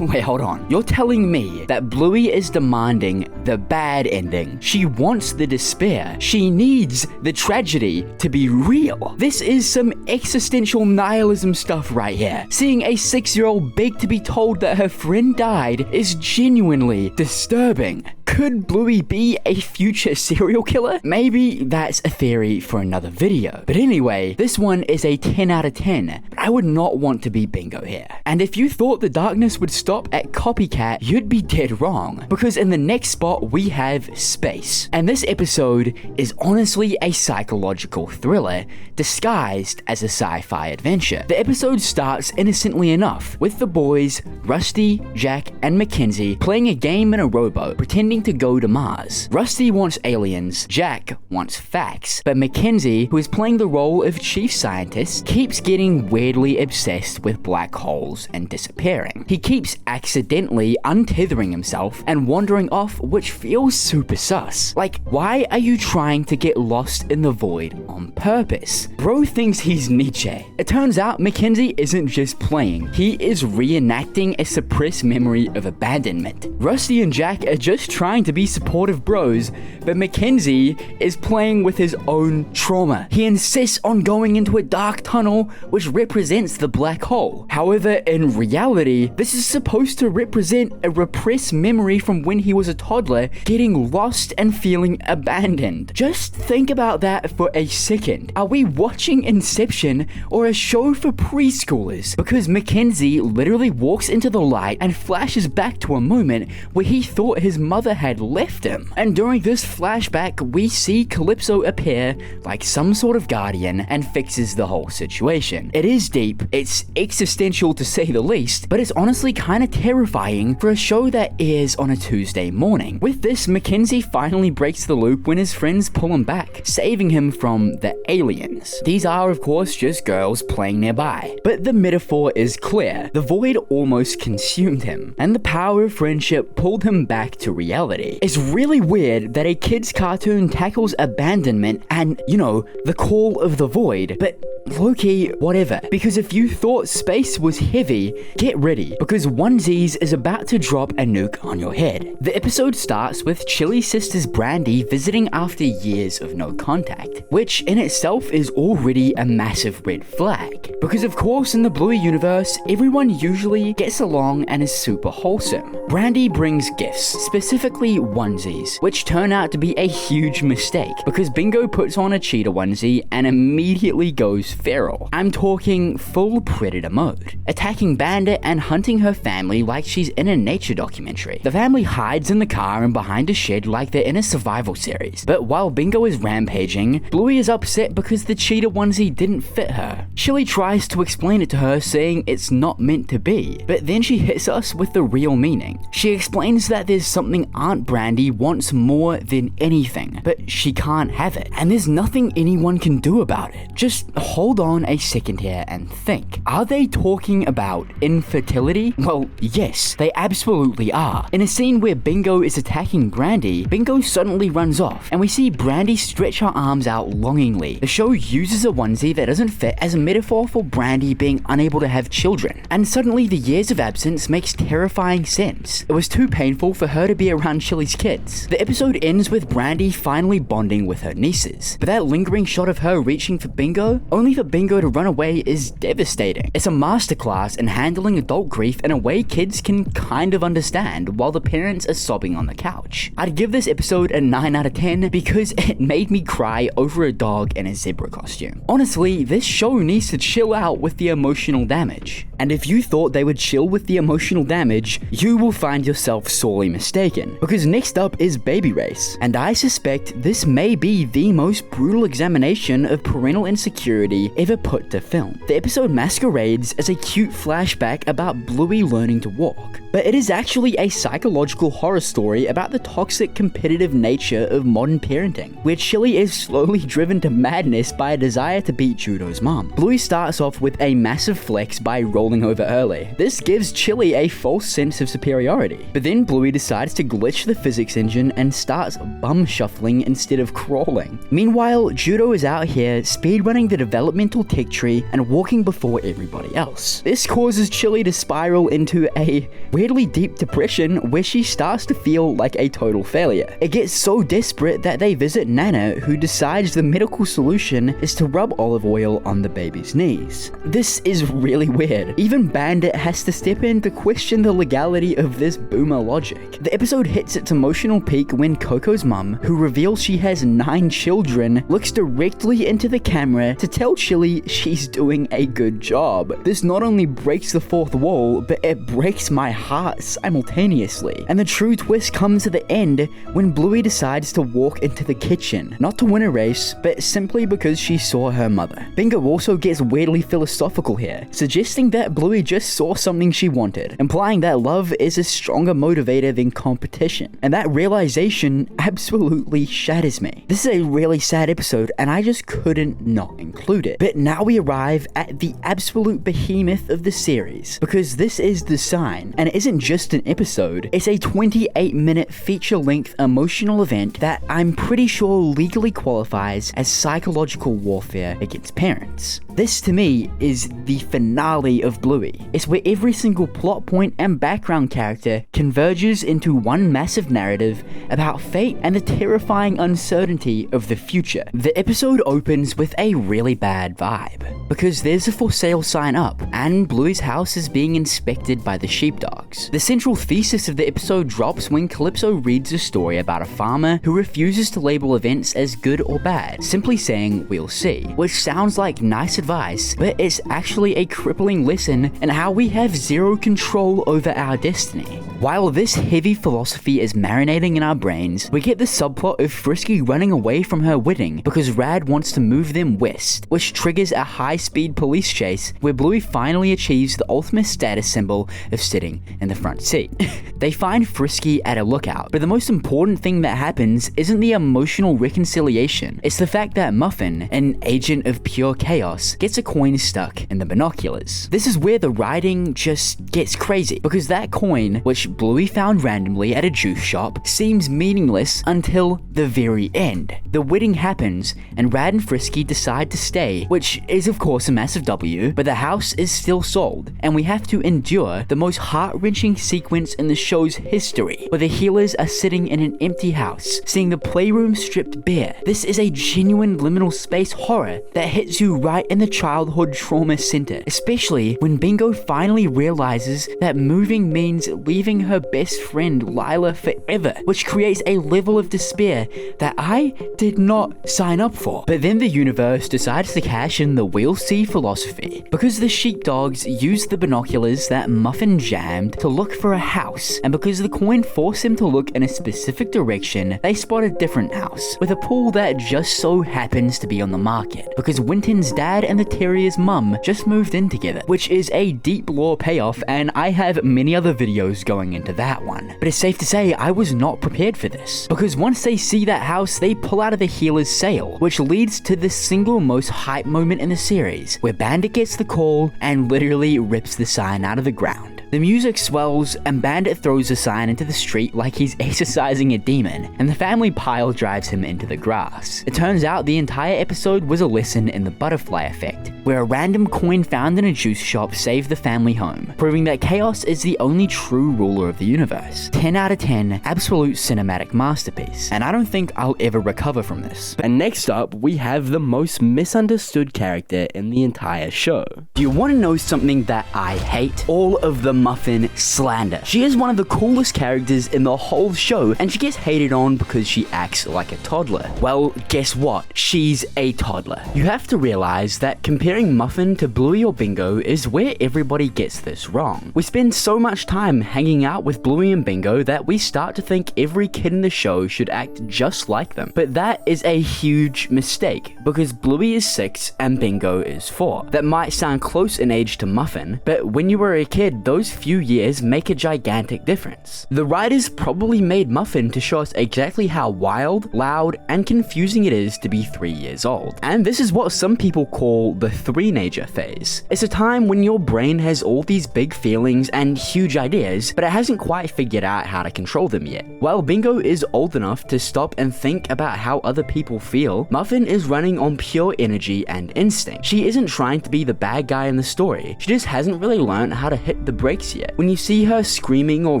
hold on. You're telling me that Bluey is demanding the bad ending. She wants the despair. She needs the tragedy to be real. This is some existential nihilism stuff right here. Seeing a 6-year-old beg to be told that her friend died is genuinely disturbing. Could Bluey be a future serial killer? Maybe that's a theory for another video. But anyway, this one is a 10 out of 10. But I would not want to be Bingo here. And if you thought the darkness would stop at Copycat, you'd be dead wrong. Because in the next spot, we have space. And this episode is honestly a psychological thriller disguised as a sci-fi adventure. The episode starts innocently enough, with the boys, Rusty, Jack, and Mackenzie playing a game in a rowboat, pretending to go to Mars. Rusty wants aliens, Jack wants facts, but Mackenzie, who is playing the role of chief scientist, keeps getting weirdly obsessed with black holes and disappearing. He keeps accidentally untethering himself and wandering off, which feels super sus. Like, why are you trying to get lost in the void on purpose? Bro thinks he's Nietzsche. It turns out Mackenzie isn't just playing, he is reenacting a suppressed memory of abandonment. Rusty and Jack are just trying to be supportive bros, but Mackenzie is playing with his own trauma. He insists on going into a dark tunnel which represents the black hole. However, in reality, this is supposed to represent a repressed memory from when he was a toddler, getting lost and feeling abandoned. Just think about that for a second. Are we watching Inception or a show for preschoolers? Because Mackenzie literally walks into the light and flashes back to a moment where he thought his mother had left him. And during this flashback, we see Calypso appear like some sort of guardian and fixes the whole situation. It is deep, it's existential to say the least, but it's honestly kind of terrifying for a show that airs on a Tuesday morning. With this, Mackenzie finally breaks the loop when his friends pull him back, saving him from the aliens. These are, of course, just girls playing nearby. But the metaphor is clear. The void almost consumed him, and the power of friendship pulled him back to reality. It's really weird that a kid's cartoon tackles abandonment and, you know, the call of the void, but low-key, whatever. Because if you thought space was heavy, get ready, because Onesies is about to drop a nuke on your head. The episode starts with Chili's sisters Brandy visiting after years of no contact, which in itself is already a massive red flag. Because of course in the Bluey universe, everyone usually gets along and is super wholesome. Brandy brings gifts, specifically onesies, which turn out to be a huge mistake, because Bingo puts on a cheetah onesie and immediately goes feral. I'm talking full predator mode, attacking Bandit and hunting her family like she's in a nature documentary. The family hides in the car and behind a shed like they're in a survival series. But while Bingo is rampaging, Bluey is upset because the cheetah onesie didn't fit her. Chili tries to explain it to her, saying it's not meant to be, but then she hits us with the real meaning. She explains that there's something Aunt Brandy wants more than anything, but she can't have it, and there's nothing anyone can do about it. Just hold on a second here and think. Are they talking about infertility? Well, yes, they absolutely are. In a scene where Bingo is attacking Brandy, Bingo suddenly runs off, and we see Brandy stretch her arms out longingly. The show uses a onesie that doesn't fit as a metaphor for Brandy being unable to have children, and suddenly the years of absence makes terrifying sense. It was too painful for her to be around Chili's kids. The episode ends with Brandy finally bonding with her nieces, but that lingering shot of her reaching for Bingo, only for Bingo to run away, is devastating. It's a masterclass in handling adult grief in a way kids can kind of understand while the parents are sobbing on the couch. I'd give this episode a 9 out of 10 because it made me cry over a dog in a zebra costume. Honestly, this show needs to chill out with the emotional damage. And if you thought they would chill with the emotional damage, you will find yourself sorely mistaken. Because next up is Baby Race, and I suspect this may be the most brutal examination of parental insecurity ever put to film. The episode masquerades as a cute flashback about Bluey learning to walk, but it is actually a psychological horror story about the toxic competitive nature of modern parenting, where Chili is slowly driven to madness by a desire to beat Judo's mom. Bluey starts off with a massive flex by rolling over early. This gives Chili a false sense of superiority, but then Bluey decides to glitch the physics engine and starts bum shuffling instead of crawling. Meanwhile, Judo is out here speedrunning the developmental tech tree and walking before everybody else. This causes Chili to spiral into a weirdly deep depression where she starts to feel like a total failure. It gets so desperate that they visit Nana, who decides the medical solution is to rub olive oil on the baby's knees. This is really weird. Even Bandit has to step in to question the legality of this boomer logic. The episode hits its emotional peak when Coco's mum, who reveals she has 9 children, looks directly into the camera to tell Chili she's doing a good job. This not only breaks the fourth wall, but it breaks my heart simultaneously. And the true twist comes at the end when Bluey decides to walk into the kitchen, not to win a race, but simply because she saw her mother. Bingo also gets weirdly philosophical here, suggesting that Bluey just saw something she wanted, implying that love is a stronger motivator than competition. And that realization absolutely shatters me. This is a really sad episode, and I just couldn't not include it. But now we arrive at the absolute behemoth of the series, because this is The Sign, and it isn't just an episode, it's a 28-minute feature-length emotional event that I'm pretty sure legally qualifies as psychological warfare against parents. This to me is the finale of Bluey. It's where every single plot point and background character converges into one massive narrative about fate and the terrifying uncertainty of the future. The episode opens with a really bad vibe, because there's a for sale sign up, and Bluey's house is being inspected by the sheepdogs. The central thesis of the episode drops when Calypso reads a story about a farmer who refuses to label events as good or bad, simply saying, "We'll see," which sounds like nice advice, but it's actually a crippling lesson in how we have zero control over our destiny. While this heavy philosophy is marinating in our brains, we get the subplot of Frisky running away from her wedding because Rad wants to move them west, which triggers a high-speed police chase where Bluey finally achieves the ultimate status symbol of sitting in the front seat. They find Frisky at a lookout, but the most important thing that happens isn't the emotional reconciliation, it's the fact that Muffin, an agent of pure chaos, gets a coin stuck in the binoculars. This is where the writing just gets crazy, because that coin, which Bluey found randomly at a juice shop, seems meaningless until the very end. The wedding happens, and Rad and Frisky decide to stay, which is of course a massive W, but the house is still sold, and we have to endure the most heart-wrenching heart-wrenching sequence in the show's history, where the healers are sitting in an empty house, seeing the playroom stripped bare. This is a genuine liminal space horror that hits you right in the childhood trauma center, especially when Bingo finally realizes that moving means leaving her best friend Lila forever, which creates a level of despair that I did not sign up for. But then the universe decides to cash in the we'll see philosophy, because the sheepdogs used the binoculars that Muffin jammed to look for a house, and because the coin forced him to look in a specific direction, they spot a different house, with a pool that just so happens to be on the market, because Winton's dad and the terrier's mum just moved in together, which is a deep lore payoff, and I have many other videos going into that one. But it's safe to say I was not prepared for this, because once they see that house, they pull out of the healer's sale, which leads to the single most hype moment in the series, where Bandit gets the call and literally rips the sign out of the ground. The music swells and Bandit throws the sign into the street like he's exorcising a demon, and the family pile drives him into the grass. It turns out the entire episode was a lesson in the butterfly effect, where a random coin found in a juice shop saved the family home, proving that chaos is the only true ruler of the universe. 10 out of 10, absolute cinematic masterpiece, and I don't think I'll ever recover from this. And next up, we have the most misunderstood character in the entire show. Do you want to know something that I hate? All of the Muffin slander. She is one of the coolest characters in the whole show, and she gets hated on because she acts like a toddler. Well, guess what? She's a toddler. You have to realize that comparing Muffin to Bluey or Bingo is where everybody gets this wrong. We spend so much time hanging out with Bluey and Bingo that we start to think every kid in the show should act just like them. But that is a huge mistake, because Bluey is 6 and Bingo is 4. That might sound close in age to Muffin, but when you were a kid, those few years make a gigantic difference. The writers probably made Muffin to show us exactly how wild, loud, and confusing it is to be 3 years old. And this is what some people call the three-nager phase. It's a time when your brain has all these big feelings and huge ideas, but it hasn't quite figured out how to control them yet. While Bingo is old enough to stop and think about how other people feel, Muffin is running on pure energy and instinct. She isn't trying to be the bad guy in the story. She just hasn't really learned how to hit the brakes yet. When you see her screaming or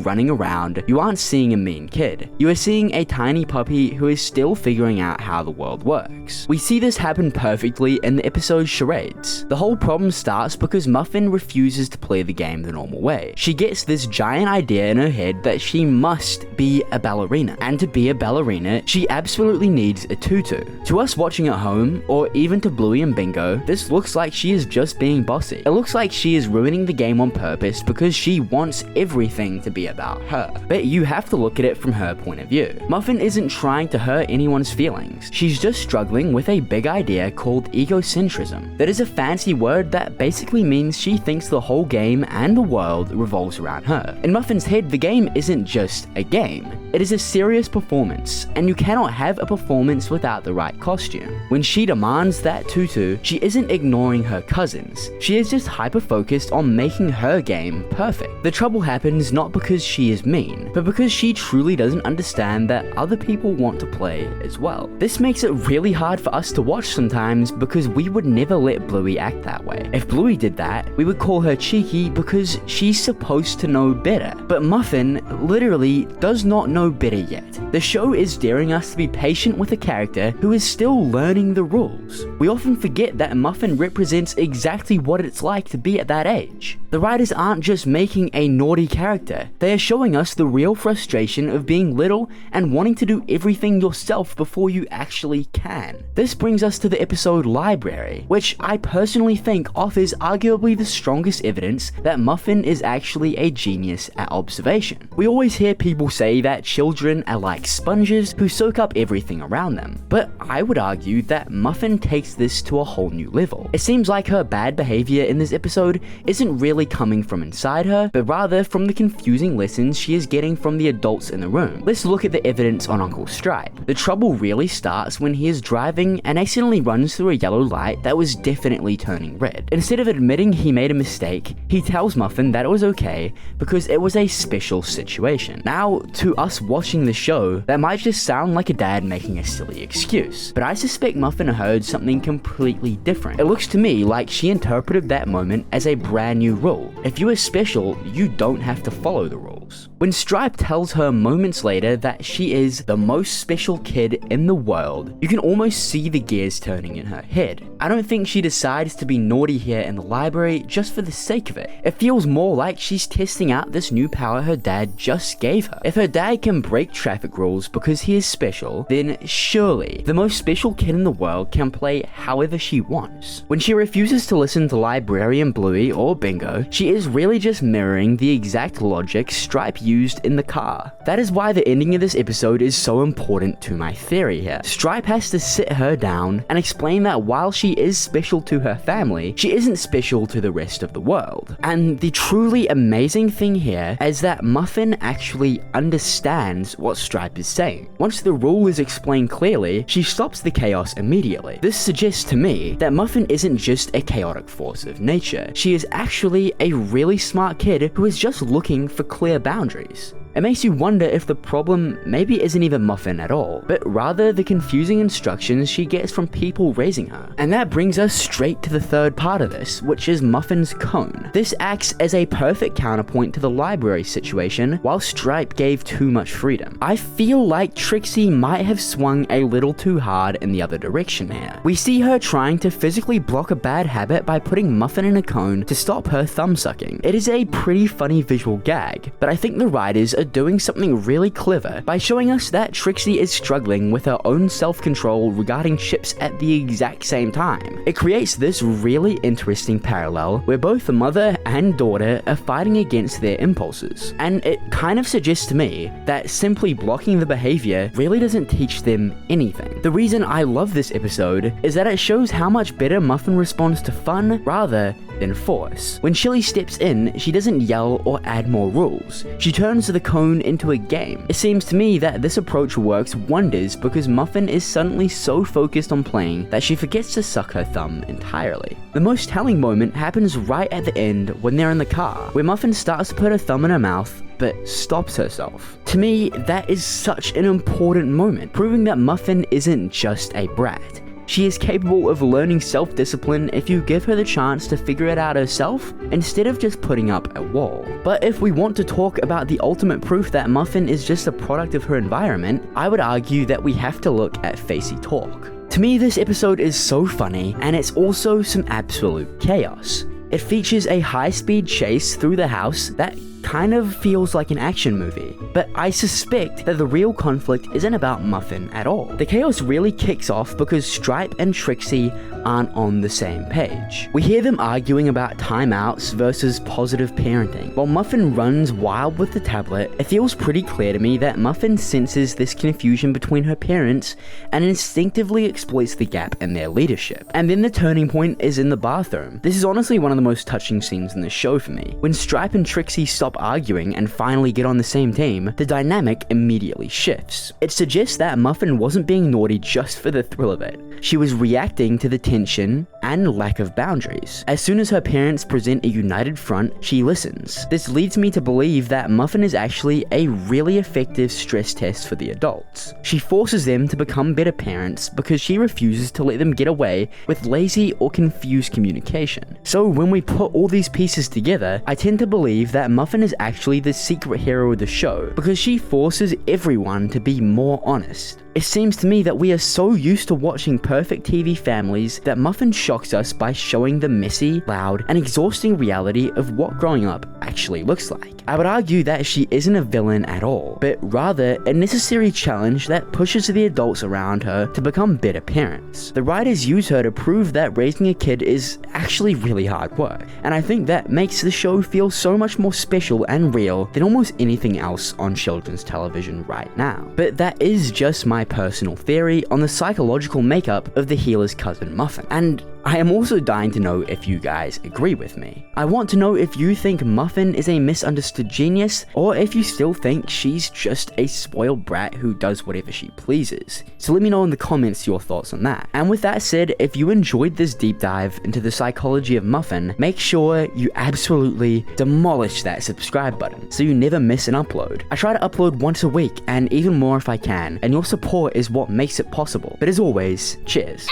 running around, you aren't seeing a mean kid. You are seeing a tiny puppy who is still figuring out how the world works. We see this happen perfectly in the episode Charades. The whole problem starts because Muffin refuses to play the game the normal way. She gets this giant idea in her head that she must be a ballerina, and to be a ballerina, she absolutely needs a tutu. To us watching at home, or even to Bluey and Bingo, this looks like she is just being bossy. It looks like she is ruining the game on purpose because she wants everything to be about her. But you have to look at it from her point of view. Muffin isn't trying to hurt anyone's feelings. She's just struggling with a big idea called egocentrism. That is a fancy word that basically means she thinks the whole game and the world revolves around her. In Muffin's head, the game isn't just a game. It is a serious performance, and you cannot have a performance without the right costume. When she demands that tutu, she isn't ignoring her cousins. She is just hyper-focused on making her game perfect. The trouble happens not because she is mean, but because she truly doesn't understand that other people want to play as well. This makes it really hard for us to watch sometimes because we would never let Bluey act that way. If Bluey did that, we would call her cheeky because she's supposed to know better. But Muffin literally does not know better yet. The show is daring us to be patient with a character who is still learning the rules. We often forget that Muffin represents exactly what it's like to be at that age. The writers aren't just making a naughty character, they are showing us the real frustration of being little and wanting to do everything yourself before you actually can. This brings us to the episode Library, which I personally think offers arguably the strongest evidence that Muffin is actually a genius at observation. We always hear people say that children are like sponges who soak up everything around them, but I would argue that Muffin takes this to a whole new level. It seems like her bad behavior in this episode isn't really coming from inside her, but rather from the confusing lessons she is getting from the adults in the room. Let's look at the evidence on Uncle Stripe. The trouble really starts when he is driving and accidentally runs through a yellow light that was definitely turning red. Instead of admitting he made a mistake, he tells Muffin that it was okay because it was a special situation. Now, to us watching the show, that might just sound like a dad making a silly excuse, but I suspect Muffin heard something completely different. It looks to me like she interpreted that moment as a brand new rule. If you are special special, you don't have to follow the rules. When Stripe tells her moments later that she is the most special kid in the world, you can almost see the gears turning in her head. I don't think she decides to be naughty here in the library just for the sake of it. It feels more like she's testing out this new power her dad just gave her. If her dad can break traffic rules because he is special, then surely the most special kid in the world can play however she wants. When she refuses to listen to Librarian Bluey or Bingo, she is really just mirroring the exact logic Stripe used in the car. That is why the ending of this episode is so important to my theory here. Stripe has to sit her down and explain that while she is special to her family, she isn't special to the rest of the world. And the truly amazing thing here is that Muffin actually understands what Stripe is saying. Once the rule is explained clearly, she stops the chaos immediately. This suggests to me that Muffin isn't just a chaotic force of nature. She is actually a really smart kid who is just looking for clear boundaries. It makes you wonder if the problem maybe isn't even Muffin at all, but rather the confusing instructions she gets from people raising her. And that brings us straight to the third part of this, which is Muffin's cone. This acts as a perfect counterpoint to the library situation, while Stripe gave too much freedom. I feel like Trixie might have swung a little too hard in the other direction here. We see her trying to physically block a bad habit by putting Muffin in a cone to stop her thumb sucking. It is a pretty funny visual gag, but I think the writers are doing something really clever by showing us that Trixie is struggling with her own self-control regarding chips at the exact same time. It creates this really interesting parallel where both the mother and daughter are fighting against their impulses, and it kind of suggests to me that simply blocking the behavior really doesn't teach them anything. The reason I love this episode is that it shows how much better Muffin responds to fun rather than force. When Chili steps in, she doesn't yell or add more rules. She turns the cone into a game. It seems to me that this approach works wonders because Muffin is suddenly so focused on playing that she forgets to suck her thumb entirely. The most telling moment happens right at the end when they're in the car, where Muffin starts to put her thumb in her mouth but stops herself. To me, that is such an important moment, proving that Muffin isn't just a brat. She is capable of learning self-discipline if you give her the chance to figure it out herself instead of just putting up a wall. But if we want to talk about the ultimate proof that Muffin is just a product of her environment, I would argue that we have to look at Facey Talk. To me, this episode is so funny, and it's also some absolute chaos. It features a high-speed chase through the house that kind of feels like an action movie, but I suspect that the real conflict isn't about Muffin at all. The chaos really kicks off because Stripe and Trixie aren't on the same page. We hear them arguing about timeouts versus positive parenting. While Muffin runs wild with the tablet, it feels pretty clear to me that Muffin senses this confusion between her parents and instinctively exploits the gap in their leadership. And then the turning point is in the bathroom. This is honestly one of the most touching scenes in the show for me. When Stripe and Trixie stop arguing and finally get on the same team, the dynamic immediately shifts. It suggests that Muffin wasn't being naughty just for the thrill of it. She was reacting to the tension and lack of boundaries. As soon as her parents present a united front, she listens. This leads me to believe that Muffin is actually a really effective stress test for the adults. She forces them to become better parents because she refuses to let them get away with lazy or confused communication. So when we put all these pieces together, I tend to believe that Muffin is actually the secret hero of the show because she forces everyone to be more honest. It seems to me that we are so used to watching perfect TV families that Muffin shocks us by showing the messy, loud, and exhausting reality of what growing up actually looks like. I would argue that she isn't a villain at all, but rather a necessary challenge that pushes the adults around her to become better parents. The writers use her to prove that raising a kid is actually really hard work, and I think that makes the show feel so much more special and real than almost anything else on children's television right now. But that is just my personal theory on the psychological makeup of the healer's cousin Muffin, and I am also dying to know if you guys agree with me. I want to know if you think Muffin is a misunderstood genius, or if you still think she's just a spoiled brat who does whatever she pleases. So let me know in the comments your thoughts on that. And with that said, if you enjoyed this deep dive into the psychology of Muffin, make sure you absolutely demolish that subscribe button so you never miss an upload. I try to upload once a week, and even more if I can, and your support is what makes it possible. But as always, cheers.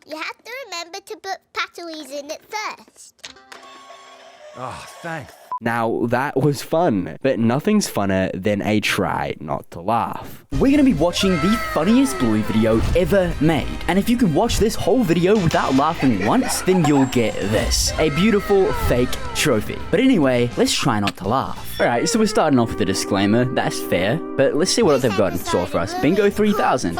You have to remember to put patalis in it first. Oh, thank Now, that was fun, but nothing's funner than a try not to laugh. We're gonna be watching the funniest Bluey video ever made. And if you can watch this whole video without laughing once, then you'll get this. A beautiful fake trophy. But anyway, let's try not to laugh. Alright, so we're starting off with a disclaimer. That's fair. But let's see what they've got in store for us. Bingo 3000.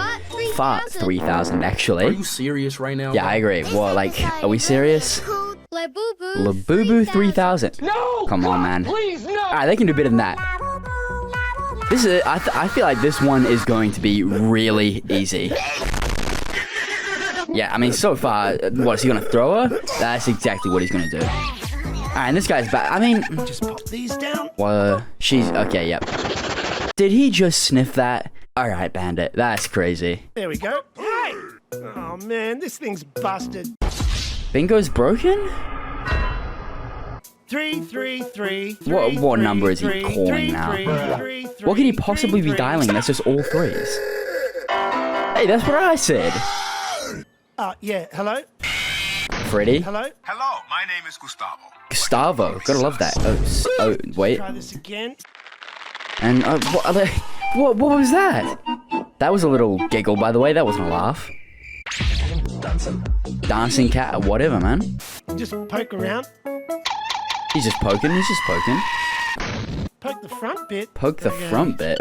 Fart 3000, actually. Are you serious right now? Yeah, I agree. What, like, are we serious? Labubu 3000. No! Come on, man. Please, no! Alright, they can do better than that. This is, I feel like this one is going to be really easy. Yeah, I mean, so far, what, is he gonna throw her? That's exactly what he's gonna do. Alright, and this guy's back. I mean, Just pop these down. well, she's, okay, yep. Did he just sniff that? Alright, Bandit, that's crazy. There we go. Hey! Oh man, this thing's busted. Bingo's broken? 333. What number is he calling now? What could he possibly be dialing? That's just all threes. Hey, that's what I said. Yeah, hello? Freddy? Hello? Hello, my name is Gustavo. Gustavo. Gotta love that. Oh, wait. Try this again. And, what was that? That was a little giggle, by the way. That wasn't a laugh. Dancing cat or whatever, man. Just poke around. He's just poking. Poke the front bit. Poke the front bit.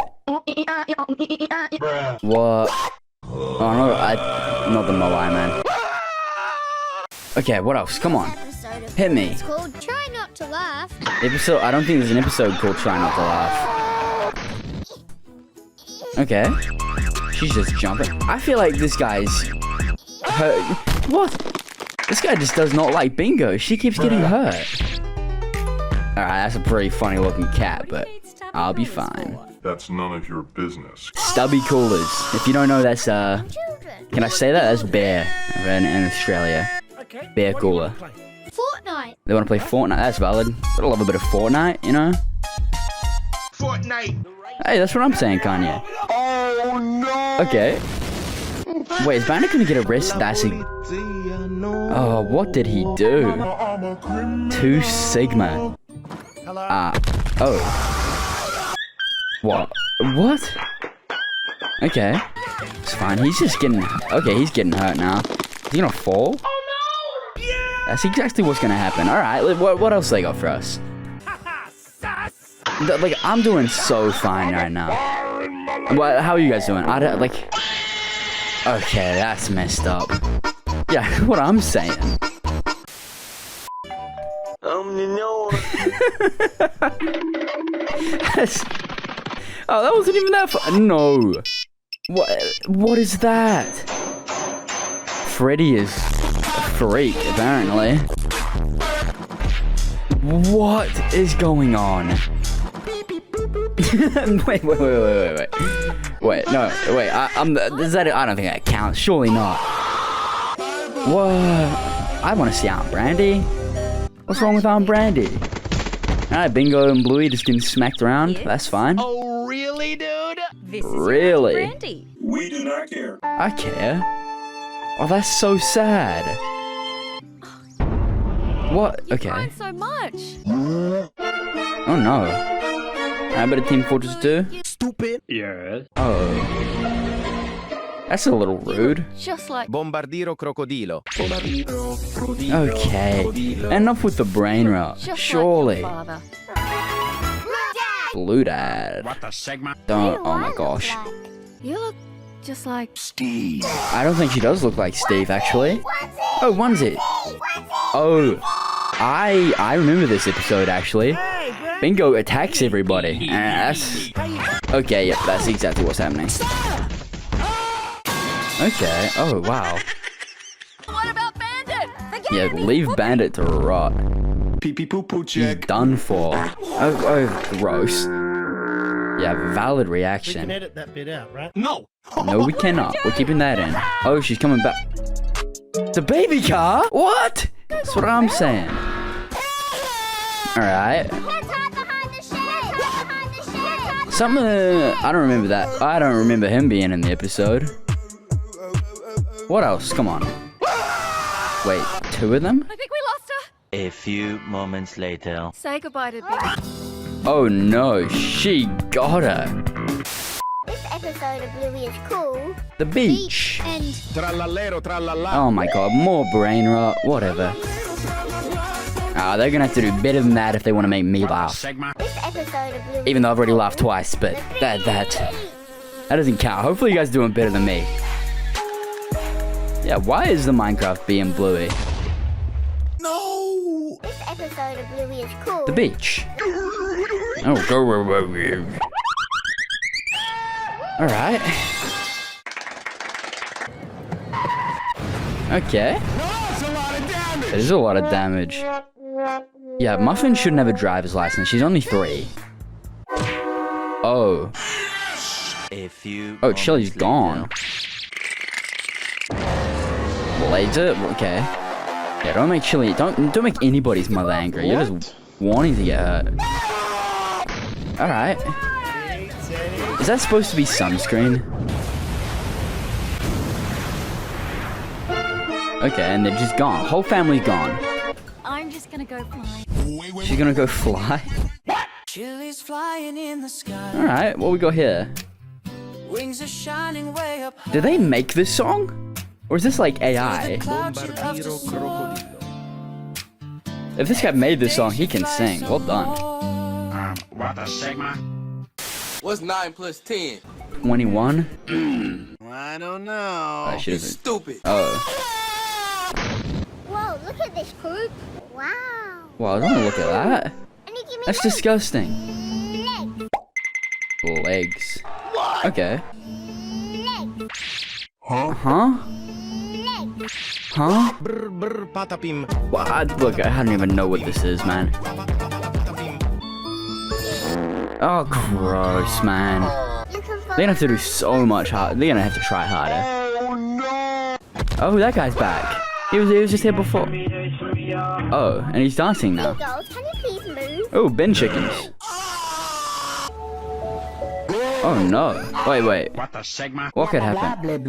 What? Oh, no, not the Moai, man. Okay, what else? Come on. Hit me. It's called Try Not to Laugh. Episode, I don't think there's an episode called Try Not to Laugh. Okay. She's just jumping. I feel like this guy's hurt. What? This guy just does not like Bingo. She keeps getting hurt. Alright, that's a pretty funny looking cat, but I'll be fine. That's none of your business. Stubby coolers. If you don't know, that's, Children. can I say that? That's bear in Australia. Okay. Bear what do you cooler. wanna play? Fortnite. They want to play Fortnite. That's valid. Gotta love a bit of Fortnite, you know? Fortnite. Hey, that's what I'm saying, Kanye. Oh no. Okay. Wait, is Bandit gonna get arrested? That's a... Oh, what did he do? 2 Sigma. Hello? Oh. What? What? Okay. It's fine. He's just getting... Okay, he's getting hurt now. Is he gonna fall? Oh no! Yeah! That's exactly what's gonna happen. Alright, what else they got for us? Like, I'm doing so fine right now. What? How are you guys doing? I don't, like... Okay, that's messed up. Yeah, what I'm saying. Oh, that wasn't even that fun. No. What is that? Freddy is a freak, apparently. What is going on? Wait. Wait, no, wait, I don't think that counts. Surely not. What? I want to see Aunt Brandy. What's wrong with Aunt Brandy? Alright, Bingo and Bluey just getting smacked around. That's fine. Oh, really, dude? This is Really? Your Aunt Brandy. We do not care. I care. Oh, that's so sad. What? Okay. Crying so much. Oh no. How about a Team Fortress 2? Stupid. Oh. That's a little rude. Just like Bombardiro crocodilo. Okay. Enough with the brain rot. just Surely. like your father. Blue Dad. Don't. Oh my gosh. You look just like I don't think she does look like Steve, actually. Oh, onesie. Oh. I remember this episode, actually. Bingo attacks everybody. That's... Okay, yep, that's exactly what's happening. Okay, oh, wow. What about Bandit? Forget Yeah, it, he's leave whooping. Bandit to rot. Pee pee poo poo He's check. done for. Oh, gross. Yeah, valid We can reaction. edit that bit out, right? No. No, we cannot. We're keeping that in. Oh, she's coming back. It's a baby car? What? That's what I'm saying. Alright. Heads hide behind the shed. Heads hide behind the shed. Something... I don't remember that. I don't remember him being in the episode. What else? Come on. Wait, 2 of them? I think we lost her. A few moments later. Say goodbye to Big. Oh no, she got her. This episode of Bluey is called The beach. And Trallallero, trallalla. Oh my god, more brain rot, whatever. Ah, they're gonna have to do better than that if they want to make me laugh. this episode of Bluey. Even though I've already laughed twice, but that doesn't count. Hopefully you guys are doing better than me. Yeah, why is the Minecraft being Bluey? No! This episode of Bluey is called The beach. Oh, go. Alright. Okay. That's a lot of damage! It is a lot of damage. Yeah, Muffin shouldn't have a driver's license. She's only 3. Oh. A few. Oh, Chili's moments gone. Laser? Okay. Yeah, don't make Chili. Don't make anybody's mother angry. You're just wanting to get hurt. Alright. Is that supposed to be sunscreen? Okay, and they're just gone. Whole family's gone. I'm just gonna go fly. She's gonna go fly? Chili's flying in the sky. Alright, what we got here? Wings are shining way up. Did they make this song? Or is this like AI? Clouds you love to soar. If this guy made this song, he can sing. Well done. What a Sigma? What's 9 plus 10? 21? I don't know. She doesn't. Stupid. Oh. Whoa, look at this poop. Wow. Well, I don't want to look at that. And you give me That's legs. disgusting. Legs. Legs. Okay. Legs. Huh? Legs. Huh? Brr, brr, patapim. What? Look, I don't even know what this is, man. Oh, gross, man. You can They're gonna have to do so much hard. They're gonna have to try harder. Oh no! Oh, that guy's back. He was just here before. Oh, and he's dancing now. Girls, can you please move? Oh, bin chickens. Oh no. Wait. What a Sigma? What could happen?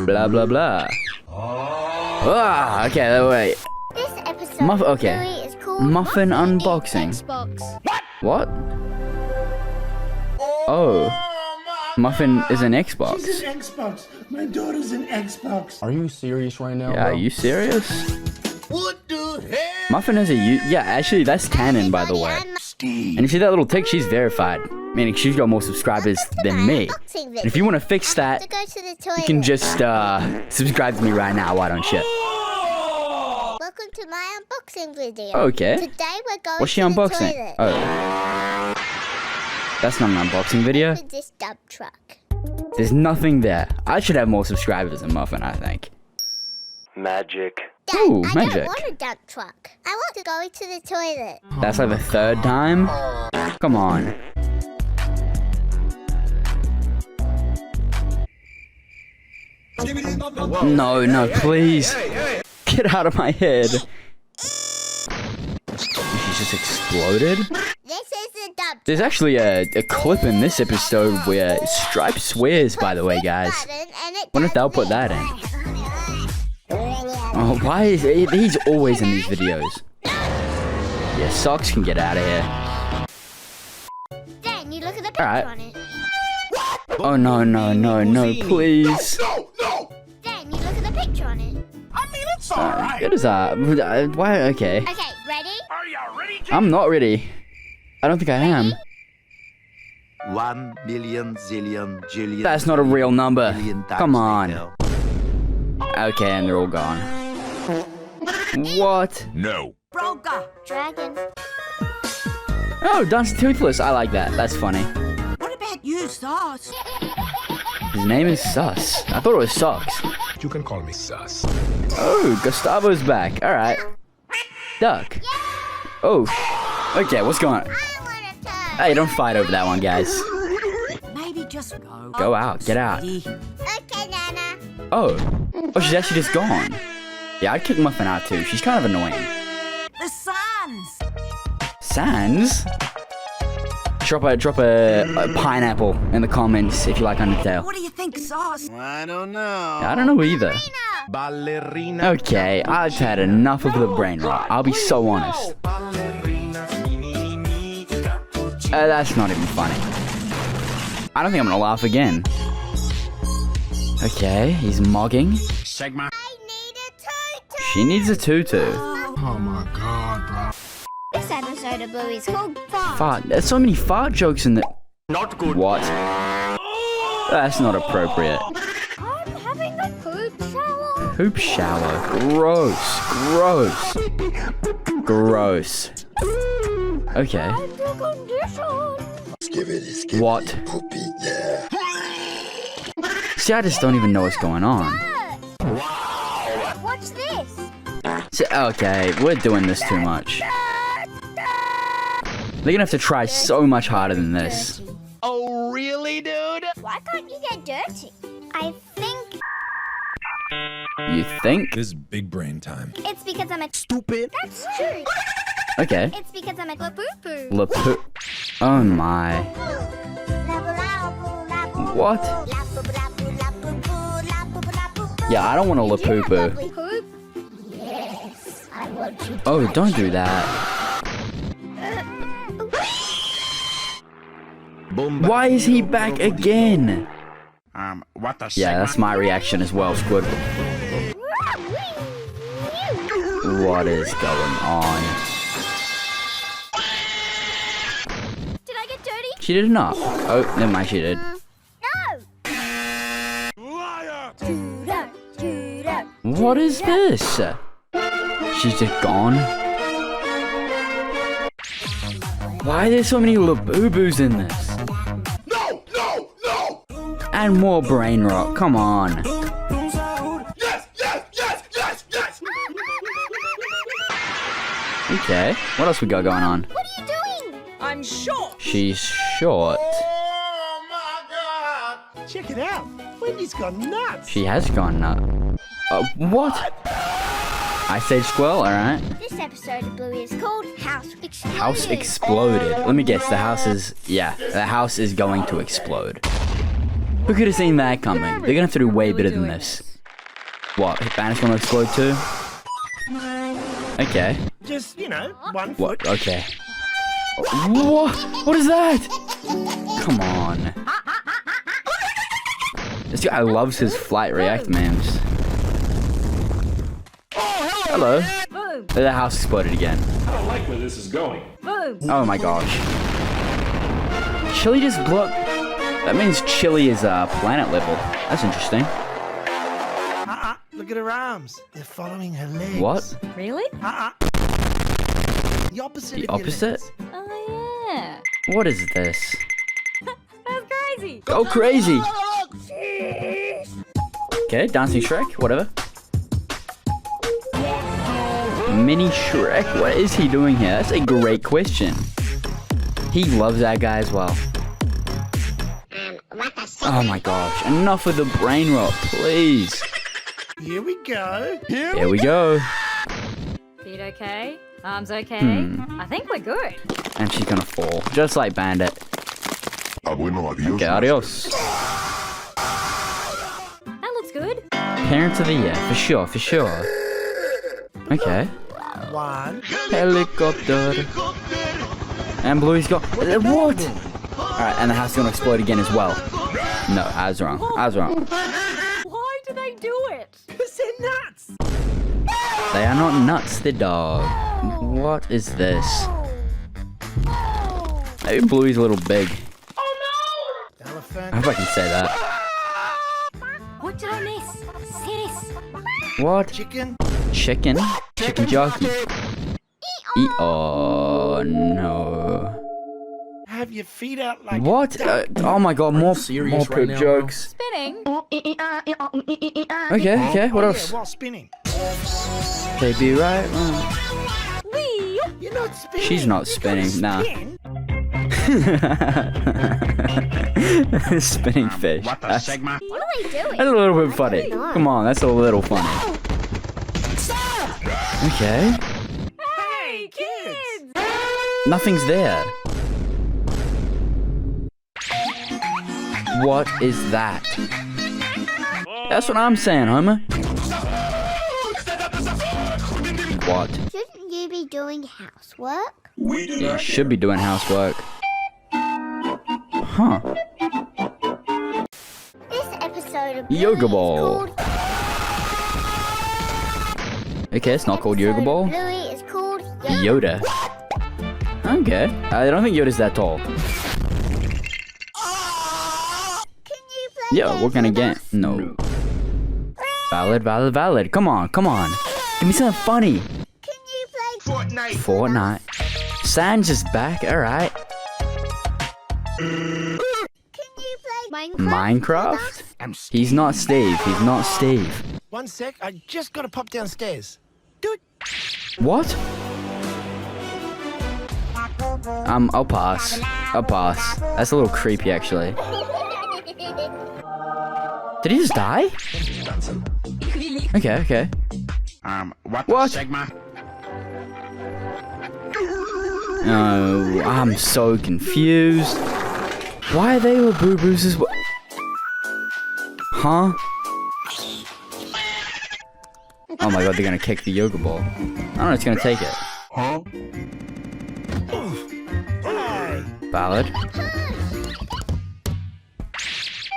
Blah blah blah. Ah, okay, wait. This episode of Okay. Bluey is called Muffin unboxing. Xbox. What? Oh. Muffin is an Xbox. She's an Xbox. My daughter's an Xbox. Are you serious right now? Yeah, are you serious? What the hell? Muffin is yeah, actually that's canon by the way. And you see that little tick, she's verified. Meaning she's got more subscribers than me. And if you want to fix that, to go to the toilet. you can just subscribe to me right now, why don't you? Welcome to my unboxing video. Okay. Today we're going What's she to the unboxing? toilet. Oh. That's not an unboxing video. With this dump truck. There's nothing there. I should have more subscribers than Muffin, I think. Magic. Dad, Ooh, I magic. don't want a dump truck. I want to go to the toilet. That's like the 3rd time? Come on. No, please. Get out of my head. She's just exploded? This is the dump There's actually a clip in this episode where Stripe swears, by the way, guys. Wonder if they'll put that in. Oh, why is he's always in these videos? Yeah, Socks can get out of here. Then you look at the picture Alright. on it. Oh no, please. No! Then you look at the picture on it. I mean, it's alright. Good as that. Why? Okay. Okay, ready? Are you ready, I'm not ready. I don't think I am. 1 million zillion jillion. That's not a real number. billion times Come on. later. Okay, and they're all gone. What? No. Broga. Dragon. Oh, Dance Toothless. I like that. That's funny. What about you, Sauce? His name is Sus. I thought it was Socks. You can call me Sus. Oh, Gustavo's back. All right. Duck. Oh. Okay, what's going on? I want a turn. Hey, don't fight over that one, guys. Maybe just go. Go out. Get out. Okay, Nana. Oh. Oh, she's actually just gone. Yeah, I'd kick Muffin out too. She's kind of annoying. The Suns. Sans? Drop a pineapple in the comments if you like Undertale. What do you think, Sauce? I don't know. I don't know either. Ballerina. Okay, I've had enough of the brain rot. I'll be so honest. That's not even funny. I don't think I'm gonna laugh again. Okay, he's mogging. Sigma. She needs a tutu. Oh my god, bro. This episode of Bluey is called Fart. Fart. There's so many fart jokes in the. Not good. What? That's not appropriate. I'm having a poop shower. Poop shower. Gross. Gross. Gross. Okay. Under conditions. What? See, I just don't even know what's going on. Watch this. See, okay, we're doing this too much. They're gonna have to try so much harder than this. Oh, really, dude? Why can't you get dirty? I think You think? This is big brain time. it's because I'm a Stupid. That's true. Okay. It's because I'm a poo-poo. Lapoo. Oh my. What? Yeah, I don't want a lapoo-poo. Poop? Yes, I want you. Oh, don't do that. Why is he back again? What the Yeah, that's my reaction as well, Squid. What is going on? Did I get dirty? She did not. Oh, never mind, she did. No. What is this? She's just gone. Why are there so many laboobos in this? No, no, no. And more brain rot. Come on. Yes, yes, yes, yes, yes. Okay. What else we got going on? What are you doing? I'm short. She's short. Oh my God! Check it out. Wendy's gone nuts. She has gone nut. What? I said squirrel, alright. This episode of Bluey is called House Exploded. House exploded. Let me guess, the house is... Yeah, the house is going to explode. Who could have seen that coming? They're gonna have to do way better than this. What? Banner's gonna explode too? Okay. Just, 1 foot. What? Okay. What? What is that? Come on. This guy loves his flight react memes. Hello. Boom. The house exploded again. I don't like where this is going. Boom. Oh my gosh. Chili just blew up. That means Chili is planet level. That's interesting. Look at her arms. They're following her legs. What? Really? The opposite. The of your opposite? legs. Oh, yeah. What is this? That's crazy. Go crazy! Okay, dancing Shrek, whatever. Mini Shrek, what is he doing here? That's a great question. He loves that guy as well. Oh my gosh, enough of the brain rot, please. Here we go. Here we go. Feet okay? Arms okay? Hmm. I think we're good. And she's gonna fall, just like Bandit. Okay, adios. That looks good. Parents of the year, for sure, for sure. Okay. 1. Helicopter. And Bluey's got... What? Alright, and the house is gonna explode again as well. No, I was wrong. I was wrong. Why do they do it? Because they're nuts. They are not nuts, they're dog. What is this? Maybe Bluey's a little big. Elephant. I hope I can say that. What did I miss? See this? What? Chicken. Chicken? Chicken jockey. Oh no. Have your feet out like. What? Oh my god, more serious poop right now, jokes. Spinning. Okay, what Yeah, else? while spinning. They be right. Wee. You're not spinning. She's not You gotta spinning, nah. spin. Spinning fish. What the That's Sigma? What are they doing? a little bit funny. Come on, that's a little funny. Okay. Hey, kids. Nothing's there. What is that? That's what I'm saying, Homer. What? Shouldn't you be doing housework? You should be doing housework. Huh. This episode of Yoga Bluey ball. is called... Okay, it's not called Yoga Ball. Bluey is called Yoda. Yoda. Okay. I don't think Yoda's that tall. Can you play Yeah, what kind of game? No. Valid, valid, valid. Come on, come on. Give me something funny. Can you play Fortnite. Sans is back. Alright. Can you play Minecraft? He's not Steve. He's not Steve. 1 sec, I just gotta pop downstairs. Do it. What? I'll pass. I'll pass. That's a little creepy, actually. Did he just die? Okay, okay. What? Sigma? No, I'm so confused. Why are they Labubu's as well? Huh? Oh my god, they're gonna kick the yoga ball. I don't know, it's gonna take it. Huh? Valid.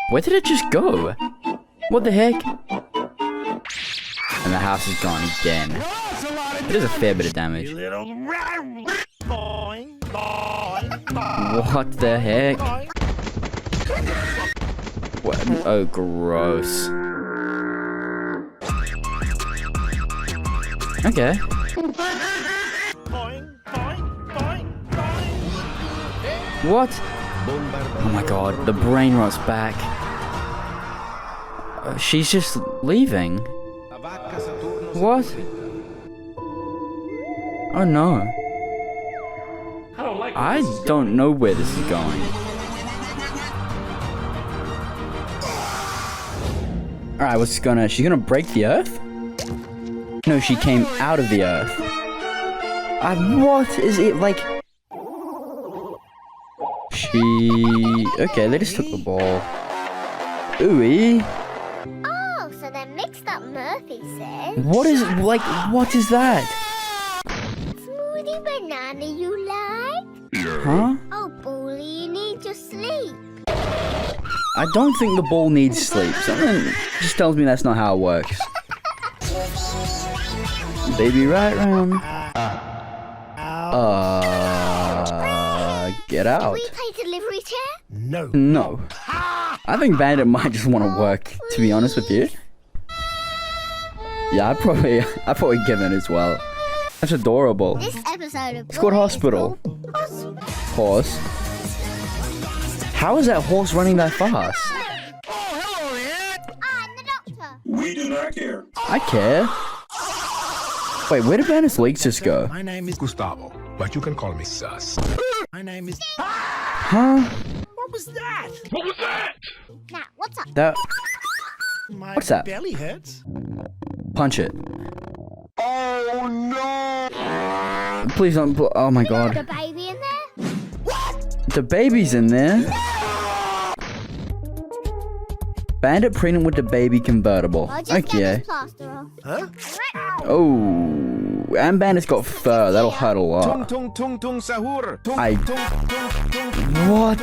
Where did it just go? What the heck? And the house is gone again. It is a fair bit of damage. What the heck? What? Oh, gross. Okay. What? Oh my god, the brain rot's back. She's just leaving. What? Oh no. I don't know where this is going. Alright, she's gonna break the earth? No, she came out of the earth. What is it like? Okay, they just took the ball. Ooey. Oh, so they mixed up Murphy said. What is that? Smoothie banana you like? Huh? Oh, Bully, you need to sleep. I don't think the ball needs sleep. Something just tells me that's not how it works. Baby right round. Get out. Can we play delivery chair? No. No. I think Bandit might just want to work, to be honest with you. Yeah, I'd probably give in as well. That's adorable. This episode of It's called Hospital. Horse. How is that horse running that fast? I'm the doctor. We do not care. I care. Wait, where did Bandit's legs just go? My name is Gustavo, but you can call me Sus. My name is... Huh? What was that? What was that? Now, what's up? That... My What's that? belly hurts. Punch it. Oh no! Please don't... Oh my god. The baby in there? The baby's in there. Bandit pregnant with the baby convertible. I'll just get Okay. this plaster off. Huh? Oh, and Bandit's got fur. That'll hurt a lot. Tung tung tung sahur. Tung I- tung tung tung. What?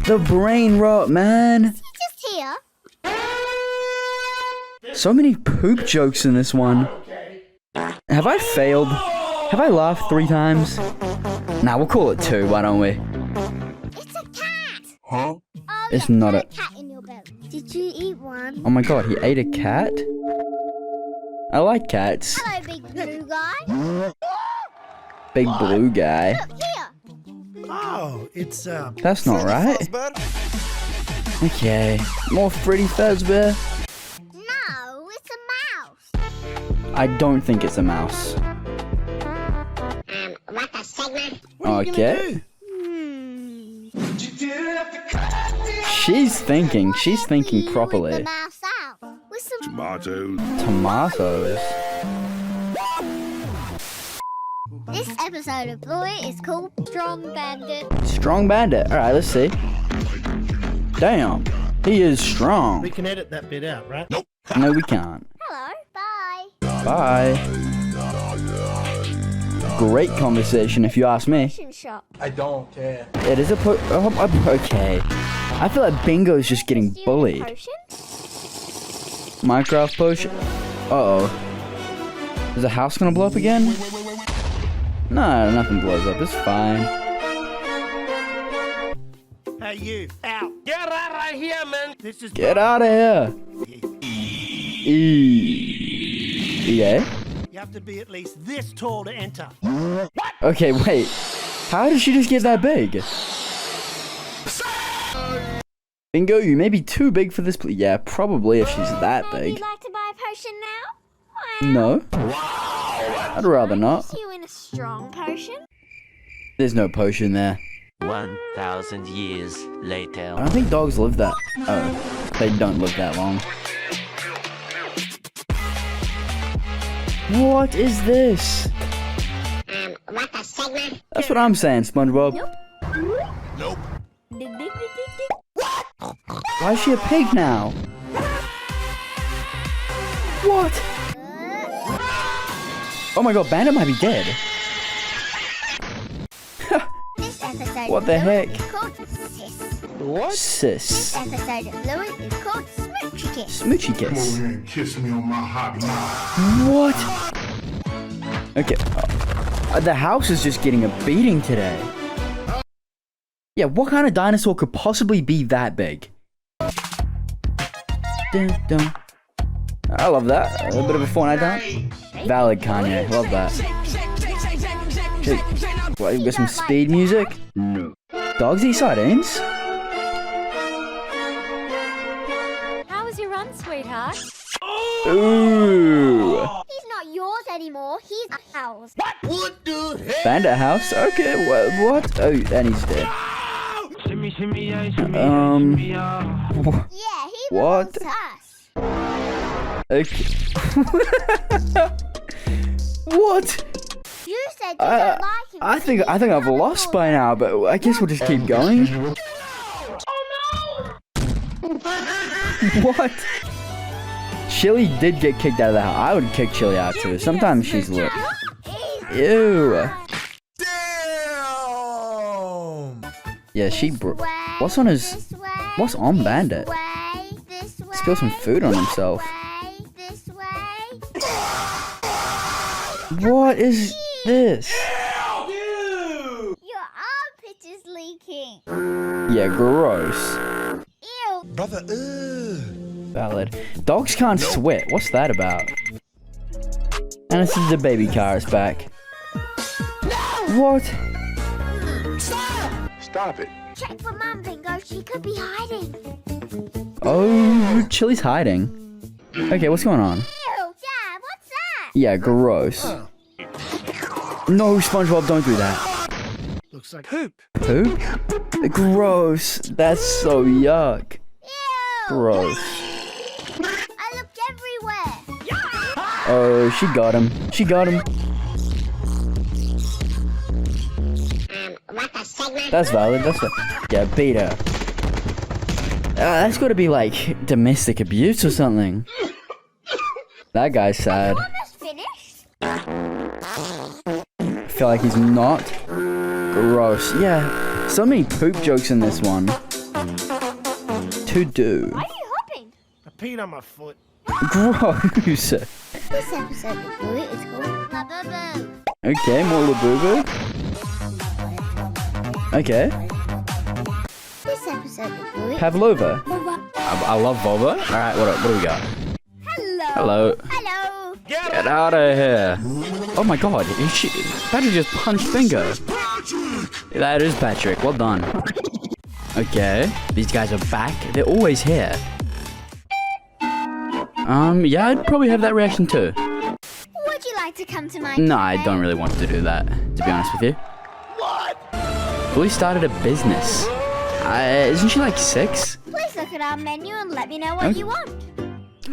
The brain rot, man. He's just here. So many poop jokes in this one. Have I failed? Have I laughed 3 times? Nah, we'll call it 2, why don't we? It's a cat. Huh? Oh, It's look, not there's a- cat in your belly. Did you eat one? Oh my god, he ate a cat? I like cats. Hello, big blue guy. Big blue guy. Look here. Oh, it's That's not right. Okay, more Freddy Fazbear. No, it's a mouse. I don't think it's a mouse. What the segment? What are you Okay. gonna do? She's thinking With the properly. mouse out. With some Tomatoes. Tomatoes. This episode of Bluey is called Strong Bandit. Strong Bandit. Alright, let's see. Damn. He is strong. We can edit that bit out, right? Nope. No, we can't. Hello. Bye. Bye. Great conversation, if you ask me. Potion shop. I don't care. It is a okay. I feel like Bingo's just getting Do you need a bullied. potion? Minecraft potion. Uh-oh. Is the house gonna blow up again? No, nothing blows up. It's fine. Hey, you. Out. Get out right here, man. This is... Get out of here. Yeah? You have to be at least this tall to enter. Okay, wait. How did she just get that big? Bingo, you may be too big for this. Yeah, probably if she's that Would big. you like to buy a potion now? No. I'd rather not. Is you in a strong potion? There's no potion there. 1,000 years I later. don't think dogs live that. Oh, they don't live that long. What is this? What the segment? That's what I'm saying, SpongeBob. Nope. Why is she a pig now? What? Oh my god, Bandit might be dead. This episode What the of Bluey heck? is called Sis. What? Sis. This episode of Bluey is called Smoochy Kiss. Smoochy kiss. Kiss me on my hot mouth. What? Okay. The house is just getting a beating today. Yeah, what kind of dinosaur could possibly be that big? Dun, dun. I love that. A little bit of a Fortnite dance. Valid Kanye. Love that. Hey, what, you got some speed music? No. Dogs eat sardines? How was your run, sweetheart? Ooh. He's not yours anymore. He's ours. What the heck? Bandit house? Okay, what? Oh, and he's dead. Yeah, he What? belongs to us. Okay. What? You said you don't like him. I think I've lost by now, but I guess we'll just keep going. What? Chili did get kicked out of the house. I would kick Chili out too. Sometimes she's lit. Ew. Damn! Yeah, she what's on his? What's on Bandit? Spill some food on himself. This way. What is this? Your armpit is leaking. Yeah, gross. Ew. Brother, Valid. Dogs can't sweat. What's that about? And it's the baby car is back. What? Stop it. Check for Mum, Bingo. She could be hiding. Oh, Chili's hiding. Okay, what's going on? Ew, Dad, what's that? Yeah, gross. No, SpongeBob, don't do that. looks like poop. Poop? Gross. That's so yuck. Ew. Gross. I looked everywhere. Oh, she got him. She got him. What the segment? That's valid. That's valid. Yeah, beat her. That's got to be like domestic abuse or something. That guy's sad. Almost finished. I feel like he's not. Gross. Yeah, so many poop jokes in this one. To do. Why are you hopping? I peed on my foot. Gross. This episode of Bluey is called La Boo Boo. Okay, more Labubu. Okay. This episode of Bluey. Pavlova. I love vulva. Alright, what do we got? Hello. Hello. Hello. Get out of here. Oh my god, Patrick just punched Bingo. That is Patrick, well done. Okay, these guys are back. They're always here. Yeah, I'd probably have that reaction too. Would you like to come to my No, I cafe? don't really want to do that, to be honest with you. What? Bluey started a business. Isn't she like 6? Please look at our menu and let me know what you want.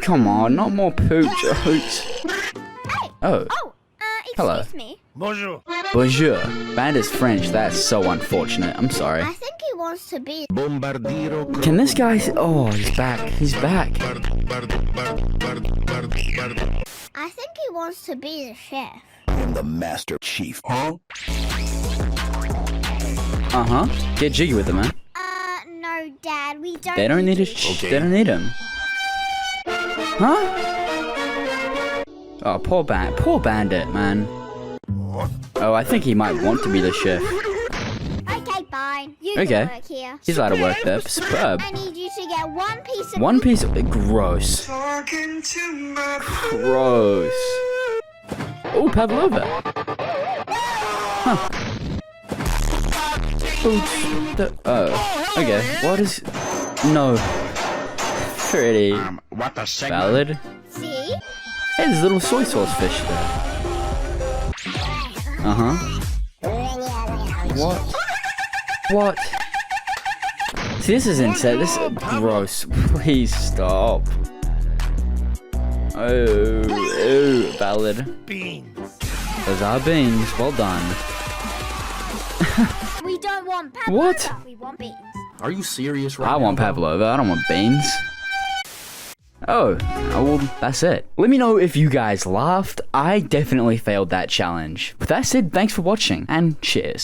Come on, not more poop jokes. Hey. Oh, hello. Excuse me. Bonjour. Bonjour. Band is French, that's so unfortunate. I'm sorry. I think he wants to be. Bombardiro. Can this guy... Oh, he's back. He's back. I think he wants to be the chef. I'm the Master Chief. Huh? Uh-huh. Get jiggy with him, man. No, Dad, we don't. They don't need a... Okay. They don't need him. Huh? Oh, poor bandit, man. Oh, I think he might want to be the chef. Okay, fine. You Okay. can work here. He's allowed to work there. Superb. I need you to get one piece of. One piece of... Gross. Gross. Oh, Pavlova. Huh. Oh, okay. What is... No. Pretty What a segment. valid. See? Hey, there's a little soy sauce fish there. Uh-huh. What? What? See, this is insane. This is gross. Please stop. Oh, valid. Beans. Those are beans. Well done. We don't want pepper. What? We want beans. Are you serious right I want now? pavlova. I don't want beans. Oh, well, that's it. Let me know if you guys laughed. I definitely failed that challenge. With that said, thanks for watching, and cheers.